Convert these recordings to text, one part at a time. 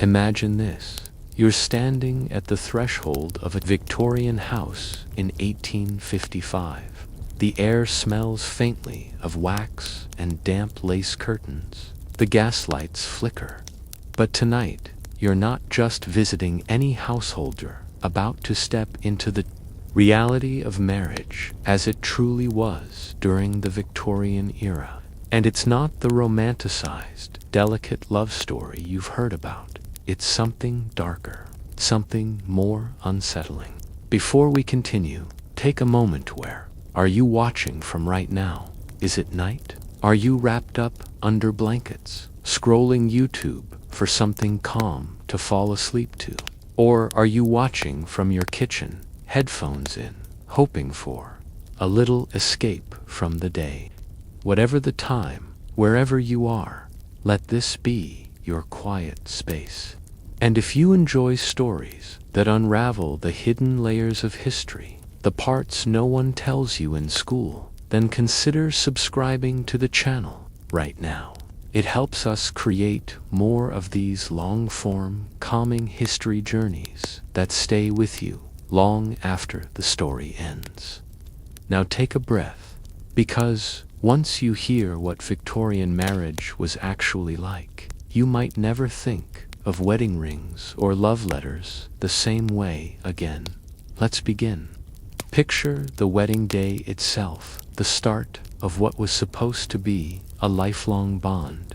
Imagine this. You're standing at the threshold of a Victorian house in 1855. The air smells faintly of wax and damp lace curtains. The gaslights flicker. But tonight, you're not just visiting any householder about to step into the reality of marriage as it truly was during the Victorian era. And it's not the romanticized, delicate love story you've heard about. It's something darker, something more unsettling. Before we continue, take a moment where are you watching from right now? Is it night? Are you wrapped up under blankets, scrolling YouTube for something calm to fall asleep to? Or are you watching from your kitchen, headphones in, hoping for a little escape from the day? Whatever the time, wherever you are, let this be your quiet space. And if you enjoy stories that unravel the hidden layers of history, the parts no one tells you in school, then consider subscribing to the channel right now. It helps us create more of these long-form, calming history journeys that stay with you long after the story ends. Now take a breath, because once you hear what Victorian marriage was actually like, you might never think of wedding rings or love letters the same way again. Let's begin. Picture the wedding day itself, the start of what was supposed to be a lifelong bond.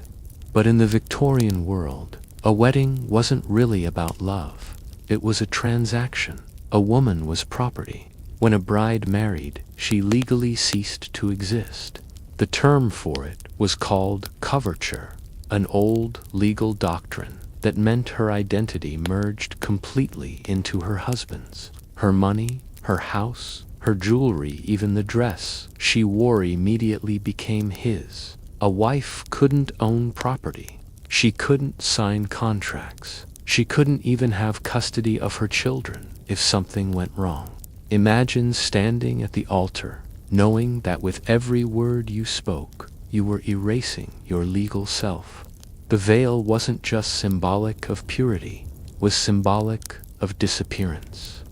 But in the Victorian world, a wedding wasn't really about love. It was a transaction. A woman was property. When a bride married, she legally ceased to exist. The term for it was called coverture, an old legal doctrine that meant her identity merged completely into her husband's. Her money, her house, her jewelry, even the dress she wore immediately became his. A wife couldn't own property. She couldn't sign contracts. She couldn't even have custody of her children if something went wrong. Imagine standing at the altar, knowing that with every word you spoke, you were erasing your legal self. The veil wasn't just symbolic of purity, it was symbolic of disappearance.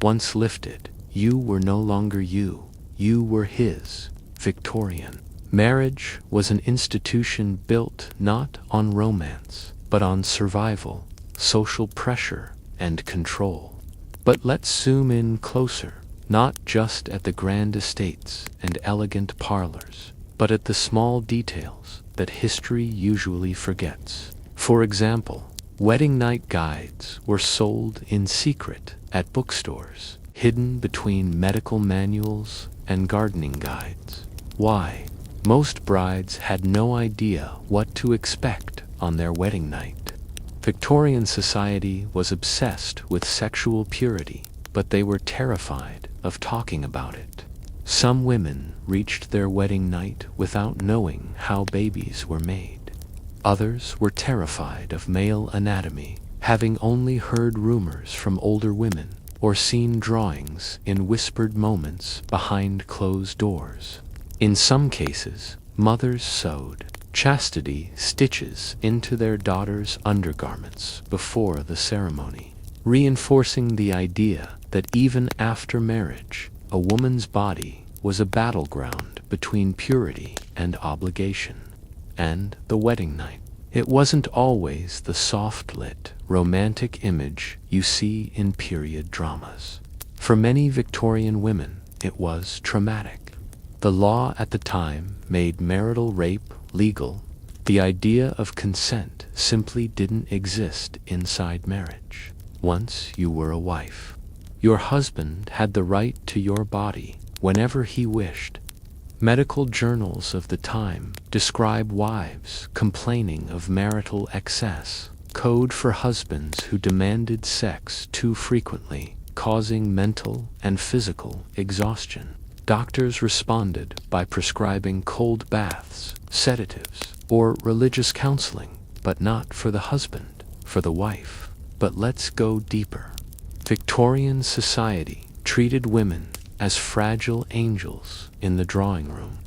Once lifted, you were no longer you. You were his. Victorian. Marriage was an institution built not on romance, but on survival, social pressure, and control. But let's zoom in closer, not just at the grand estates and elegant parlors, but at the small details that history usually forgets. For example, wedding night guides were sold in secret at bookstores, hidden between medical manuals and gardening guides. Why? Most brides had no idea what to expect on their wedding night. Victorian society was obsessed with sexual purity, but they were terrified of talking about it. Some women reached their wedding night without knowing how babies were made. Others were terrified of male anatomy, having only heard rumors from older women or seen drawings in whispered moments behind closed doors. In some cases, mothers sewed chastity stitches into their daughters' undergarments before the ceremony, reinforcing the idea that even after marriage, a woman's body was a battleground between purity and obligation. And the wedding night. It wasn't always the soft-lit, romantic image you see in period dramas. For many Victorian women, it was traumatic. The law at the time made marital rape legal. The idea of consent simply didn't exist inside marriage. Once you were a wife, your husband had the right to your body whenever he wished. Medical journals of the time describe wives complaining of marital excess, code for husbands who demanded sex too frequently, causing mental and physical exhaustion. Doctors responded by prescribing cold baths, sedatives, or religious counseling, but not for the husband, for the wife. But let's go deeper. Victorian society treated women as fragile angels in the drawing room.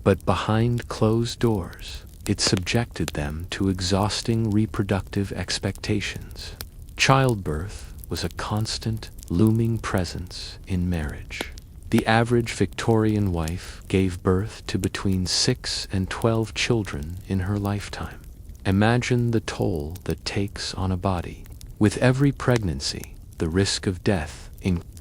But behind closed doors, it subjected them to exhausting reproductive expectations. Childbirth was a constant, looming presence in marriage. The average Victorian wife gave birth to between 6 and 12 children in her lifetime. Imagine the toll that takes on a body. With every pregnancy, the risk of death,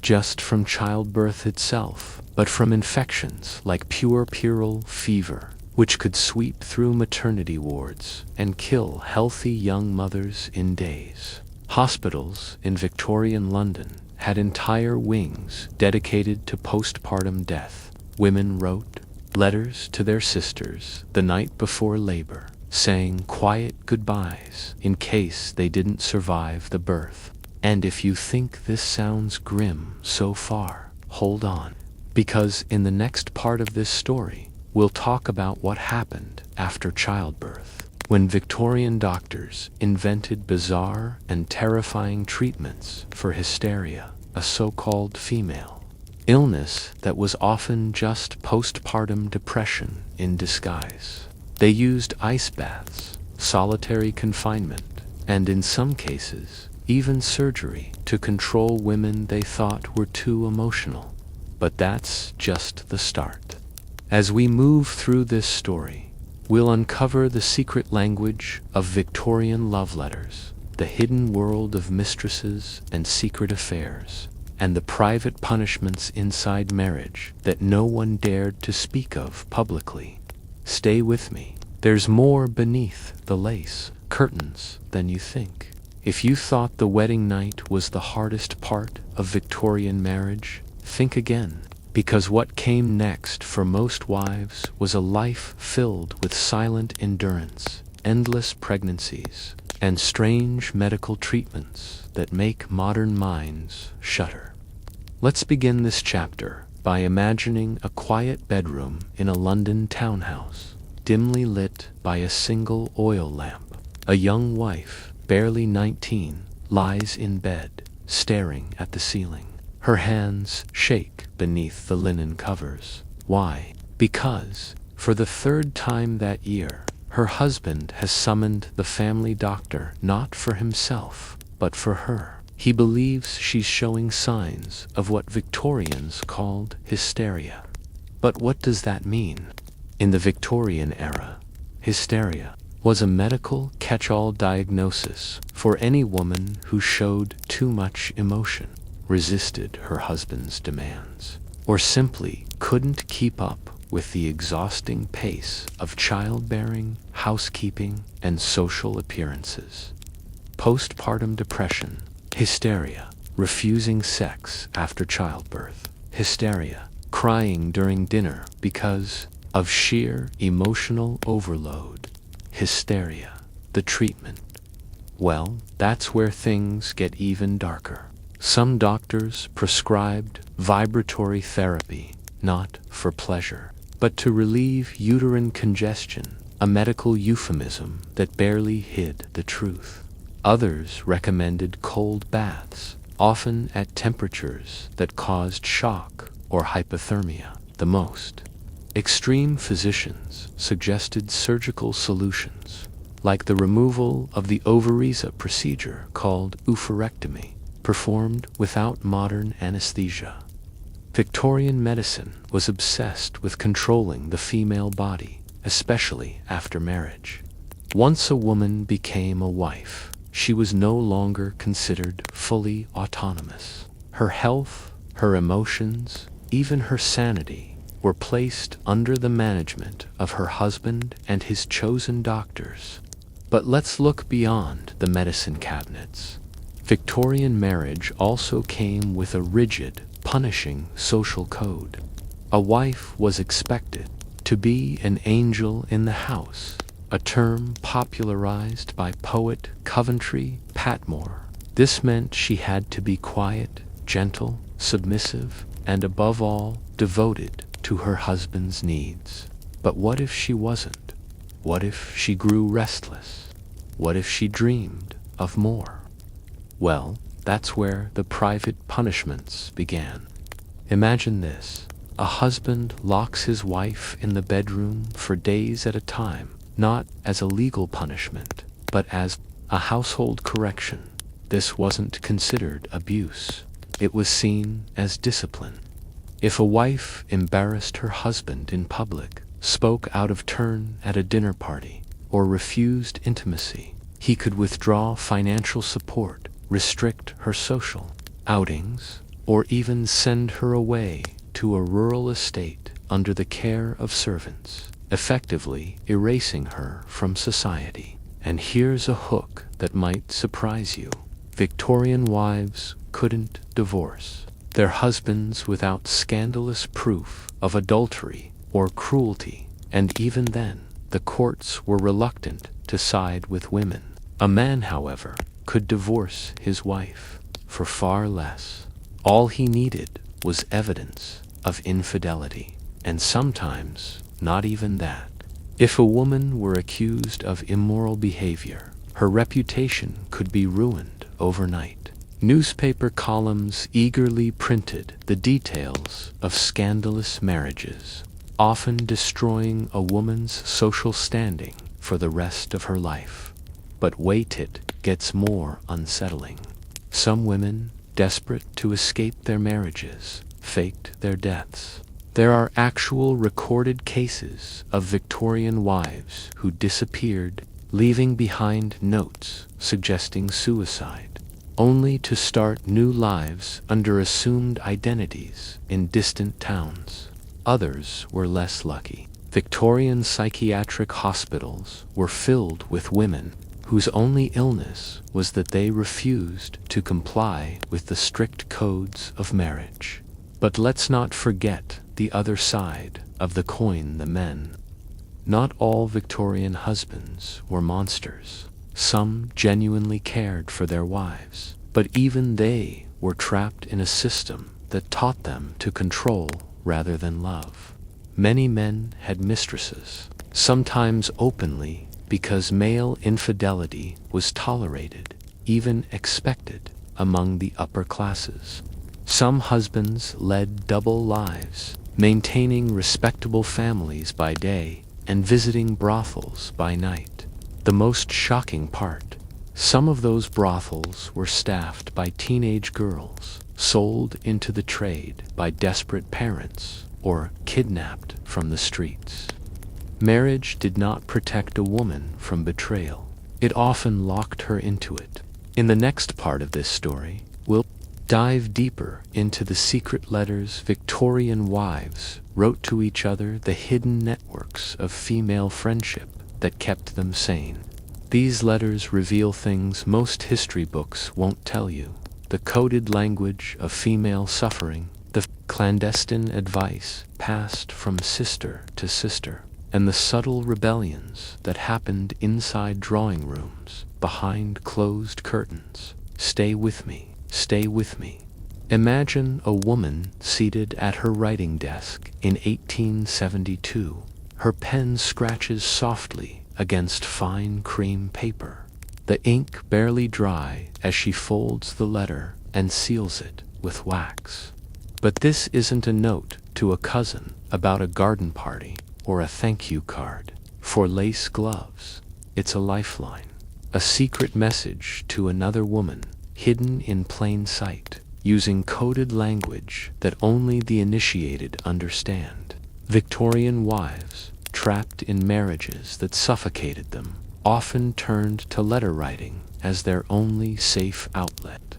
just from childbirth itself, but from infections like puerperal fever, which could sweep through maternity wards and kill healthy young mothers in days. Hospitals in Victorian London had entire wings dedicated to postpartum death. Women wrote letters to their sisters the night before labor, saying quiet goodbyes in case they didn't survive the birth. And if you think this sounds grim so far, hold on, because in the next part of this story, we'll talk about what happened after childbirth, when Victorian doctors invented bizarre and terrifying treatments for hysteria, a so-called female illness that was often just postpartum depression in disguise. They used ice baths, solitary confinement, and in some cases, even surgery to control women they thought were too emotional. But that's just the start. As we move through this story, we'll uncover the secret language of Victorian love letters, the hidden world of mistresses and secret affairs, and the private punishments inside marriage that no one dared to speak of publicly. Stay with me. There's more beneath the lace curtains than you think. If you thought the wedding night was the hardest part of Victorian marriage, think again, because what came next for most wives was a life filled with silent endurance, endless pregnancies, and strange medical treatments that make modern minds shudder. Let's begin this chapter by imagining a quiet bedroom in a London townhouse, dimly lit by a single oil lamp. A young wife, barely 19, lies in bed, staring at the ceiling. Her hands shake beneath the linen covers. Why? Because, for the third time that year, her husband has summoned the family doctor not for himself, but for her. He believes she's showing signs of what Victorians called hysteria. But what does that mean? In the Victorian era, hysteria was a medical catch-all diagnosis for any woman who showed too much emotion, resisted her husband's demands, or simply couldn't keep up with the exhausting pace of childbearing, housekeeping, and social appearances. Postpartum depression, hysteria, refusing sex after childbirth, hysteria, crying during dinner because of sheer emotional overload, hysteria, the treatment. Well, that's where things get even darker. Some doctors prescribed vibratory therapy, not for pleasure, but to relieve uterine congestion, a medical euphemism that barely hid the truth. Others recommended cold baths, often at temperatures that caused shock or hypothermia. The most extreme physicians suggested surgical solutions, like the removal of the ovaries, a procedure called oophorectomy, performed without modern anesthesia. Victorian medicine was obsessed with controlling the female body, especially after marriage. Once a woman became a wife, she was no longer considered fully autonomous. Her health, her emotions, even her sanity were placed under the management of her husband and his chosen doctors. But let's look beyond the medicine cabinets. Victorian marriage also came with a rigid, punishing social code. A wife was expected to be an angel in the house, a term popularized by poet Coventry Patmore. This meant she had to be quiet, gentle, submissive, and above all, devoted to her husband's needs. But what if she wasn't? What if she grew restless? What if she dreamed of more? Well, that's where the private punishments began. Imagine this. A husband locks his wife in the bedroom for days at a time, not as a legal punishment, but as a household correction. This wasn't considered abuse. It was seen as discipline. If a wife embarrassed her husband in public, spoke out of turn at a dinner party, or refused intimacy, he could withdraw financial support, restrict her social outings, or even send her away to a rural estate under the care of servants, effectively erasing her from society. And here's a hook that might surprise you. Victorian wives couldn't divorce their husbands without scandalous proof of adultery or cruelty, and even then, the courts were reluctant to side with women. A man, however, could divorce his wife for far less. All he needed was evidence of infidelity, and sometimes not even that. If a woman were accused of immoral behavior, her reputation could be ruined overnight. Newspaper columns eagerly printed the details of scandalous marriages, often destroying a woman's social standing for the rest of her life. But wait, it gets more unsettling. Some women, desperate to escape their marriages, faked their deaths. There are actual recorded cases of Victorian wives who disappeared, leaving behind notes suggesting suicide, only to start new lives under assumed identities in distant towns. Others were less lucky. Victorian psychiatric hospitals were filled with women whose only illness was that they refused to comply with the strict codes of marriage. But let's not forget the other side of the coin, the men. Not all Victorian husbands were monsters. Some genuinely cared for their wives, but even they were trapped in a system that taught them to control rather than love. Many men had mistresses, sometimes openly, because male infidelity was tolerated, even expected, among the upper classes. Some husbands led double lives, maintaining respectable families by day and visiting brothels by night. The most shocking part, some of those brothels were staffed by teenage girls, sold into the trade by desperate parents, or kidnapped from the streets. Marriage did not protect a woman from betrayal. It often locked her into it. In the next part of this story, we'll dive deeper into the secret letters Victorian wives wrote to each other, the hidden networks of female friendship that kept them sane. These letters reveal things most history books won't tell you: the coded language of female suffering, the clandestine advice passed from sister to sister, and the subtle rebellions that happened inside drawing rooms, behind closed curtains. Stay with me, stay with me. Imagine a woman seated at her writing desk in 1872. Her pen scratches softly against fine cream paper. The ink barely dry as she folds the letter and seals it with wax. But this isn't a note to a cousin about a garden party or a thank you card for lace gloves. It's a lifeline, a secret message to another woman, hidden in plain sight, using coded language that only the initiated understand. Victorian wives, trapped in marriages that suffocated them, often turned to letter writing as their only safe outlet.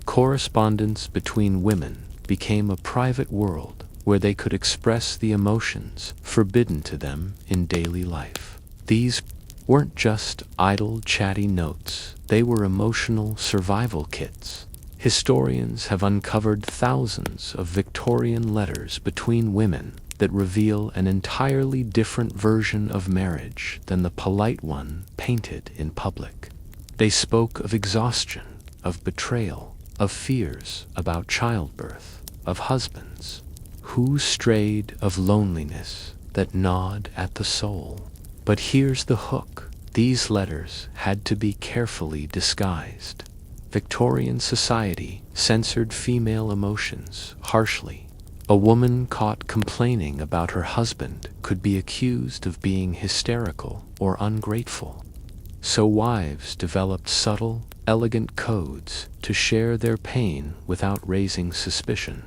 Correspondence between women became a private world where they could express the emotions forbidden to them in daily life. These weren't just idle, chatty notes. They were emotional survival kits. Historians have uncovered thousands of Victorian letters between women that reveal an entirely different version of marriage than the polite one painted in public. They spoke of exhaustion, of betrayal, of fears about childbirth, of husbands who strayed, of loneliness that gnawed at the soul. But here's the hook. These letters had to be carefully disguised. Victorian society censored female emotions harshly. A woman caught complaining about her husband could be accused of being hysterical or ungrateful. So wives developed subtle, elegant codes to share their pain without raising suspicion.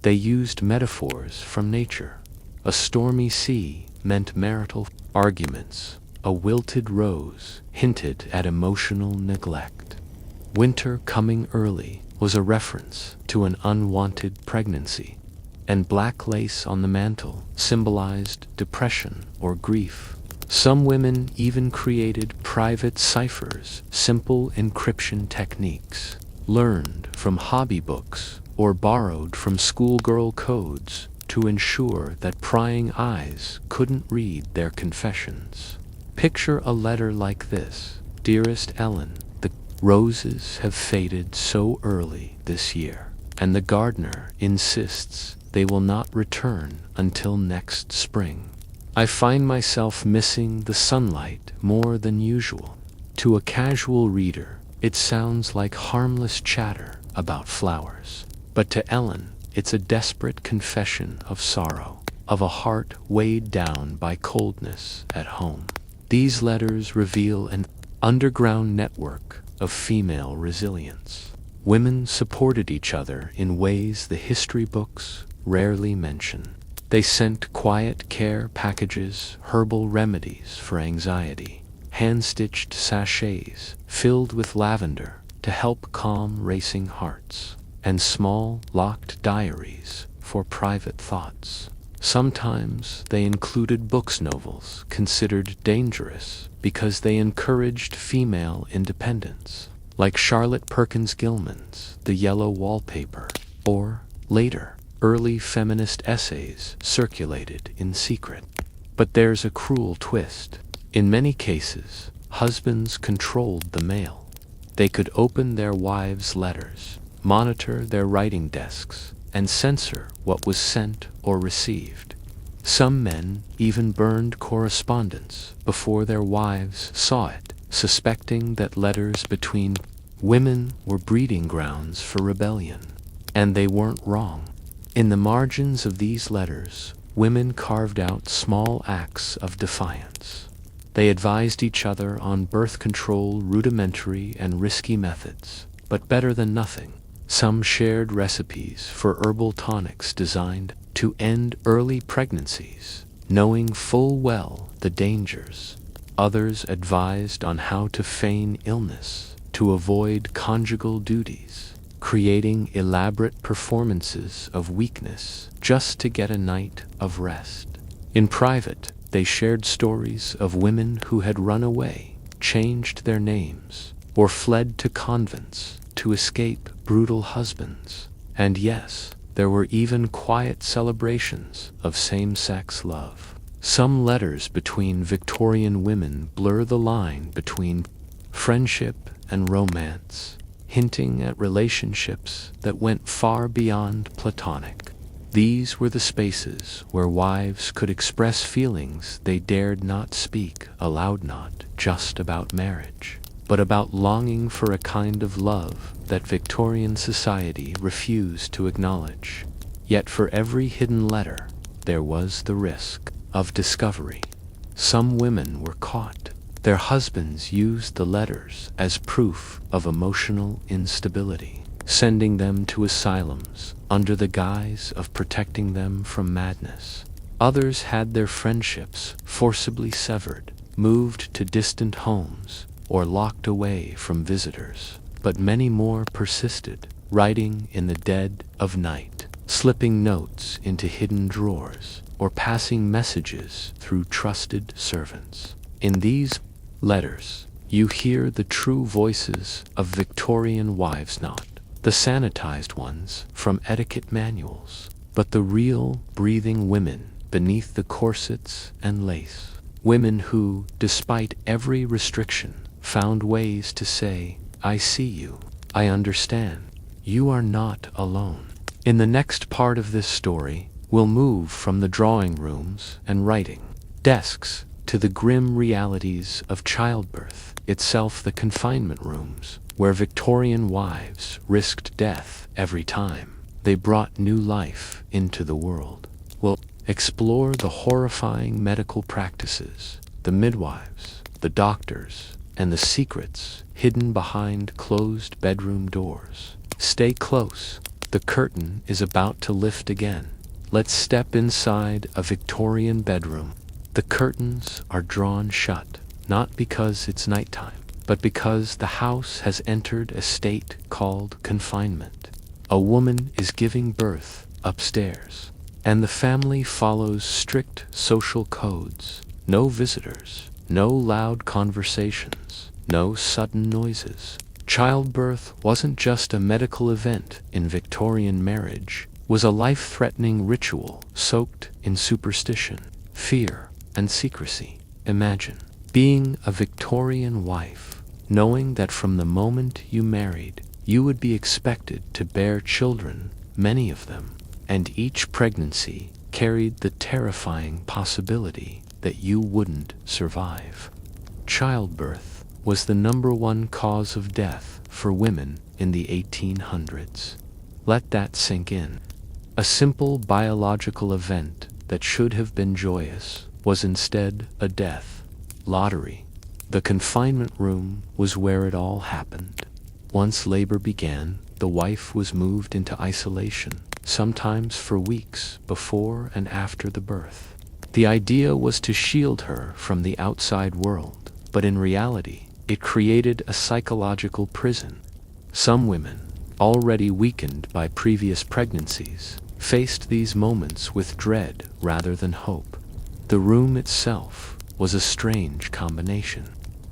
They used metaphors from nature. A stormy sea meant marital arguments. A wilted rose hinted at emotional neglect. Winter coming early was a reference to an unwanted pregnancy, and black lace on the mantle symbolized depression or grief. Some women even created private ciphers, simple encryption techniques, learned from hobby books or borrowed from schoolgirl codes to ensure that prying eyes couldn't read their confessions. Picture a letter like this: "Dearest Ellen, the roses have faded so early this year, and the gardener insists they will not return until next spring. I find myself missing the sunlight more than usual." To a casual reader, it sounds like harmless chatter about flowers. But to Ellen, it's a desperate confession of sorrow, of a heart weighed down by coldness at home. These letters reveal an underground network of female resilience. Women supported each other in ways the history books rarely mention. They sent quiet care packages, herbal remedies for anxiety, hand-stitched sachets filled with lavender to help calm racing hearts, and small, locked diaries for private thoughts. Sometimes they included books novels considered dangerous because they encouraged female independence, like Charlotte Perkins Gilman's The Yellow Wallpaper, or, later, early feminist essays circulated in secret. But there's a cruel twist. In many cases, husbands controlled the mail. They could open their wives' letters, monitor their writing desks, and censor what was sent or received. Some men even burned correspondence before their wives saw it, suspecting that letters between women were breeding grounds for rebellion. And they weren't wrong. In the margins of these letters, women carved out small acts of defiance. They advised each other on birth control, rudimentary and risky methods, but better than nothing. Some shared recipes for herbal tonics designed to end early pregnancies, knowing full well the dangers. Others advised on how to feign illness to avoid conjugal duties, creating elaborate performances of weakness just to get a night of rest. In private, they shared stories of women who had run away, changed their names, or fled to convents to escape brutal husbands. And yes, there were even quiet celebrations of same-sex love. Some letters between Victorian women blur the line between friendship and romance, hinting at relationships that went far beyond platonic. These were the spaces where wives could express feelings they dared not speak aloud, not just about marriage, but about longing for a kind of love that Victorian society refused to acknowledge. Yet for every hidden letter, there was the risk of discovery. Some women were caught. Their husbands used the letters as proof of emotional instability, sending them to asylums under the guise of protecting them from madness. Others had their friendships forcibly severed, moved to distant homes, or locked away from visitors. But many more persisted, writing in the dead of night, slipping notes into hidden drawers, or passing messages through trusted servants. In these letters, you hear the true voices of Victorian wives, not the sanitized ones from etiquette manuals, but the real, breathing women beneath the corsets and lace. Women who, despite every restriction, found ways to say, "I see you, I understand, you are not alone." In the next part of this story, we'll move from the drawing rooms and writing desks to the grim realities of childbirth, itself the confinement rooms, where Victorian wives risked death every time. they brought new life into the world. We'll explore the horrifying medical practices, the midwives, the doctors, and the secrets hidden behind closed bedroom doors. Stay close. The curtain is about to lift again. Let's step inside a Victorian bedroom. The curtains are drawn shut, not because it's nighttime, but because the house has entered a state called confinement. A woman is giving birth upstairs, and the family follows strict social codes. No visitors, no loud conversations, no sudden noises. Childbirth wasn't just a medical event in Victorian marriage, it was a life-threatening ritual soaked in superstition, fear, and secrecy. Imagine being a Victorian wife, knowing that from the moment you married, you would be expected to bear children, many of them, and each pregnancy carried the terrifying possibility that you wouldn't survive. Childbirth was the #1 cause of death for women in the 1800s. Let that sink in. A simple biological event that should have been joyous was instead a death lottery. The confinement room was where it all happened. Once labor began, the wife was moved into isolation, sometimes for weeks before and after the birth. The idea was to shield her from the outside world, but in reality, it created a psychological prison. Some women, already weakened by previous pregnancies, faced these moments with dread rather than hope. The room itself was a strange combination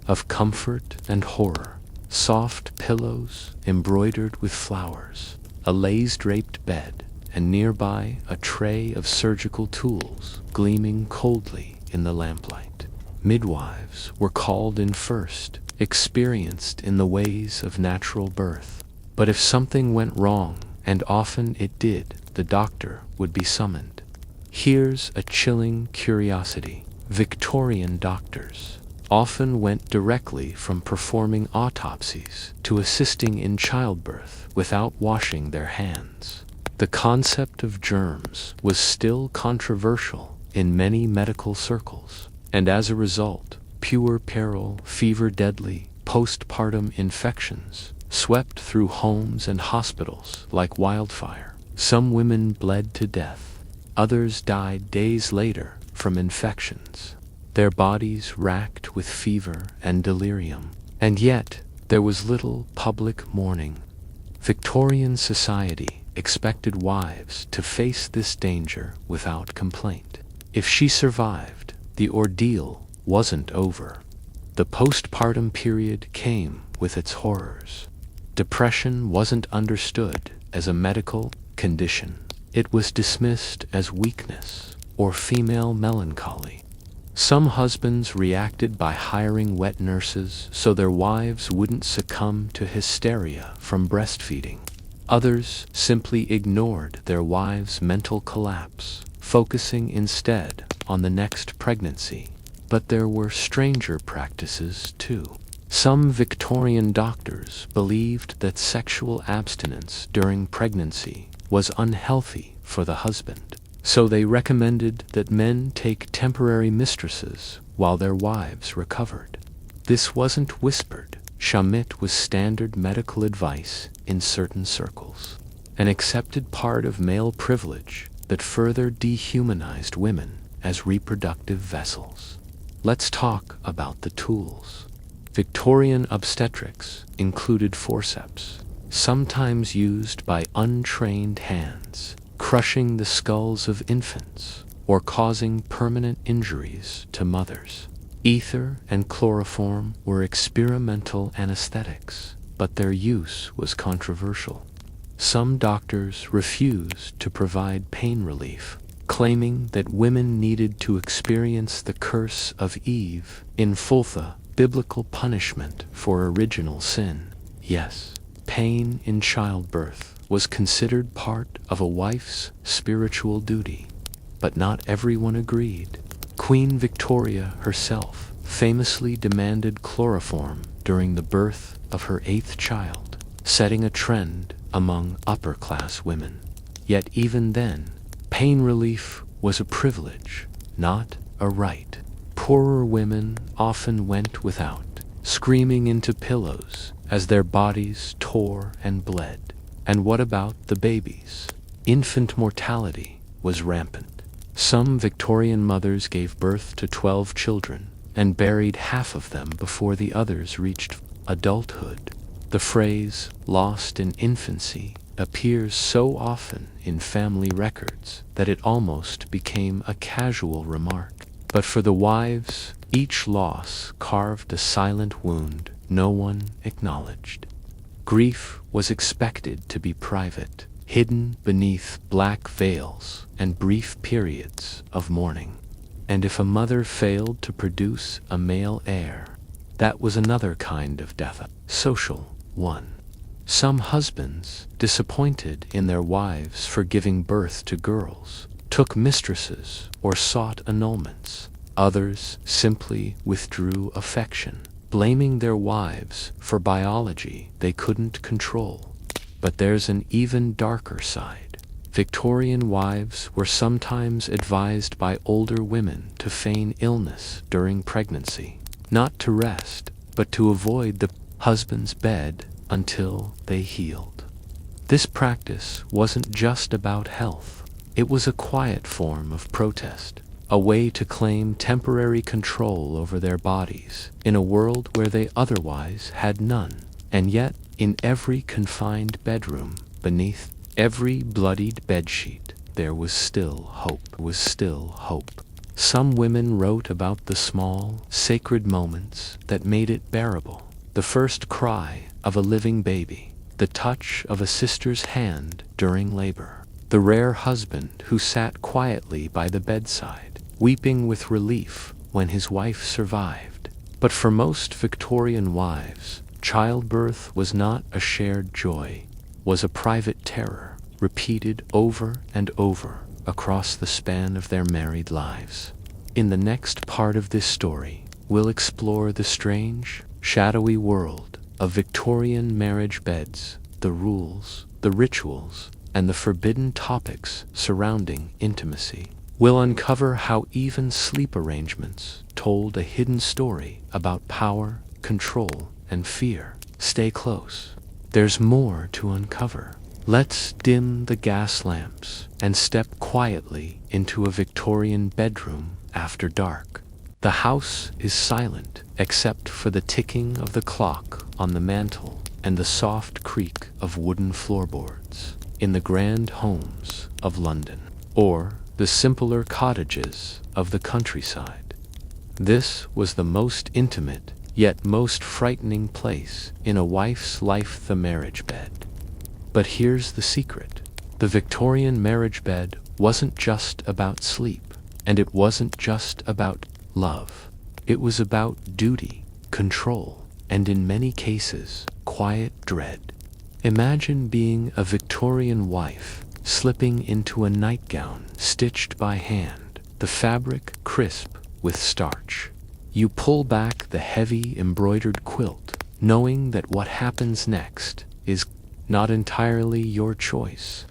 of comfort and horror. Soft pillows embroidered with flowers, a lace-draped bed, and nearby a tray of surgical tools gleaming coldly in the lamplight. Midwives were called in first, experienced in the ways of natural birth. But if something went wrong, and often it did, the doctor would be summoned. Here's a chilling curiosity. Victorian doctors often went directly from performing autopsies to assisting in childbirth without washing their hands. The concept of germs was still controversial in many medical circles, and as a result, puerperal, fever-deadly, postpartum infections swept through homes and hospitals like wildfire. Some women bled to death. Others died days later from infections, their bodies racked with fever and delirium. And yet, there was little public mourning. Victorian society expected wives to face this danger without complaint. If she survived, the ordeal wasn't over. The postpartum period came with its horrors. Depression wasn't understood as a medical condition. It was dismissed as weakness or female melancholy. Some husbands reacted by hiring wet nurses so their wives wouldn't succumb to hysteria from breastfeeding. Others simply ignored their wives' mental collapse, focusing instead on the next pregnancy. But there were stranger practices too. Some Victorian doctors believed that sexual abstinence during pregnancy was unhealthy for the husband, so they recommended that men take temporary mistresses while their wives recovered. This wasn't whispered. Shamit was standard medical advice in certain circles, an accepted part of male privilege that further dehumanized women as reproductive vessels. Let's talk about the tools. Victorian obstetrics included forceps, sometimes used by untrained hands, crushing the skulls of infants or causing permanent injuries to mothers. Ether and chloroform were experimental anesthetics, but their use was controversial. Some doctors refused to provide pain relief, claiming that women needed to experience the curse of Eve in Fultha, biblical punishment for original sin. Yes, pain in childbirth was considered part of a wife's spiritual duty, but not everyone agreed. Queen Victoria herself famously demanded chloroform during the birth of her 8th child, setting a trend among upper-class women. Yet even then, pain relief was a privilege, not a right. Poorer women often went without, screaming into pillows as their bodies tore and bled. And what about the babies? Infant mortality was rampant. Some Victorian mothers gave birth to 12 children and buried half of them before the others reached adulthood. The phrase "lost in infancy" appears so often in family records that it almost became a casual remark. But for the wives, each loss carved a silent wound no one acknowledged. Grief was expected to be private, hidden beneath black veils and brief periods of mourning. And if a mother failed to produce a male heir, that was another kind of death, a social one. Some husbands, disappointed in their wives for giving birth to girls, took mistresses or sought annulments. Others simply withdrew affection, blaming their wives for biology they couldn't control. But there's an even darker side. Victorian wives were sometimes advised by older women to feign illness during pregnancy, not to rest, but to avoid the husband's bed until they healed. This practice wasn't just about health. It was a quiet form of protest, a way to claim temporary control over their bodies in a world where they otherwise had none. And yet, in every confined bedroom, beneath every bloodied bedsheet, there was still hope. Some women wrote about the small, sacred moments that made it bearable. The first cry of a living baby, the touch of a sister's hand during labor, the rare husband who sat quietly by the bedside, weeping with relief when his wife survived. But for most Victorian wives, childbirth was not a shared joy, was a private terror, repeated over and over across the span of their married lives. In the next part of this story, we'll explore the strange, shadowy world of Victorian marriage beds, the rules, the rituals, and the forbidden topics surrounding intimacy. We'll uncover how even sleep arrangements told a hidden story about power, control, and fear. Stay close. There's more to uncover. Let's dim the gas lamps and step quietly into a Victorian bedroom after dark. The house is silent except for the ticking of the clock on the mantel and the soft creak of wooden floorboards in the grand homes of London, or the simpler cottages of the countryside. This was the most intimate, yet most frightening place in a wife's life, the marriage bed. But here's the secret. The Victorian marriage bed wasn't just about sleep, and it wasn't just about love. It was about duty, control, and in many cases, quiet dread. Imagine being a Victorian wife, slipping into a nightgown stitched by hand, the fabric crisp with starch. You pull back the heavy embroidered quilt, knowing that what happens next is not entirely your choice.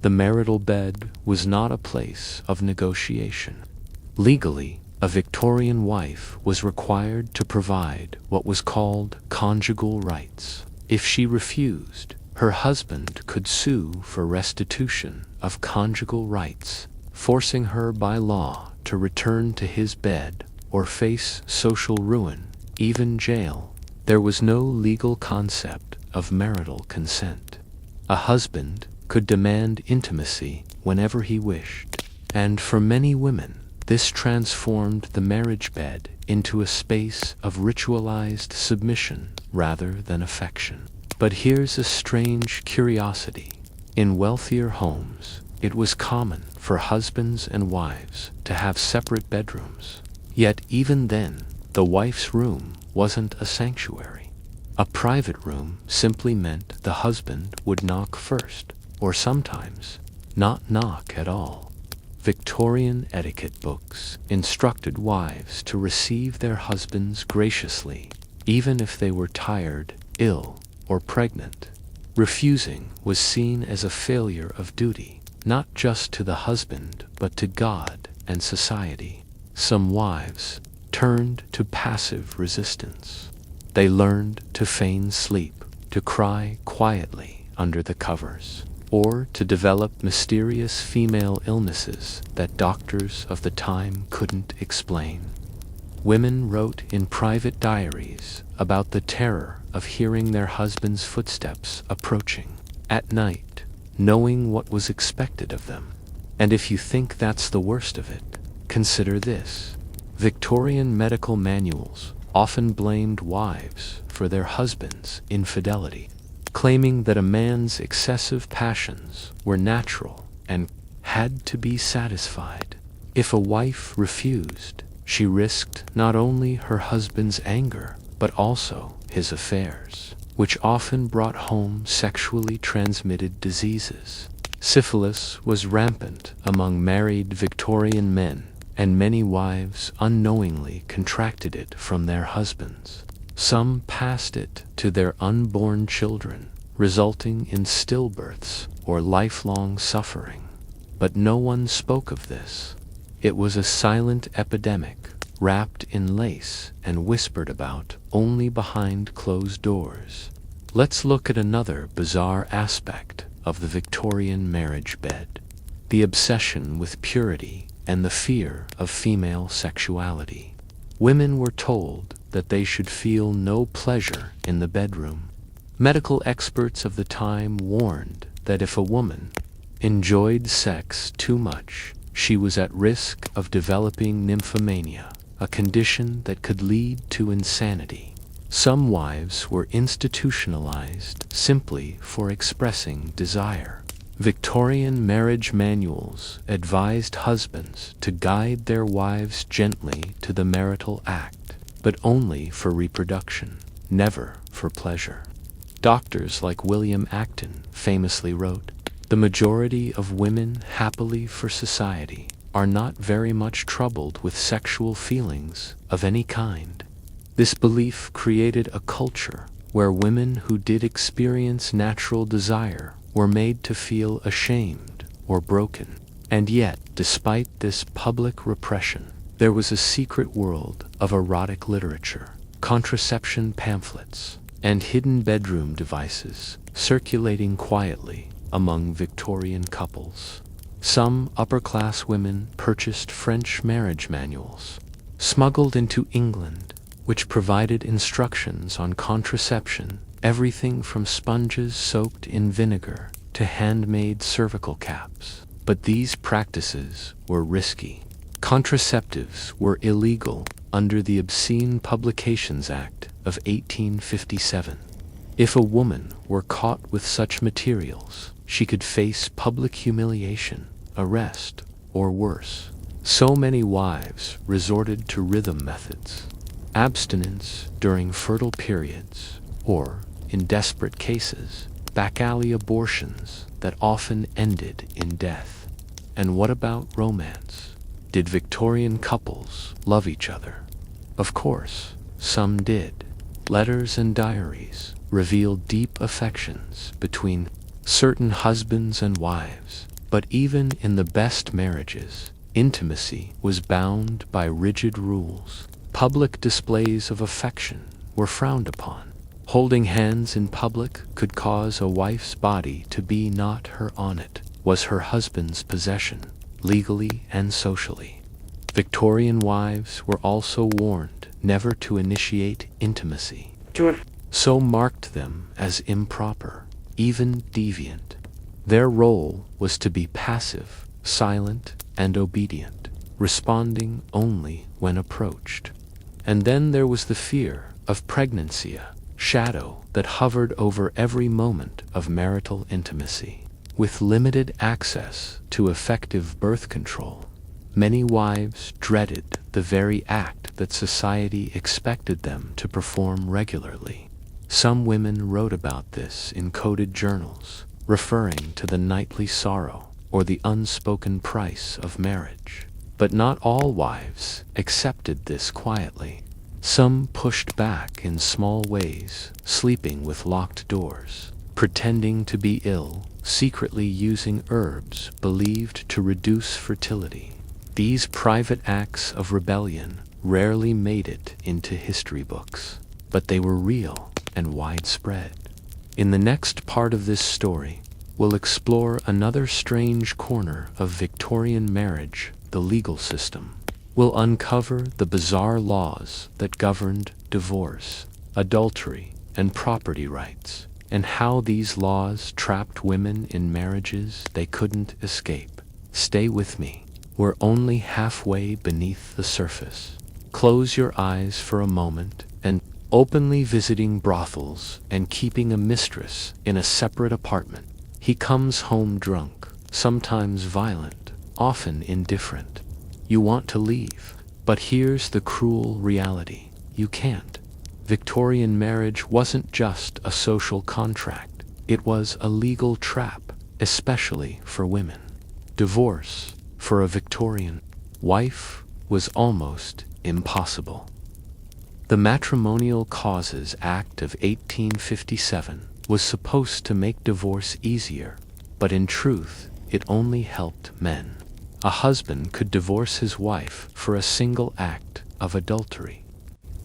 The marital bed was not a place of negotiation. Legally, a Victorian wife was required to provide what was called conjugal rights. If she refused, her husband could sue for restitution of conjugal rights, forcing her by law to return to his bed or face social ruin, even jail. There was no legal concept of marital consent. A husband could demand intimacy whenever he wished, and for many women, this transformed the marriage bed into a space of ritualized submission rather than affection. But here's a strange curiosity. In wealthier homes, it was common for husbands and wives to have separate bedrooms. Yet even then, the wife's room wasn't a sanctuary. A private room simply meant the husband would knock first, or sometimes not knock at all. Victorian etiquette books instructed wives to receive their husbands graciously, even if they were tired, ill, or pregnant. Refusing was seen as a failure of duty, not just to the husband, but to God and society. Some wives turned to passive resistance. They learned to feign sleep, to cry quietly under the covers, or to develop mysterious female illnesses that doctors of the time couldn't explain. Women wrote in private diaries about the terror of hearing their husband's footsteps approaching at night, knowing what was expected of them. And if you think that's the worst of it, consider this. Victorian medical manuals often blamed wives for their husband's infidelity, claiming that a man's excessive passions were natural and had to be satisfied. If a wife refused, she risked not only her husband's anger, but also his affairs, which often brought home sexually transmitted diseases. Syphilis was rampant among married Victorian men, and many wives unknowingly contracted it from their husbands. Some passed it to their unborn children, resulting in stillbirths or lifelong suffering. But no one spoke of this. It was a silent epidemic, wrapped in lace and whispered about only behind closed doors. Let's look at another bizarre aspect of the Victorian marriage bed: the obsession with purity and the fear of female sexuality. Women were told that they should feel no pleasure in the bedroom. Medical experts of the time warned that if a woman enjoyed sex too much, she was at risk of developing nymphomania, a condition that could lead to insanity. Some wives were institutionalized simply for expressing desire. Victorian marriage manuals advised husbands to guide their wives gently to the marital act, but only for reproduction, never for pleasure. Doctors like William Acton famously wrote, "The majority of women happily for society are not very much troubled with sexual feelings of any kind." This belief created a culture where women who did experience natural desire were made to feel ashamed or broken. And yet, despite this public repression, there was a secret world of erotic literature, contraception pamphlets, and hidden bedroom devices circulating quietly among Victorian couples. Some upper-class women purchased French marriage manuals, smuggled into England, which provided instructions on contraception, everything from sponges soaked in vinegar to handmade cervical caps. But these practices were risky. Contraceptives were illegal under the Obscene Publications Act of 1857. If a woman were caught with such materials, she could face public humiliation, arrest, or worse. So many wives resorted to rhythm methods, abstinence during fertile periods, or, in desperate cases, back-alley abortions that often ended in death. And what about romance? Did Victorian couples love each other? Of course, some did. Letters and diaries revealed deep affections between certain husbands and wives. But even in the best marriages, intimacy was bound by rigid rules. Public displays of affection were frowned upon. Holding hands in public could cause a wife's body to be not her on it, was her husband's possession, legally and socially. Victorian wives were also warned never to initiate intimacy. So marked them as improper, even deviant. Their role was to be passive, silent, and obedient, responding only when approached. And then there was the fear of pregnancy, a shadow that hovered over every moment of marital intimacy. With limited access to effective birth control, many wives dreaded the very act that society expected them to perform regularly. Some women wrote about this in coded journals, referring to the nightly sorrow or the unspoken price of marriage. But not all wives accepted this quietly. Some pushed back in small ways, sleeping with locked doors, pretending to be ill, secretly using herbs believed to reduce fertility. These private acts of rebellion rarely made it into history books, but they were real and widespread. In the next part of this story, we'll explore another strange corner of Victorian marriage, the legal system. We'll uncover the bizarre laws that governed divorce, adultery, and property rights, and how these laws trapped women in marriages they couldn't escape. Stay with me. We're only halfway beneath the surface. Close your eyes for a moment, and openly visiting brothels and keeping a mistress in a separate apartment. He comes home drunk, sometimes violent, often indifferent. You want to leave, but here's the cruel reality. You can't. Victorian marriage wasn't just a social contract. It was a legal trap, especially for women. Divorce, for a Victorian wife, was almost impossible. The Matrimonial Causes Act of 1857 was supposed to make divorce easier, but in truth, it only helped men. A husband could divorce his wife for a single act of adultery.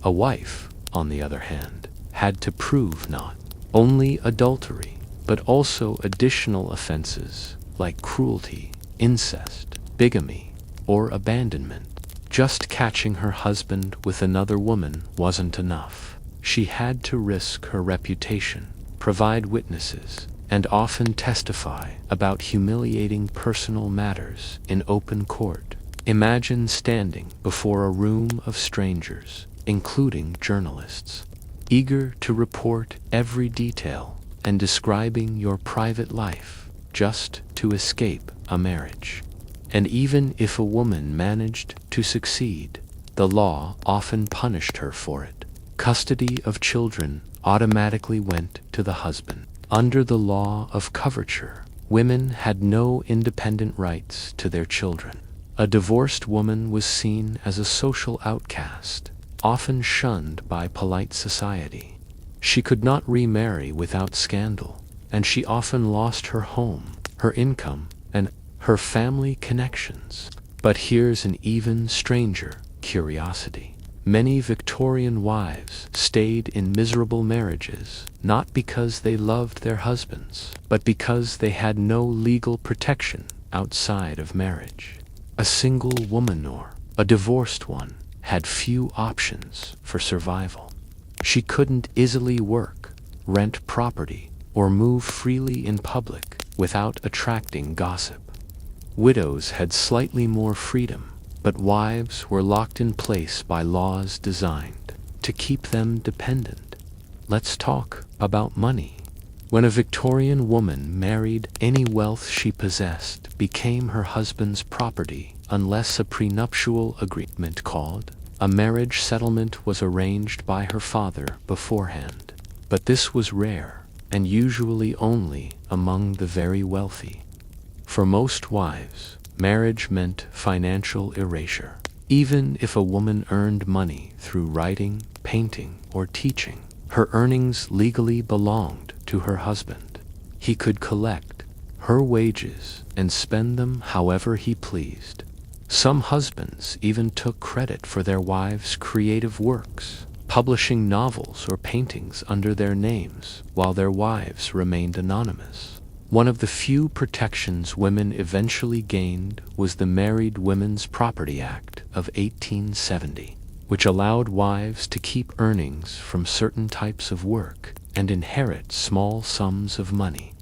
A wife, on the other hand, had to prove not only adultery, but also additional offenses like cruelty, incest, bigamy, or abandonment. Just catching her husband with another woman wasn't enough. She had to risk her reputation, provide witnesses, and often testify about humiliating personal matters in open court. Imagine standing before a room of strangers, including journalists, eager to report every detail and describing your private life just to escape a marriage. And even if a woman managed to succeed, the law often punished her for it. Custody of children automatically went to the husband. Under the law of coverture, women had no independent rights to their children. A divorced woman was seen as a social outcast, often shunned by polite society. She could not remarry without scandal, and she often lost her home, her income, and her family connections. But here's an even stranger curiosity. Many Victorian wives stayed in miserable marriages, not because they loved their husbands, but because they had no legal protection outside of marriage. A single woman or a divorced one had few options for survival. She couldn't easily work, rent property, or move freely in public without attracting gossip. Widows had slightly more freedom, but wives were locked in place by laws designed to keep them dependent. Let's talk about money. When a Victorian woman married, any wealth she possessed became her husband's property unless a prenuptial agreement called a marriage settlement was arranged by her father beforehand. But this was rare, and usually only among the very wealthy. For most wives, marriage meant financial erasure. Even if a woman earned money through writing, painting, or teaching, her earnings legally belonged to her husband. He could collect her wages and spend them however he pleased. Some husbands even took credit for their wives' creative works, publishing novels or paintings under their names while their wives remained anonymous. One of the few protections women eventually gained was the Married Women's Property Act of 1870, which allowed wives to keep earnings from certain types of work and inherit small sums of money.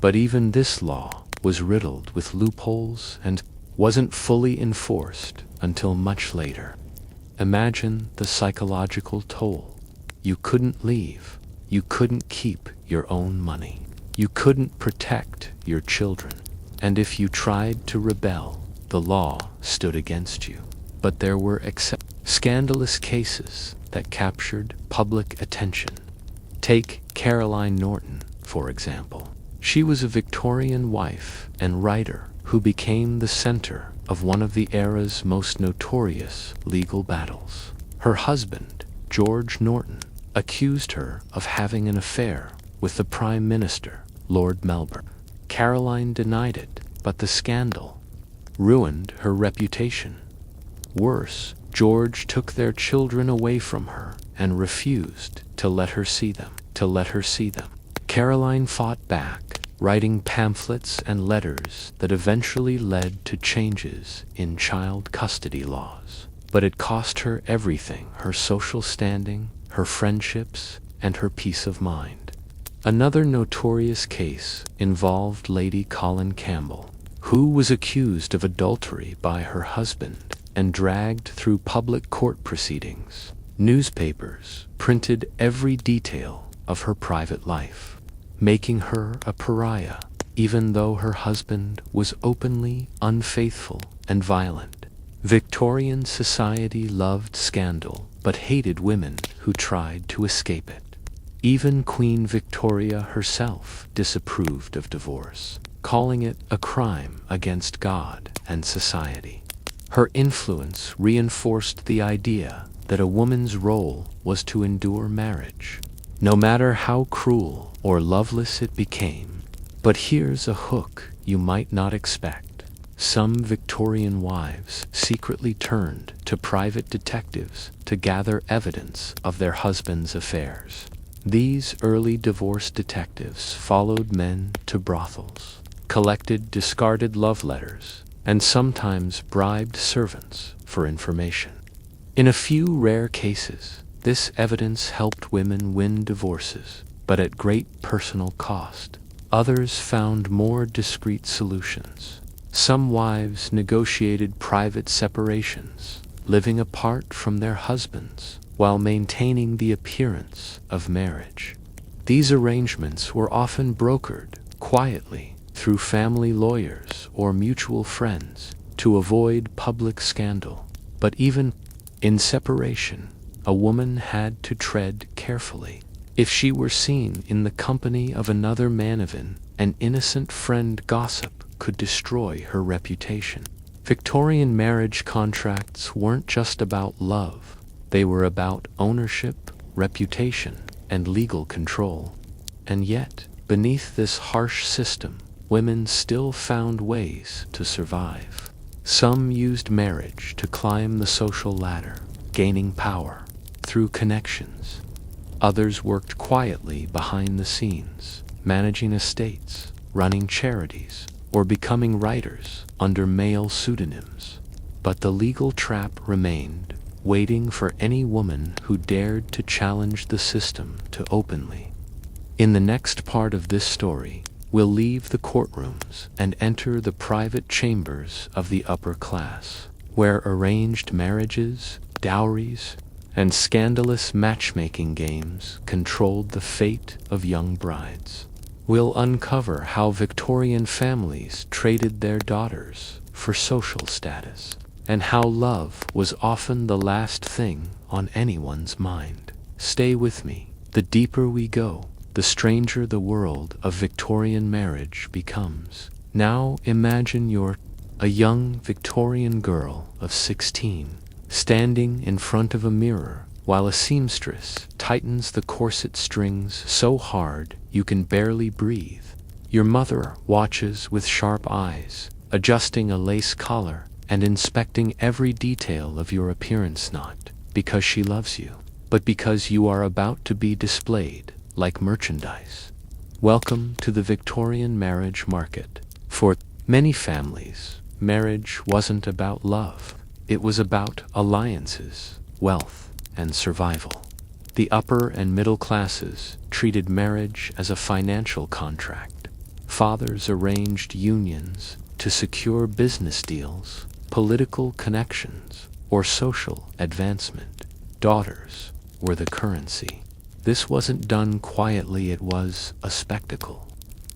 But even this law was riddled with loopholes and wasn't fully enforced until much later. Imagine the psychological toll. You couldn't leave. You couldn't keep your own money. You couldn't protect your children. And if you tried to rebel, the law stood against you. But there were scandalous cases that captured public attention. Take Caroline Norton, for example. She was a Victorian wife and writer who became the center of one of the era's most notorious legal battles. Her husband, George Norton, accused her of having an affair with the Prime Minister, Lord Melbourne. Caroline denied it, but the scandal ruined her reputation. Worse, George took their children away from her and refused to let her see them. Caroline fought back, writing pamphlets and letters that eventually led to changes in child custody laws. But it cost her everything: her social standing, her friendships, and her peace of mind. Another notorious case involved Lady Colin Campbell, who was accused of adultery by her husband and dragged through public court proceedings. Newspapers printed every detail of her private life, making her a pariah, even though her husband was openly unfaithful and violent. Victorian society loved scandal, but hated women who tried to escape it. Even Queen Victoria herself disapproved of divorce, calling it a crime against God and society. Her influence reinforced the idea that a woman's role was to endure marriage, no matter how cruel or loveless it became. But here's a hook you might not expect. Some Victorian wives secretly turned to private detectives to gather evidence of their husbands' affairs. These early divorce detectives followed men to brothels, collected discarded love letters, and sometimes bribed servants for information. In a few rare cases, this evidence helped women win divorces, but at great personal cost. Others found more discreet solutions. Some wives negotiated private separations, living apart from their husbands while maintaining the appearance of marriage. These arrangements were often brokered quietly through family lawyers or mutual friends to avoid public scandal. But even in separation, a woman had to tread carefully. If she were seen in the company of another mannivan, an innocent friend gossip could destroy her reputation. Victorian marriage contracts weren't just about love. They were about ownership, reputation, and legal control. And yet, beneath this harsh system, women still found ways to survive. Some used marriage to climb the social ladder, gaining power through connections. Others worked quietly behind the scenes, managing estates, running charities, or becoming writers under male pseudonyms. But the legal trap remained, waiting for any woman who dared to challenge the system to openly. In the next part of this story, we'll leave the courtrooms and enter the private chambers of the upper class, where arranged marriages, dowries, and scandalous matchmaking games controlled the fate of young brides. We'll uncover how Victorian families traded their daughters for social status, and how love was often the last thing on anyone's mind. Stay with me. The deeper we go, the stranger the world of Victorian marriage becomes. Now imagine you're a young Victorian girl of 16, standing in front of a mirror while a seamstress tightens the corset strings so hard you can barely breathe. Your mother watches with sharp eyes, adjusting a lace collar and inspecting every detail of your appearance, not because she loves you, but because you are about to be displayed like merchandise. Welcome to the Victorian marriage market. For many families, marriage wasn't about love. It was about alliances, wealth, and survival. The upper and middle classes treated marriage as a financial contract. Fathers arranged unions to secure business deals, political connections, or social advancement. Daughters were the currency. This wasn't done quietly, it was a spectacle.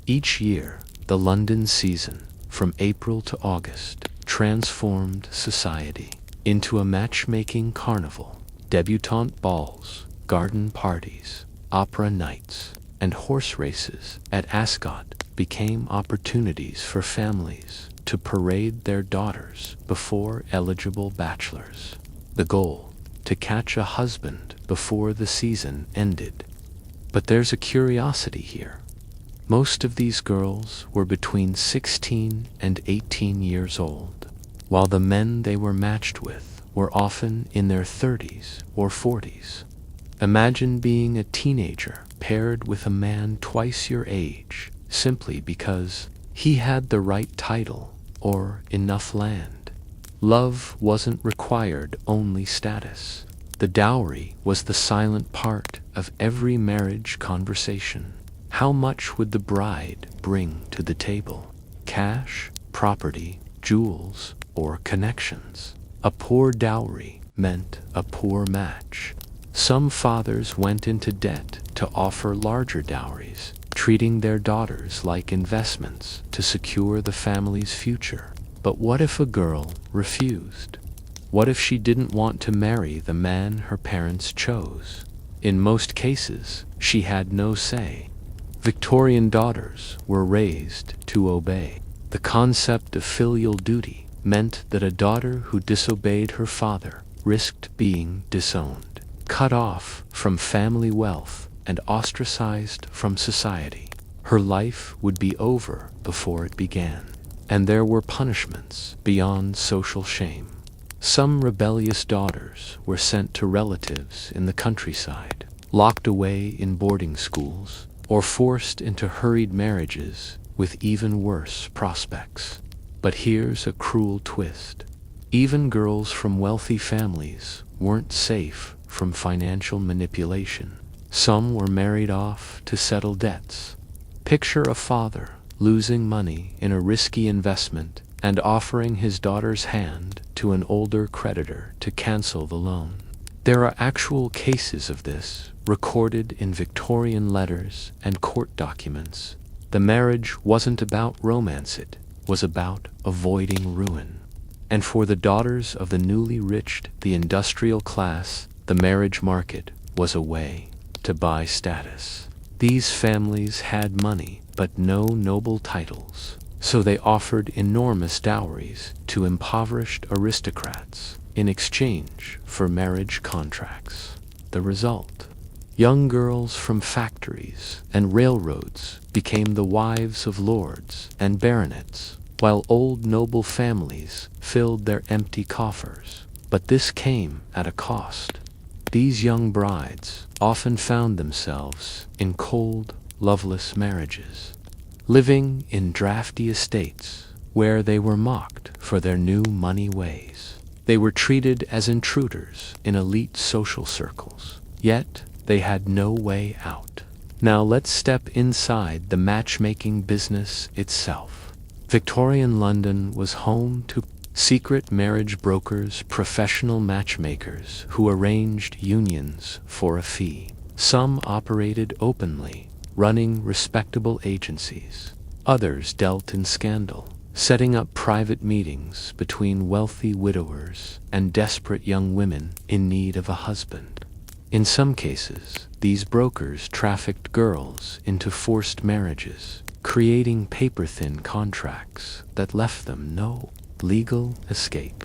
Each year, the London season, from April to August, transformed society into a matchmaking carnival. Debutante balls, garden parties, opera nights, and horse races at Ascot became opportunities for families to parade their daughters before eligible bachelors. The goal: to catch a husband before the season ended. But there's a curiosity here. Most of these girls were between 16 and 18 years old, while the men they were matched with were often in their 30s or 40s. Imagine being a teenager paired with a man twice your age simply because he had the right title or enough land. Love wasn't required, only status. The dowry was the silent part of every marriage conversation. How much would the bride bring to the table? Cash, property, jewels, or connections? A poor dowry meant a poor match. Some fathers went into debt to offer larger dowries, treating their daughters like investments to secure the family's future. But what if a girl refused? What if she didn't want to marry the man her parents chose? In most cases, she had no say. Victorian daughters were raised to obey. The concept of filial duty meant that a daughter who disobeyed her father risked being disowned, cut off from family wealth, and ostracized from society. Her life would be over before it began, and there were punishments beyond social shame. Some rebellious daughters were sent to relatives in the countryside, locked away in boarding schools, or forced into hurried marriages with even worse prospects. But here's a cruel twist. Even girls from wealthy families weren't safe from financial manipulation. Some were married off to settle debts. Picture a father losing money in a risky investment and offering his daughter's hand to an older creditor to cancel the loan. There are actual cases of this recorded in Victorian letters and court documents. The marriage wasn't about romance, it was about avoiding ruin. And for the daughters of the newly rich, the industrial class, the marriage market was a way to buy status. These families had money, but no noble titles, so they offered enormous dowries to impoverished aristocrats in exchange for marriage contracts. The result: young girls from factories and railroads became the wives of lords and baronets, while old noble families filled their empty coffers. But this came at a cost. These young brides often found themselves in cold, loveless marriages, living in drafty estates where they were mocked for their new money ways. They were treated as intruders in elite social circles, yet they had no way out. Now let's step inside the matchmaking business itself. Victorian London was home to secret marriage brokers, professional matchmakers who arranged unions for a fee. Some operated openly, running respectable agencies. Others dealt in scandal, setting up private meetings between wealthy widowers and desperate young women in need of a husband. In some cases, these brokers trafficked girls into forced marriages, creating paper-thin contracts that left them no legal escape.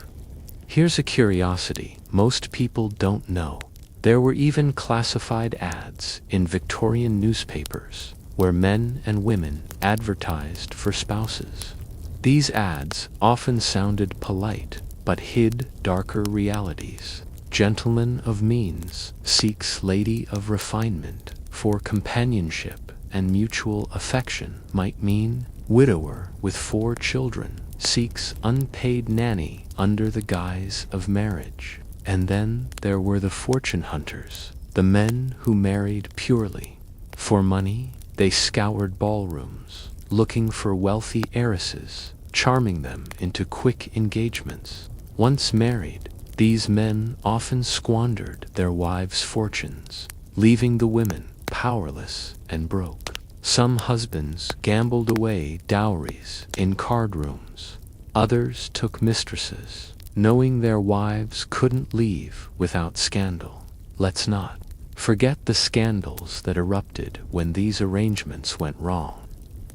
Here's a curiosity most people don't know. There were even classified ads in Victorian newspapers where men and women advertised for spouses. These ads often sounded polite, but hid darker realities. Gentleman of means seeks lady of refinement for companionship and mutual affection might mean widower with 4 children seeks unpaid nanny under the guise of marriage. And then there were the fortune hunters, the men who married purely for money. They scoured ballrooms, looking for wealthy heiresses, charming them into quick engagements. Once married, these men often squandered their wives' fortunes, leaving the women powerless and broke. Some husbands gambled away dowries in card rooms. Others took mistresses, knowing their wives couldn't leave without scandal. Let's not forget the scandals that erupted when these arrangements went wrong.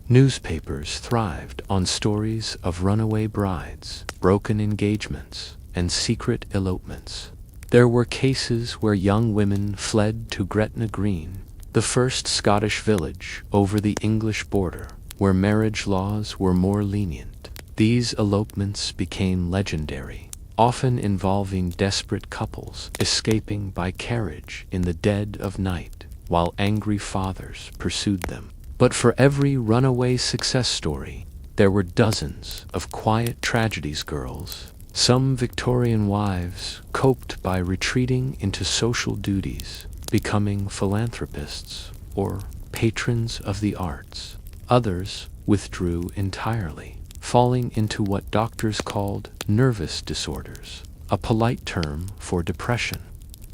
Newspapers thrived on stories of runaway brides, broken engagements, and secret elopements. There were cases where young women fled to Gretna Green, the first Scottish village over the English border, where marriage laws were more lenient. These elopements became legendary, often involving desperate couples escaping by carriage in the dead of night, while angry fathers pursued them. But for every runaway success story, there were dozens of quiet tragedies. Girls, some Victorian wives coped by retreating into social duties, becoming philanthropists or patrons of the arts. Others withdrew entirely, falling into what doctors called nervous disorders, a polite term for depression.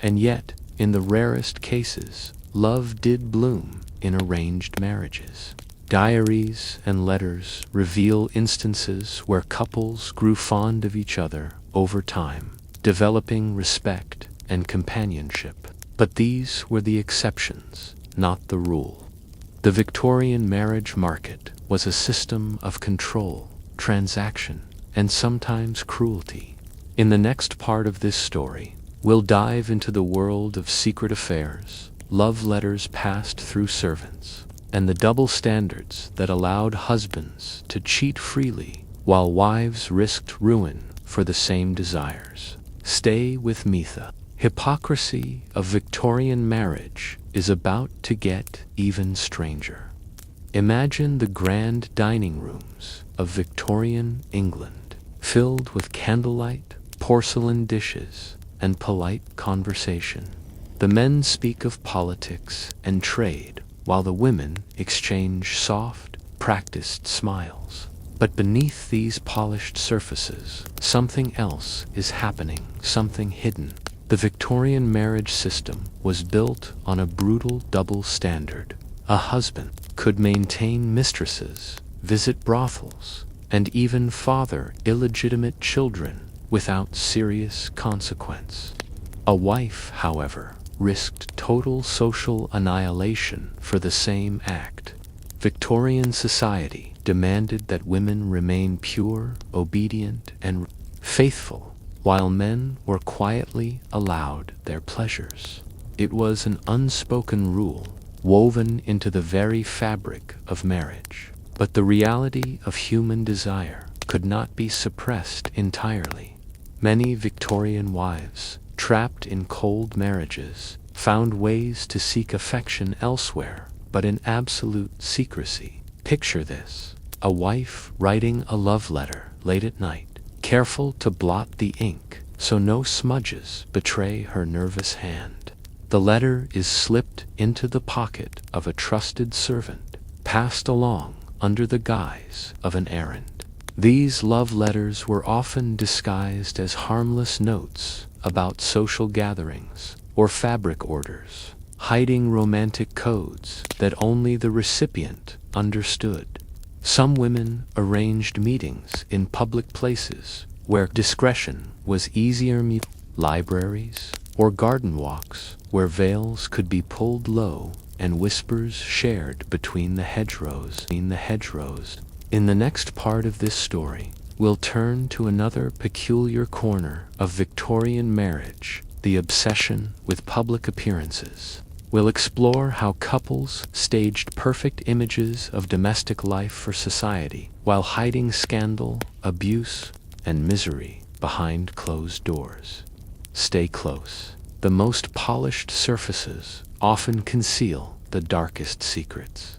And yet, in the rarest cases, love did bloom in arranged marriages. Diaries and letters reveal instances where couples grew fond of each other over time, developing respect and companionship. But these were the exceptions, not the rule. The Victorian marriage market was a system of control, transaction, and sometimes cruelty. In the next part of this story, we'll dive into the world of secret affairs, love letters passed through servants, and the double standards that allowed husbands to cheat freely while wives risked ruin for the same desires. Stay with me. The hypocrisy of Victorian marriage is about to get even stranger. Imagine the grand dining rooms of Victorian England, filled with candlelight, porcelain dishes, and polite conversation. The men speak of politics and trade, while the women exchange soft, practiced smiles. But beneath these polished surfaces, something else is happening, something hidden. The Victorian marriage system was built on a brutal double standard. A husband could maintain mistresses, visit brothels, and even father illegitimate children without serious consequence. A wife, however, risked total social annihilation for the same act. Victorian society demanded that women remain pure, obedient, and faithful, while men were quietly allowed their pleasures. It was an unspoken rule, woven into the very fabric of marriage. But the reality of human desire could not be suppressed entirely. Many Victorian wives, trapped in cold marriages, found ways to seek affection elsewhere, but in absolute secrecy. Picture this: a wife writing a love letter late at night, careful to blot the ink so no smudges betray her nervous hand. The letter is slipped into the pocket of a trusted servant, passed along under the guise of an errand. These love letters were often disguised as harmless notes about social gatherings or fabric orders, hiding romantic codes that only the recipient understood. Some women arranged meetings in public places where discretion was easier, libraries or garden walks where veils could be pulled low and whispers shared between the hedgerows. In the next part of this story, we'll turn to another peculiar corner of Victorian marriage, the obsession with public appearances. We'll explore how couples staged perfect images of domestic life for society while hiding scandal, abuse, and misery behind closed doors. Stay close. The most polished surfaces often conceal the darkest secrets.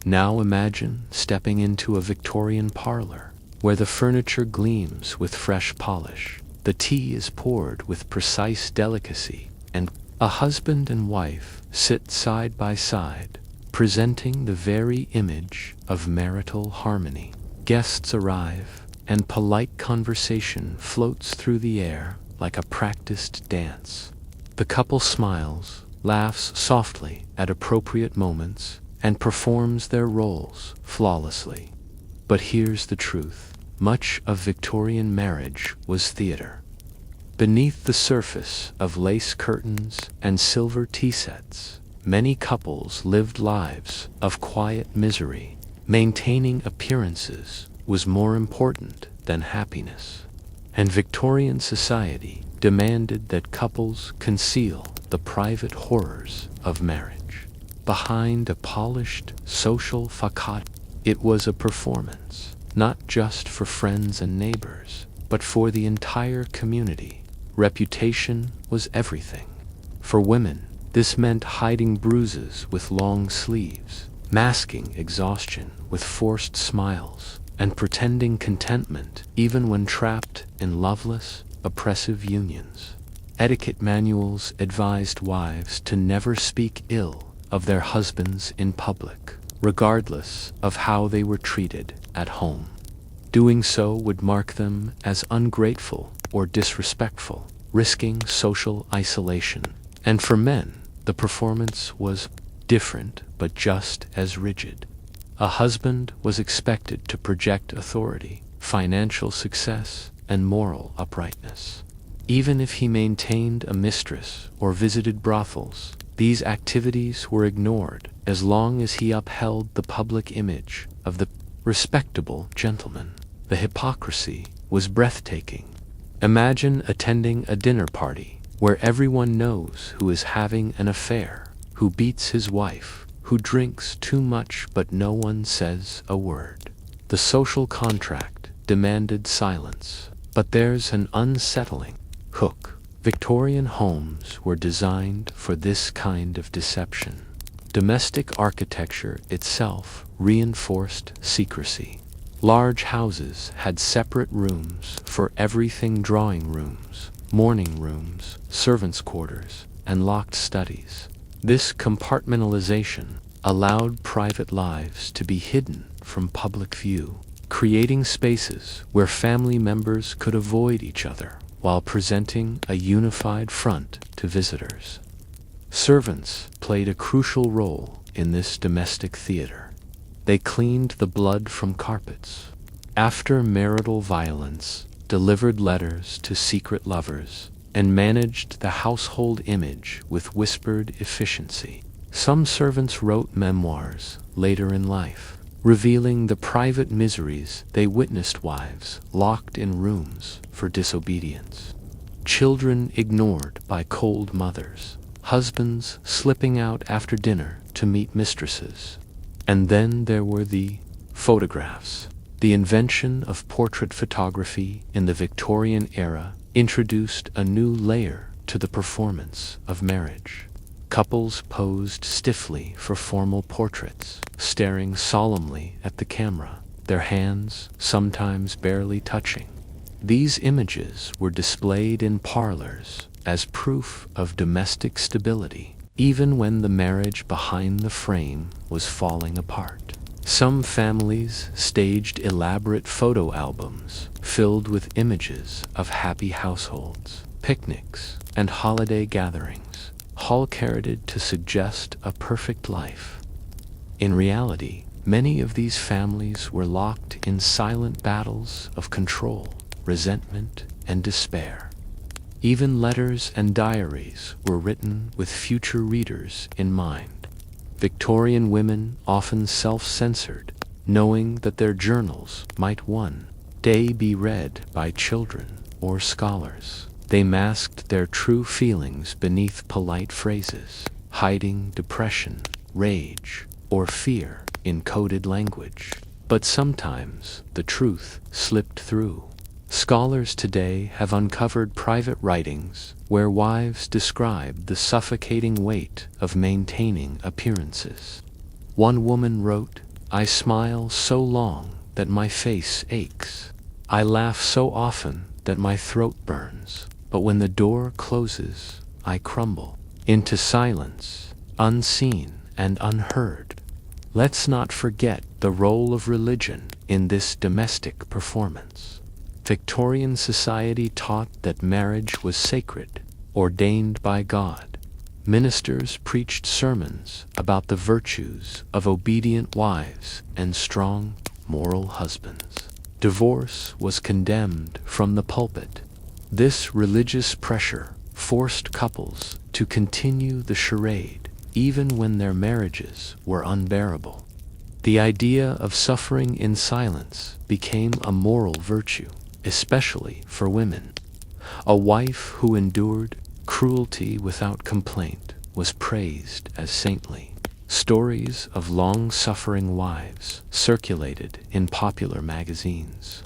Now imagine stepping into a Victorian parlor where the furniture gleams with fresh polish, the tea is poured with precise delicacy, and a husband and wife sit side by side, presenting the very image of marital harmony. Guests arrive, and polite conversation floats through the air like a practiced dance. The couple smiles, laughs softly at appropriate moments, and performs their roles flawlessly. But here's the truth. Much of Victorian marriage was theater. Beneath the surface of lace curtains and silver tea sets, many couples lived lives of quiet misery. Maintaining appearances was more important than happiness. And Victorian society demanded that couples conceal the private horrors of marriage. behind a polished social facade. It was a performance, not just for friends and neighbors, but for the entire community. Reputation was everything. For women, this meant hiding bruises with long sleeves, masking exhaustion with forced smiles, and pretending contentment even when trapped in loveless, oppressive unions. Etiquette manuals advised wives to never speak ill of their husbands in public, regardless of how they were treated at home. Doing so would mark them as ungrateful or disrespectful, risking social isolation. And for men, the performance was different but just as rigid. A husband was expected to project authority, financial success, and moral uprightness. Even if he maintained a mistress or visited brothels, these activities were ignored as long as he upheld the public image of the respectable gentleman. The hypocrisy was breathtaking. Imagine attending a dinner party where everyone knows who is having an affair, who beats his wife, who drinks too much but no one says a word. The social contract demanded silence, but there's an unsettling hook. Victorian homes were designed for this kind of deception. Domestic architecture itself reinforced secrecy. Large houses had separate rooms for everything: drawing rooms, morning rooms, servants' quarters, and locked studies. This compartmentalization allowed private lives to be hidden from public view, creating spaces where family members could avoid each other while presenting a unified front to visitors. Servants played a crucial role in this domestic theater. They cleaned the blood from carpets, after marital violence, delivered letters to secret lovers, and managed the household image with whispered efficiency. Some servants wrote memoirs later in life, revealing the private miseries they witnessed: wives locked in rooms for disobedience, children ignored by cold mothers, husbands slipping out after dinner to meet mistresses. And then there were the photographs. The invention of portrait photography in the Victorian era introduced a new layer to the performance of marriage. Couples posed stiffly for formal portraits, staring solemnly at the camera, their hands sometimes barely touching. These images were displayed in parlors as proof of domestic stability, even when the marriage behind the frame was falling apart. Some families staged elaborate photo albums filled with images of happy households, picnics, and holiday gatherings, all curated to suggest a perfect life. In reality, many of these families were locked in silent battles of control, resentment, and despair. Even letters and diaries were written with future readers in mind. Victorian women often self-censored, knowing that their journals might one day be read by children or scholars. They masked their true feelings beneath polite phrases, hiding depression, rage, or fear in coded language. But sometimes the truth slipped through. Scholars today have uncovered private writings where wives describe the suffocating weight of maintaining appearances. One woman wrote, "I smile so long that my face aches. I laugh so often that my throat burns. But when the door closes, I crumble into silence, unseen and unheard." Let's not forget the role of religion in this domestic performance. Victorian society taught that marriage was sacred, ordained by God. Ministers preached sermons about the virtues of obedient wives and strong, moral husbands. Divorce was condemned from the pulpit. This religious pressure forced couples to continue the charade even when their marriages were unbearable. The idea of suffering in silence became a moral virtue, especially for women. A wife who endured cruelty without complaint was praised as saintly. Stories of long-suffering wives circulated in popular magazines,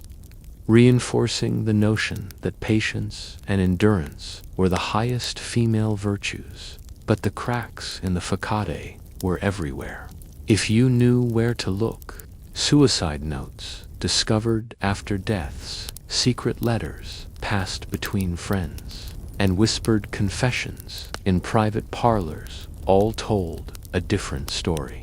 reinforcing the notion that patience and endurance were the highest female virtues. But the cracks in the facade were everywhere. If you knew where to look, suicide notes discovered after deaths, secret letters passed between friends, and whispered confessions in private parlors all told a different story.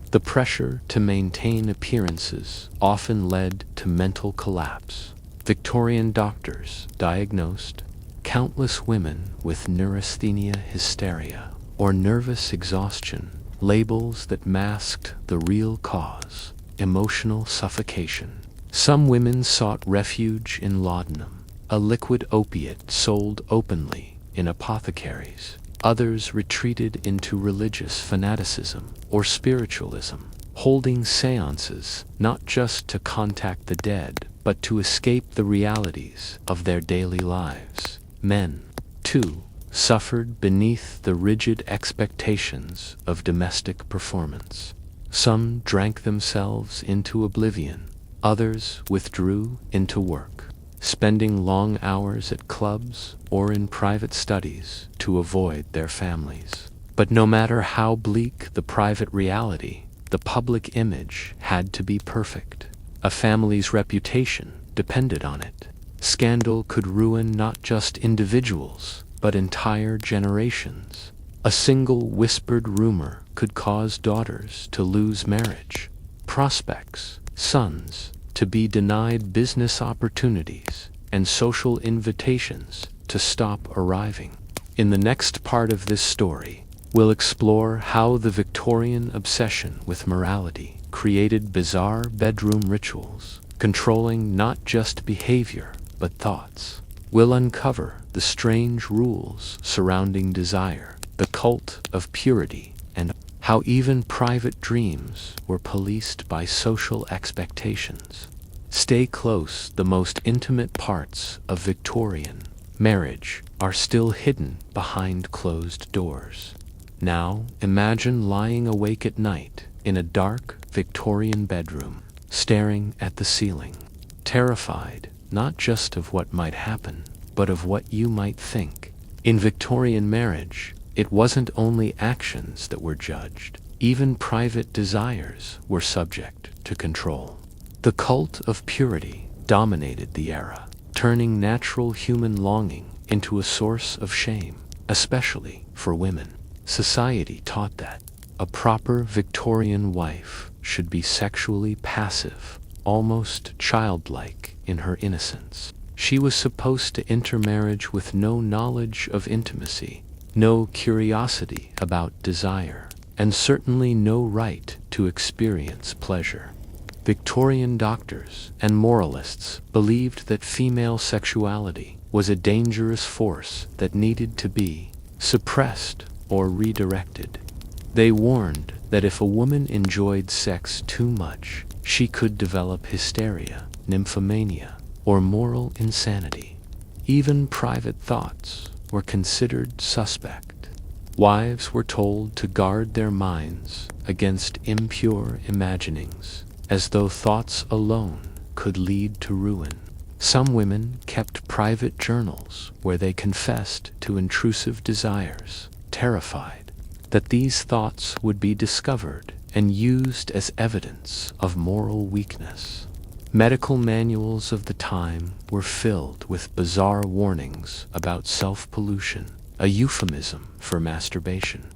The pressure to maintain appearances often led to mental collapse. Victorian doctors diagnosed countless women with neurasthenia hysteria or nervous exhaustion, labels that masked the real cause: emotional suffocation. Some women sought refuge in laudanum, a liquid opiate sold openly in apothecaries. Others retreated into religious fanaticism or spiritualism, holding seances not just to contact the dead, but to escape the realities of their daily lives. Men, too, suffered beneath the rigid expectations of domestic performance. Some drank themselves into oblivion, others withdrew into work, spending long hours at clubs or in private studies to avoid their families. But no matter how bleak the private reality, the public image had to be perfect. A family's reputation depended on it. Scandal could ruin not just individuals, but entire generations. A single whispered rumor could cause daughters to lose marriage, prospects, sons, to be denied business opportunities, and social invitations to stop arriving. In the next part of this story, we'll explore how the Victorian obsession with morality created bizarre bedroom rituals, controlling not just behavior, but thoughts. We'll uncover the strange rules surrounding desire, the cult of purity, and how even private dreams were policed by social expectations. Stay close, the most intimate parts of Victorian marriage are still hidden behind closed doors. Now, imagine lying awake at night in a dark Victorian bedroom, staring at the ceiling, terrified not just of what might happen, but of what you might think. In Victorian marriage, it wasn't only actions that were judged. Even private desires were subject to control. The cult of purity dominated the era, turning natural human longing into a source of shame, especially for women. Society taught that a proper Victorian wife should be sexually passive, almost childlike in her innocence. She was supposed to enter marriage with no knowledge of intimacy, no curiosity about desire, and certainly no right to experience pleasure. Victorian doctors and moralists believed that female sexuality was a dangerous force that needed to be suppressed or redirected. They warned that if a woman enjoyed sex too much, she could develop hysteria, nymphomania, or moral insanity. Even private thoughts were considered suspect. Wives were told to guard their minds against impure imaginings, as though thoughts alone could lead to ruin. Some women kept private journals where they confessed to intrusive desires, terrified that these thoughts would be discovered and used as evidence of moral weakness. Medical manuals of the time were filled with bizarre warnings about self-pollution, a euphemism for masturbation.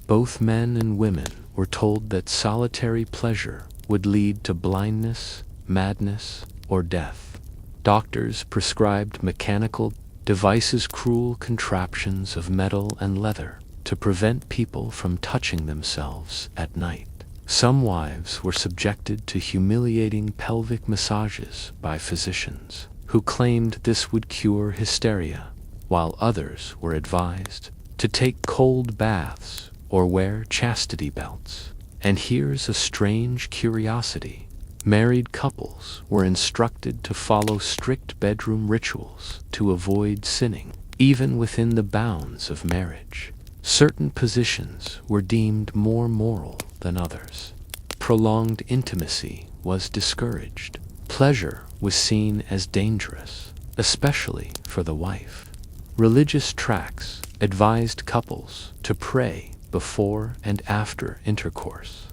Both men and women were told that solitary pleasure would lead to blindness, madness, or death. Doctors prescribed mechanical devices, cruel contraptions of metal and leather, to prevent people from touching themselves at night. Some wives were subjected to humiliating pelvic massages by physicians, who claimed this would cure hysteria, while others were advised to take cold baths or wear chastity belts. And here's a strange curiosity. Married couples were instructed to follow strict bedroom rituals to avoid sinning, even within the bounds of marriage. Certain positions were deemed more moral than others. Prolonged intimacy was discouraged. Pleasure was seen as dangerous, especially for the wife. Religious tracts advised couples to pray before and after intercourse,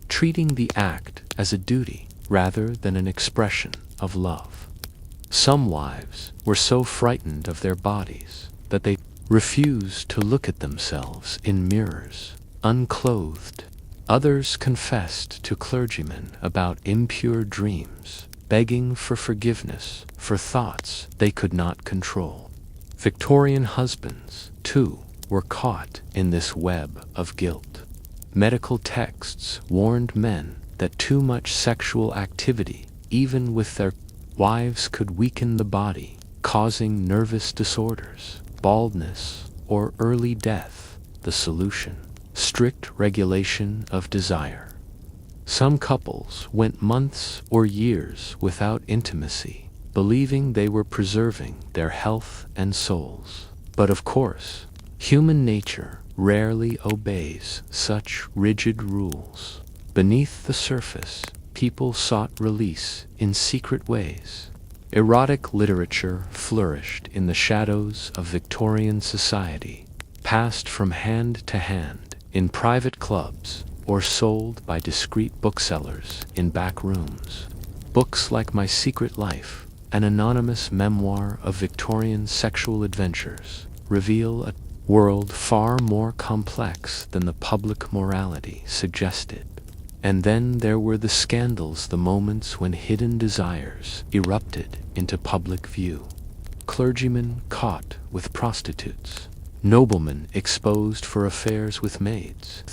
treating the act as a duty rather than an expression of love. Some wives were so frightened of their bodies that they refused to look at themselves in mirrors, unclothed. Others confessed to clergymen about impure dreams, begging for forgiveness for thoughts they could not control. Victorian husbands, too, were caught in this web of guilt. Medical texts warned men that too much sexual activity, even with their wives, could weaken the body, causing nervous disorders, baldness, or early death. The solution: strict regulation of desire. Some couples went months or years without intimacy, believing they were preserving their health and souls. But of course, human nature rarely obeys such rigid rules. Beneath the surface, people sought release in secret ways. Erotic literature flourished in the shadows of Victorian society, passed from hand to hand in private clubs or sold by discreet booksellers in back rooms. Books like My Secret Life, an anonymous memoir of Victorian sexual adventures, reveal a world far more complex than the public morality suggested. And then there were the scandals, the moments when hidden desires erupted into public view. Clergymen caught with prostitutes, noblemen exposed for affairs with maids.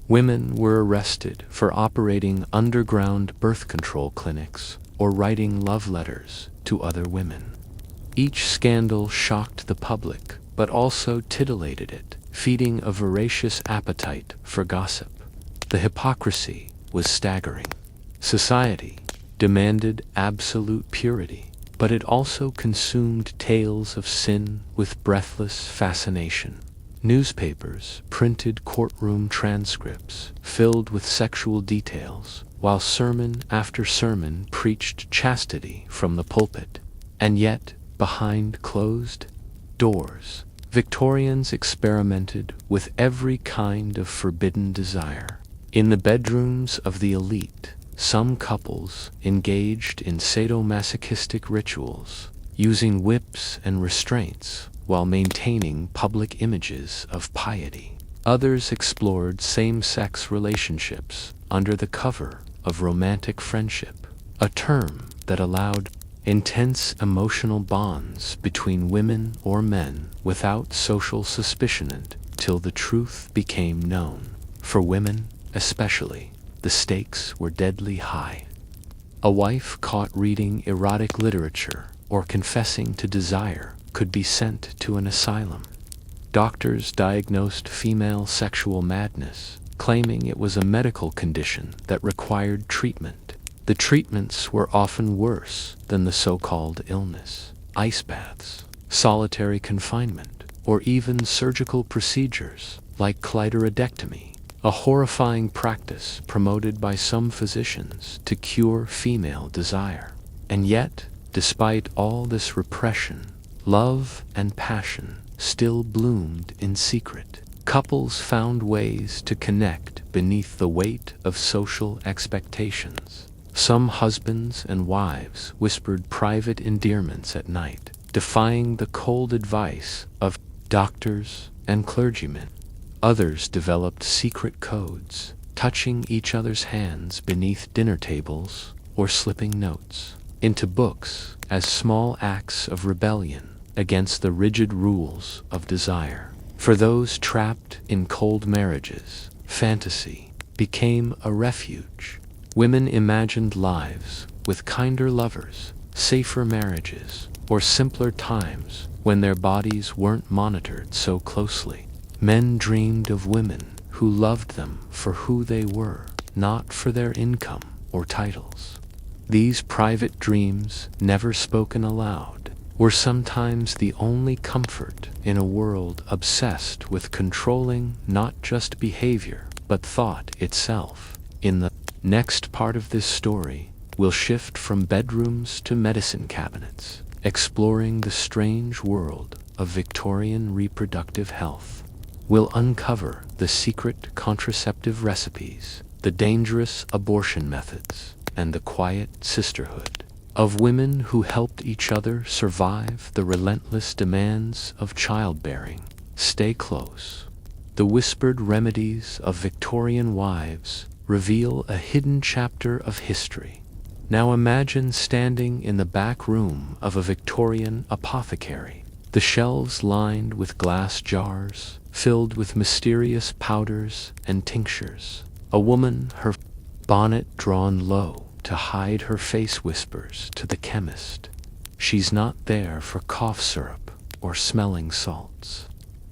Women were arrested for operating underground birth control clinics or writing love letters to other women. Each scandal shocked the public, but also titillated it, feeding a voracious appetite for gossip. The hypocrisy was staggering. Society demanded absolute purity, but it also consumed tales of sin with breathless fascination. Newspapers printed courtroom transcripts filled with sexual details, while sermon after sermon preached chastity from the pulpit. And yet, behind closed doors, Victorians experimented with every kind of forbidden desire. In the bedrooms of the elite, some couples engaged in sadomasochistic rituals, using whips and restraints while maintaining public images of piety. Others explored same-sex relationships under the cover of romantic friendship, a term that allowed intense emotional bonds between women or men without social suspicion until the truth became known. For women, especially, the stakes were deadly high. A wife caught reading erotic literature or confessing to desire could be sent to an asylum. Doctors diagnosed female sexual madness, claiming it was a medical condition that required treatment. The treatments were often worse than the so-called illness: ice baths, solitary confinement, or even surgical procedures like clitoridectomy, a horrifying practice promoted by some physicians to cure female desire. And yet, despite all this repression, love and passion still bloomed in secret. Couples found ways to connect beneath the weight of social expectations. Some husbands and wives whispered private endearments at night, defying the cold advice of doctors and clergymen. Others developed secret codes, touching each other's hands beneath dinner tables or slipping notes into books as small acts of rebellion against the rigid rules of desire. For those trapped in cold marriages, fantasy became a refuge. Women imagined lives with kinder lovers, safer marriages, or simpler times when their bodies weren't monitored so closely. Men dreamed of women who loved them for who they were, not for their income or titles. These private dreams, never spoken aloud, were sometimes the only comfort in a world obsessed with controlling not just behavior, but thought itself. In the next part of this story, we'll shift from bedrooms to medicine cabinets, exploring the strange world of Victorian reproductive health. We'll uncover the secret contraceptive recipes, the dangerous abortion methods, and the quiet sisterhood of women who helped each other survive the relentless demands of childbearing. Stay close. The whispered remedies of Victorian wives reveal a hidden chapter of history. Now imagine standing in the back room of a Victorian apothecary, the shelves lined with glass jars filled with mysterious powders and tinctures. A woman, her bonnet drawn low to hide her face, whispers to the chemist. She's not there for cough syrup or smelling salts.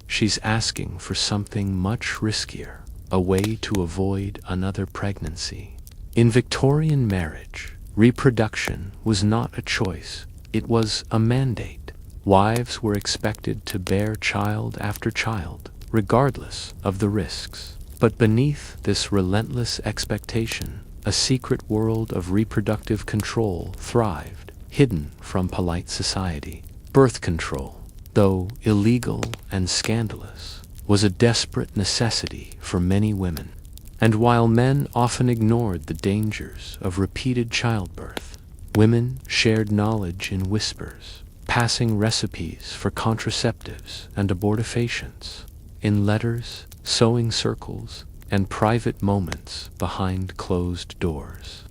She's asking for something much riskier, a way to avoid another pregnancy. In Victorian marriage, reproduction was not a choice, it was a mandate. Wives were expected to bear child after child, regardless of the risks. But beneath this relentless expectation, a secret world of reproductive control thrived, hidden from polite society. Birth control, though illegal and scandalous, was a desperate necessity for many women. And while men often ignored the dangers of repeated childbirth, women shared knowledge in whispers, passing recipes for contraceptives and abortifacients in letters, sewing circles, and private moments behind closed doors.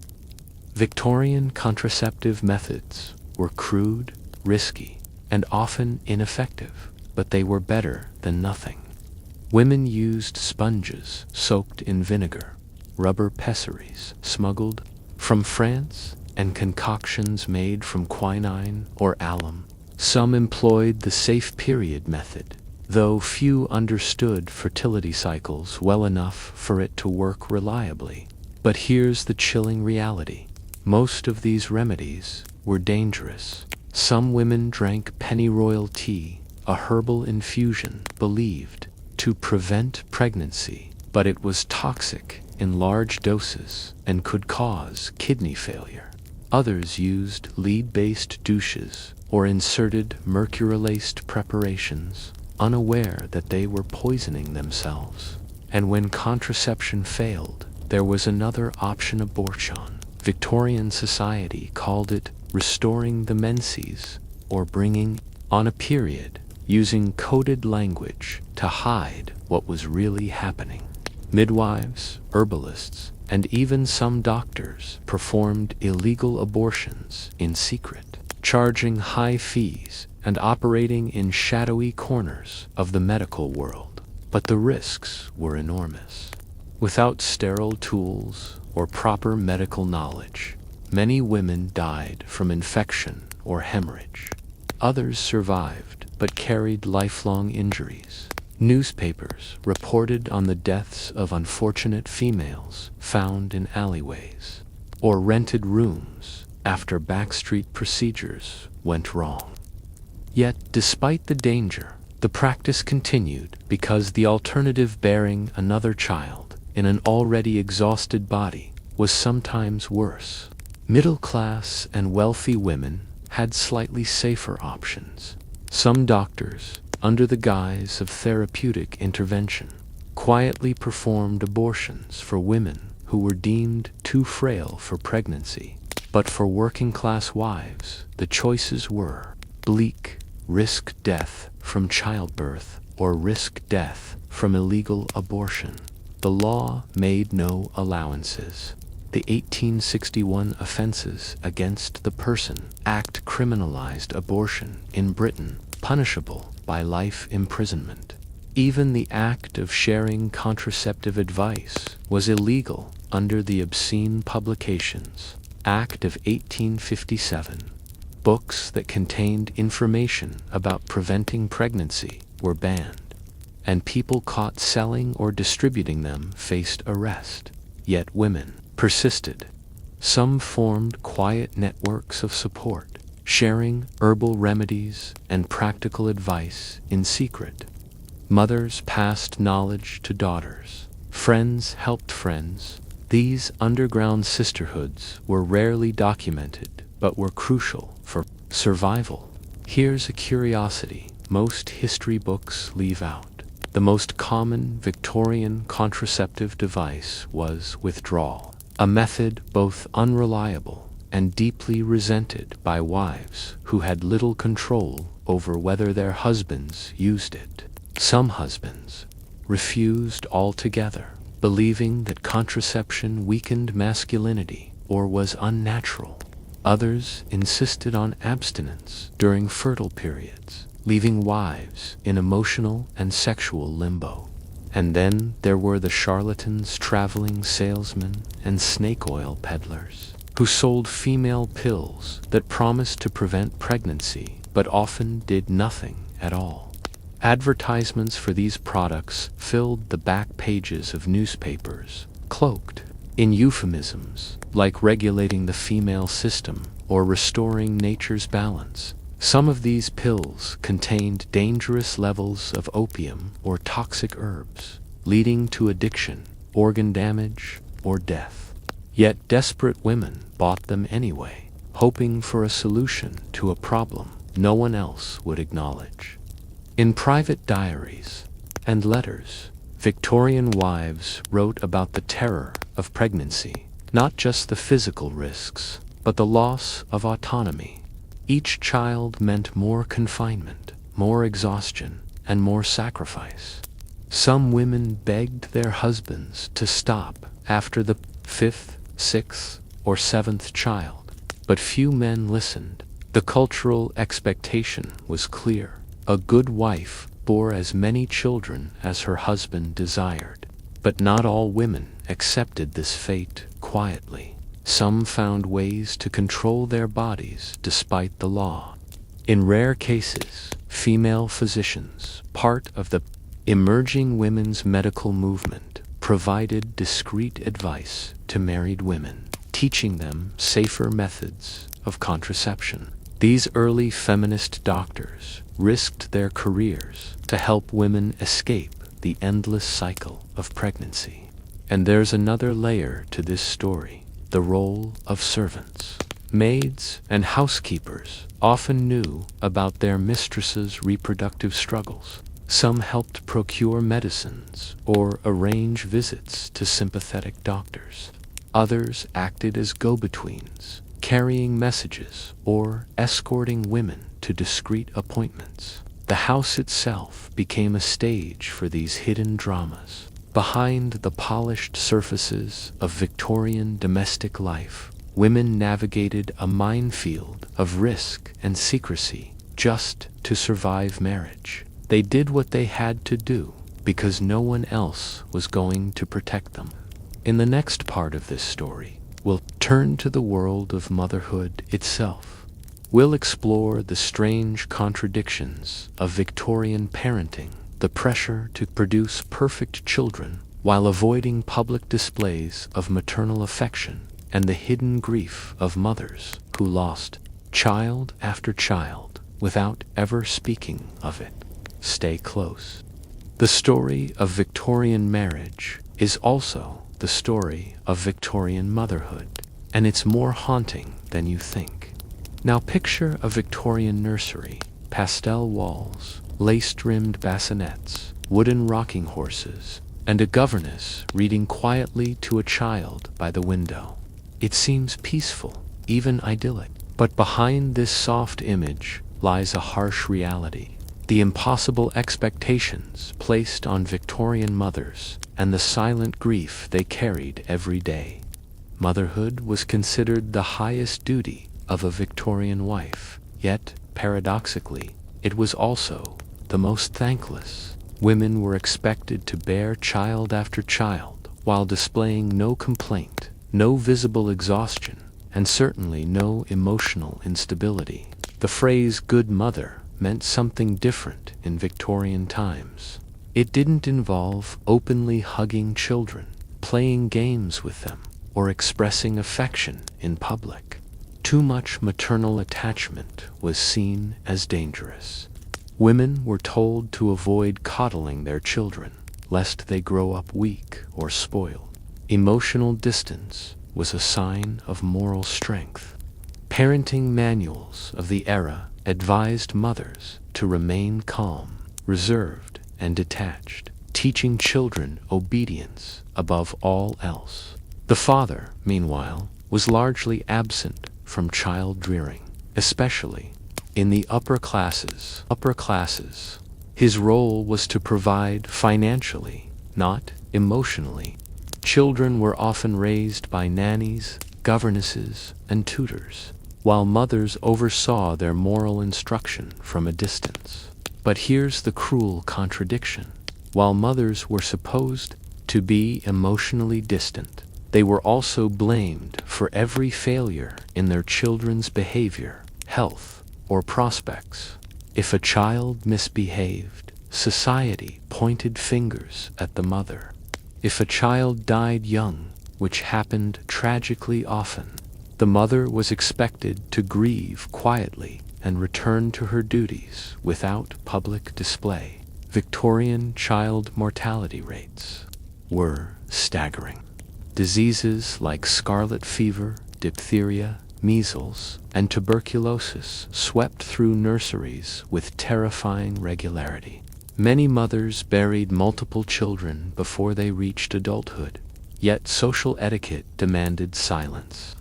Victorian contraceptive methods were crude, risky, and often ineffective, but they were better than nothing. Women used sponges soaked in vinegar, rubber pessaries smuggled from France, and concoctions made from quinine or alum. Some employed the safe period method, though few understood fertility cycles well enough for it to work reliably. But here's the chilling reality. Most of these remedies were dangerous. Some women drank pennyroyal tea, a herbal infusion believed to prevent pregnancy, but it was toxic in large doses and could cause kidney failure. Others used lead-based douches or inserted mercury-laced preparations, unaware that they were poisoning themselves. And when contraception failed, there was another option: abortion. Victorian society called it restoring the menses, or bringing on a period, using coded language to hide what was really happening. Midwives, herbalists, and even some doctors performed illegal abortions in secret, charging high fees and operating in shadowy corners of the medical world. But the risks were enormous. Without sterile tools or proper medical knowledge, many women died from infection or hemorrhage. Others survived but carried lifelong injuries. Newspapers reported on the deaths of unfortunate females found in alleyways or rented rooms after backstreet procedures went wrong. Yet, despite the danger, the practice continued because the alternative, bearing another child in an already exhausted body, was sometimes worse. Middle-class and wealthy women had slightly safer options. Some doctors, under the guise of therapeutic intervention, quietly performed abortions for women who were deemed too frail for pregnancy. But for working-class wives, the choices were bleak: risk death from childbirth or risk death from illegal abortion. The law made no allowances. The 1861 Offences Against the Person Act criminalized abortion in Britain, punishable by life imprisonment. Even the act of sharing contraceptive advice was illegal under the Obscene Publications Act of 1857. Books that contained information about preventing pregnancy were banned, and people caught selling or distributing them faced arrest. Yet women persisted. Some formed quiet networks of support, sharing herbal remedies and practical advice in secret. Mothers passed knowledge to daughters. Friends helped friends. These underground sisterhoods were rarely documented, but were crucial for survival. Here's a curiosity most history books leave out. The most common Victorian contraceptive device was withdrawal, a method both unreliable and deeply resented by wives who had little control over whether their husbands used it. Some husbands refused altogether, believing that contraception weakened masculinity or was unnatural. Others insisted on abstinence during fertile periods, leaving wives in emotional and sexual limbo. And then there were the charlatans, traveling salesmen, and snake oil peddlers, who sold female pills that promised to prevent pregnancy but often did nothing at all. Advertisements for these products filled the back pages of newspapers, cloaked in euphemisms like regulating the female system or restoring nature's balance. Some of these pills contained dangerous levels of opium or toxic herbs, leading to addiction, organ damage, or death. Yet desperate women bought them anyway, hoping for a solution to a problem no one else would acknowledge. In private diaries and letters, Victorian wives wrote about the terror of pregnancy, not just the physical risks, but the loss of autonomy. Each child meant more confinement, more exhaustion, and more sacrifice. Some women begged their husbands to stop after the 5th, 6th, or 7th child, but few men listened. The cultural expectation was clear. A good wife bore as many children as her husband desired. But not all women accepted this fate quietly. Some found ways to control their bodies despite the law. In rare cases, female physicians, part of the emerging women's medical movement, provided discreet advice to married women, teaching them safer methods of contraception. These early feminist doctors risked their careers to help women escape the endless cycle of pregnancy. And there's another layer to this story, the role of servants. Maids and housekeepers often knew about their mistresses' reproductive struggles. Some helped procure medicines or arrange visits to sympathetic doctors. Others acted as go-betweens, carrying messages or escorting women to discreet appointments. The house itself became a stage for these hidden dramas. Behind the polished surfaces of Victorian domestic life, women navigated a minefield of risk and secrecy just to survive marriage. They did what they had to do because no one else was going to protect them. In the next part of this story, we'll turn to the world of motherhood itself. We'll explore the strange contradictions of Victorian parenting, the pressure to produce perfect children while avoiding public displays of maternal affection, and the hidden grief of mothers who lost child after child without ever speaking of it. Stay close. The story of Victorian marriage is also the story of Victorian motherhood, and it's more haunting than you think. Now picture a Victorian nursery, pastel walls, lace-trimmed bassinets, wooden rocking horses, and a governess reading quietly to a child by the window. It seems peaceful, even idyllic, but behind this soft image lies a harsh reality. The impossible expectations placed on Victorian mothers and the silent grief they carried every day. Motherhood was considered the highest duty of a Victorian wife, yet, paradoxically, it was also the most thankless. Women were expected to bear child after child while displaying no complaint, no visible exhaustion, and certainly no emotional instability. The phrase "good mother" meant something different in Victorian times. It didn't involve openly hugging children, playing games with them, or expressing affection in public. Too much maternal attachment was seen as dangerous. Women were told to avoid coddling their children, lest they grow up weak or spoiled. Emotional distance was a sign of moral strength. Parenting manuals of the era advised mothers to remain calm, reserved, and detached, teaching children obedience above all else. The father, meanwhile, was largely absent from child rearing, especially in the upper classes. His role was to provide financially, not emotionally. Children were often raised by nannies, governesses, and tutors, while mothers oversaw their moral instruction from a distance. But here's the cruel contradiction. While mothers were supposed to be emotionally distant, they were also blamed for every failure in their children's behavior, health, or prospects. If a child misbehaved, society pointed fingers at the mother. If a child died young, which happened tragically often, the mother was expected to grieve quietly and return to her duties without public display. Victorian child mortality rates were staggering. Diseases like scarlet fever, diphtheria, measles, and tuberculosis swept through nurseries with terrifying regularity. Many mothers buried multiple children before they reached adulthood, yet social etiquette demanded silence.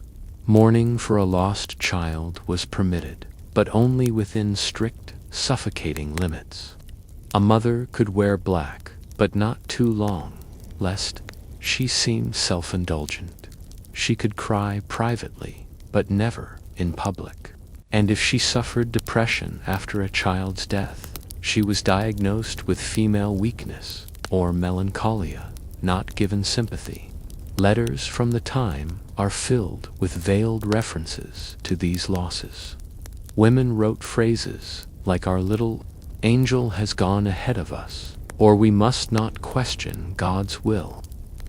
Mourning for a lost child was permitted, but only within strict, suffocating limits. A mother could wear black, but not too long, lest she seem self-indulgent. She could cry privately, but never in public. And if she suffered depression after a child's death, she was diagnosed with female weakness or melancholia, not given sympathy. Letters from the time are filled with veiled references to these losses. Women wrote phrases like "Our little angel has gone ahead of us," or "We must not question God's will,"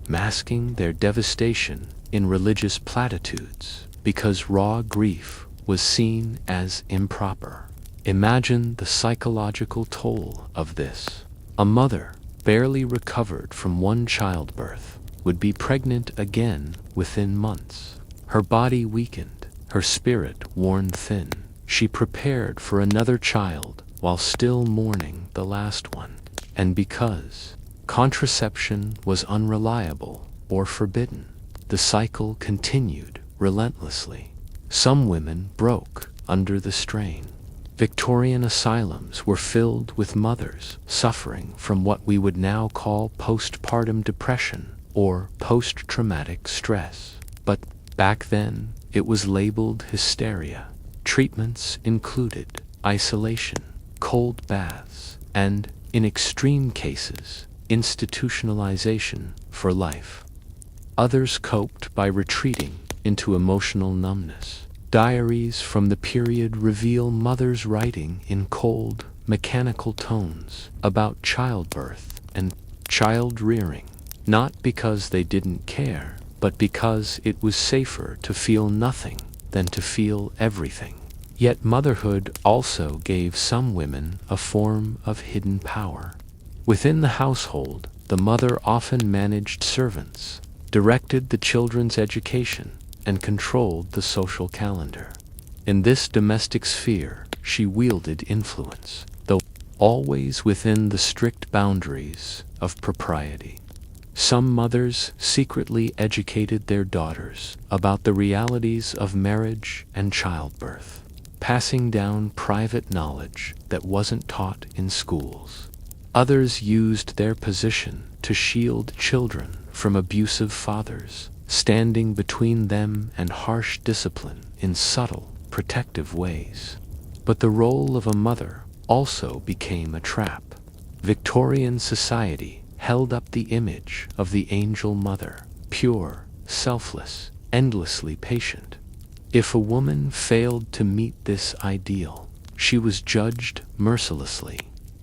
masking their devastation in religious platitudes because raw grief was seen as improper. Imagine the psychological toll of this. A mother, barely recovered from one childbirth, would be pregnant again within months. Her body weakened, her spirit worn thin. She prepared for another child while still mourning the last one. And because contraception was unreliable or forbidden, the cycle continued relentlessly. Some women broke under the strain. Victorian asylums were filled with mothers suffering from what we would now call postpartum depression or post-traumatic stress. But back then, it was labeled hysteria. Treatments included isolation, cold baths, and, in extreme cases, institutionalization for life. Others coped by retreating into emotional numbness. Diaries from the period reveal mothers writing in cold, mechanical tones about childbirth and child rearing, not because they didn't care, but because it was safer to feel nothing than to feel everything. Yet motherhood also gave some women a form of hidden power. Within the household, the mother often managed servants, directed the children's education, and controlled the social calendar. In this domestic sphere, she wielded influence, though always within the strict boundaries of propriety. Some mothers secretly educated their daughters about the realities of marriage and childbirth, passing down private knowledge that wasn't taught in schools. Others used their position to shield children from abusive fathers, standing between them and harsh discipline in subtle, protective ways. But the role of a mother also became a trap. Victorian society held up the image of the angel mother, pure, selfless, endlessly patient. If a woman failed to meet this ideal, she was judged mercilessly.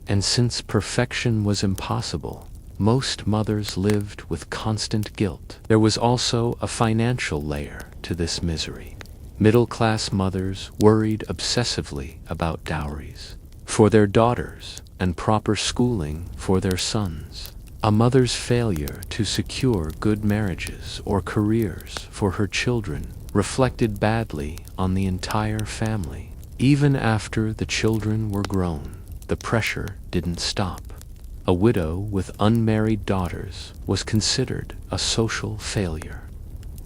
And since perfection was impossible, most mothers lived with constant guilt. There was also a financial layer to this misery. Middle-class mothers worried obsessively about dowries for their daughters and proper schooling for their sons. A mother's failure to secure good marriages or careers for her children reflected badly on the entire family. Even after the children were grown, the pressure didn't stop. A widow with unmarried daughters was considered a social failure.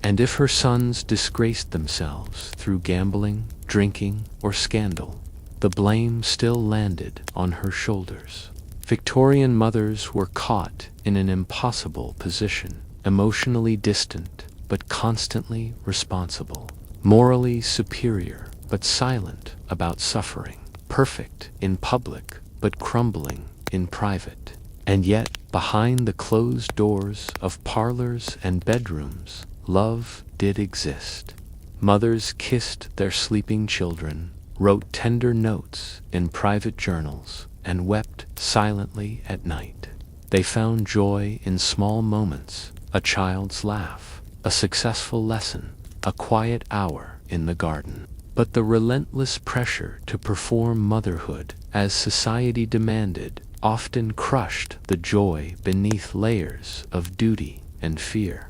And if her sons disgraced themselves through gambling, drinking, or scandal, the blame still landed on her shoulders. Victorian mothers were caught in an impossible position, emotionally distant but constantly responsible, morally superior but silent about suffering, perfect in public but crumbling in private. And yet, behind the closed doors of parlors and bedrooms, love did exist. Mothers kissed their sleeping children, wrote tender notes in private journals, and wept silently at night. They found joy in small moments, a child's laugh, a successful lesson, a quiet hour in the garden. But the relentless pressure to perform motherhood as society demanded often crushed the joy beneath layers of duty and fear.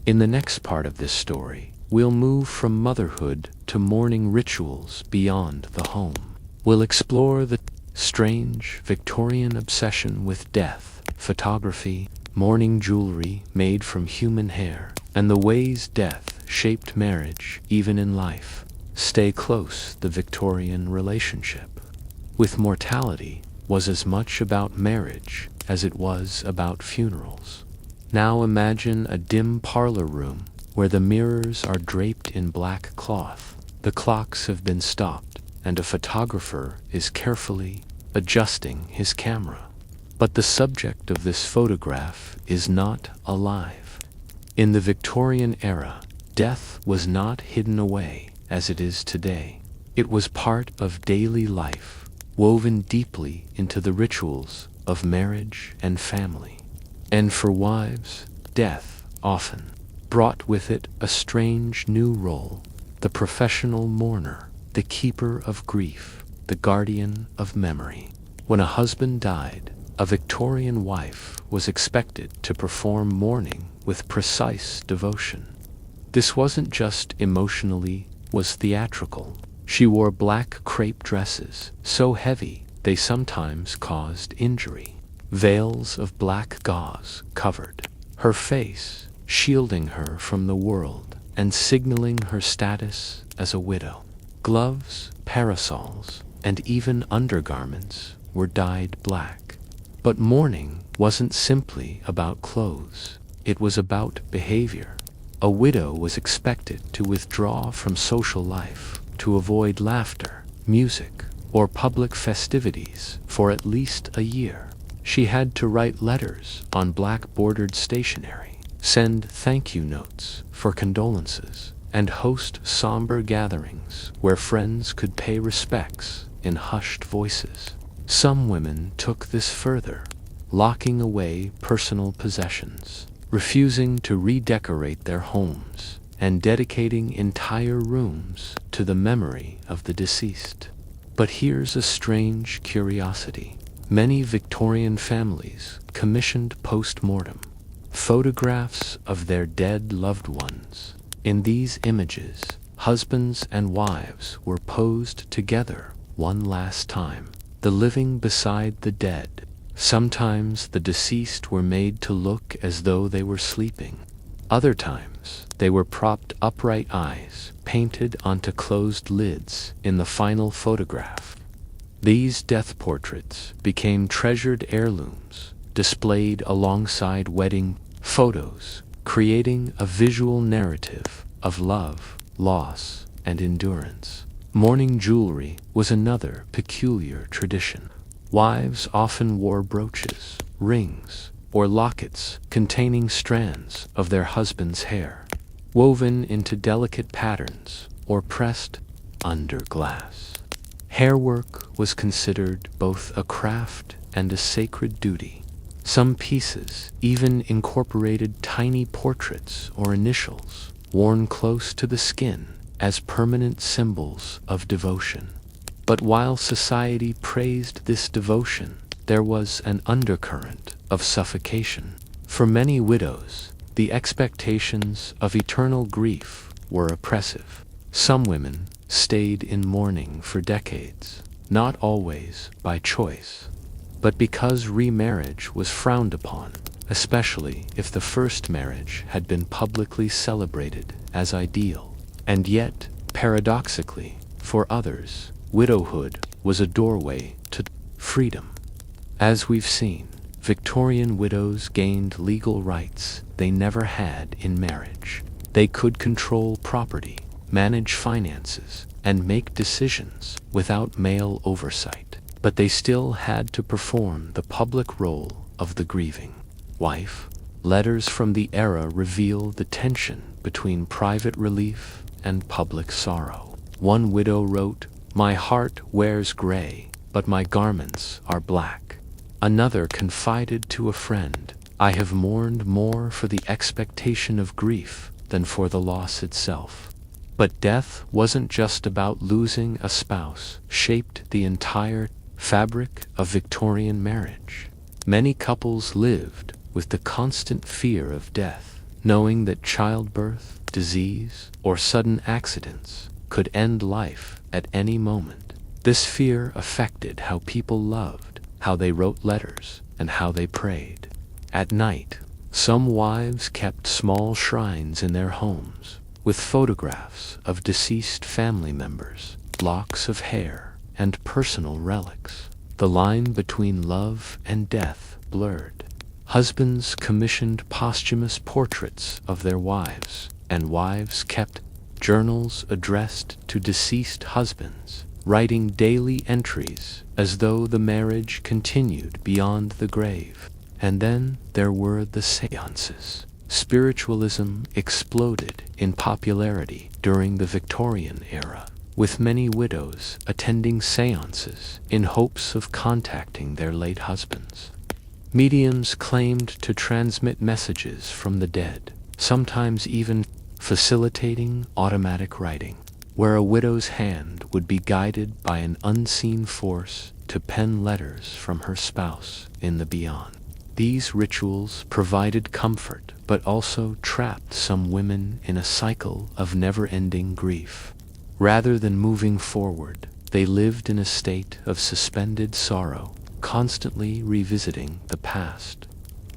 In the next part of this story, we'll move from motherhood to mourning rituals beyond the home. We'll explore the strange Victorian obsession with death, photography, mourning jewelry made from human hair, and the ways death shaped marriage even in life. Stay close, the Victorian relationship with mortality was as much about marriage as it was about funerals. Now imagine a dim parlor room where the mirrors are draped in black cloth, the clocks have been stopped, and a photographer is carefully adjusting his camera. But the subject of this photograph is not alive. In the Victorian era, death was not hidden away as it is today. It was part of daily life, woven deeply into the rituals of marriage and family. And for wives, death often brought with it a strange new role, the professional mourner, the keeper of grief, the guardian of memory. When a husband died, a Victorian wife was expected to perform mourning with precise devotion. This wasn't just emotionally, was theatrical. She wore black crepe dresses, so heavy they sometimes caused injury. Veils of black gauze covered her face, shielding her from the world and signaling her status as a widow. Gloves, parasols, and even undergarments were dyed black. But mourning wasn't simply about clothes. It was about behavior. A widow was expected to withdraw from social life, to avoid laughter, music, or public festivities for at least a year. She had to write letters on black-bordered stationery, send thank-you notes for condolences, and host somber gatherings where friends could pay respects in hushed voices. Some women took this further, locking away personal possessions, refusing to redecorate their homes, and dedicating entire rooms to the memory of the deceased. But here's a strange curiosity. Many Victorian families commissioned post-mortem photographs of their dead loved ones. In these images, husbands and wives were posed together one last time, the living beside the dead. Sometimes the deceased were made to look as though they were sleeping. Other times, they were propped upright eyes painted onto closed lids in the final photograph. These death portraits became treasured heirlooms, displayed alongside wedding photos, creating a visual narrative of love, loss, and endurance. Mourning jewelry was another peculiar tradition. Wives often wore brooches, rings, or lockets containing strands of their husband's hair, woven into delicate patterns or pressed under glass. Hair work was considered both a craft and a sacred duty. Some pieces even incorporated tiny portraits or initials worn close to the skin as permanent symbols of devotion. But while society praised this devotion, there was an undercurrent of suffocation. For many widows, the expectations of eternal grief were oppressive. Some women stayed in mourning for decades, not always by choice, but because remarriage was frowned upon, especially if the first marriage had been publicly celebrated as ideal. And yet, paradoxically, for others, widowhood was a doorway to freedom. As we've seen, Victorian widows gained legal rights they never had in marriage. They could control property, manage finances, and make decisions without male oversight. But they still had to perform the public role of the grieving wife. Letters from the era reveal the tension between private relief and public sorrow. One widow wrote, "My heart wears gray, but my garments are black." Another confided to a friend, "I have mourned more for the expectation of grief than for the loss itself." But death wasn't just about losing a spouse, shaped the entire fabric of Victorian marriage. Many couples lived with the constant fear of death, knowing that childbirth, disease, or sudden accidents could end life at any moment. This fear affected how people loved, how they wrote letters, and how they prayed. At night, some wives kept small shrines in their homes, with photographs of deceased family members, locks of hair, and personal relics. The line between love and death blurred. Husbands commissioned posthumous portraits of their wives, and wives kept journals addressed to deceased husbands, writing daily entries as though the marriage continued beyond the grave. And then there were the seances. Spiritualism exploded in popularity during the Victorian era, with many widows attending seances in hopes of contacting their late husbands. Mediums claimed to transmit messages from the dead, sometimes even facilitating automatic writing, where a widow's hand would be guided by an unseen force to pen letters from her spouse in the beyond. These rituals provided comfort, but also trapped some women in a cycle of never-ending grief. Rather than moving forward, they lived in a state of suspended sorrow, constantly revisiting the past.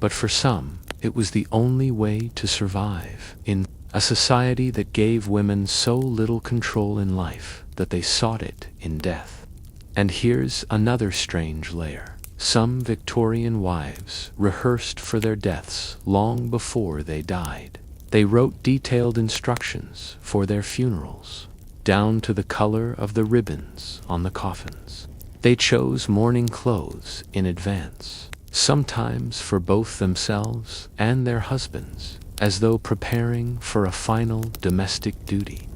But for some, it was the only way to survive in a society that gave women so little control in life that they sought it in death. And here's another strange layer. Some Victorian wives rehearsed for their deaths long before they died. They wrote detailed instructions for their funerals, down to the color of the ribbons on the coffins. They chose mourning clothes in advance, sometimes for both themselves and their husbands, as though preparing for a final domestic duty.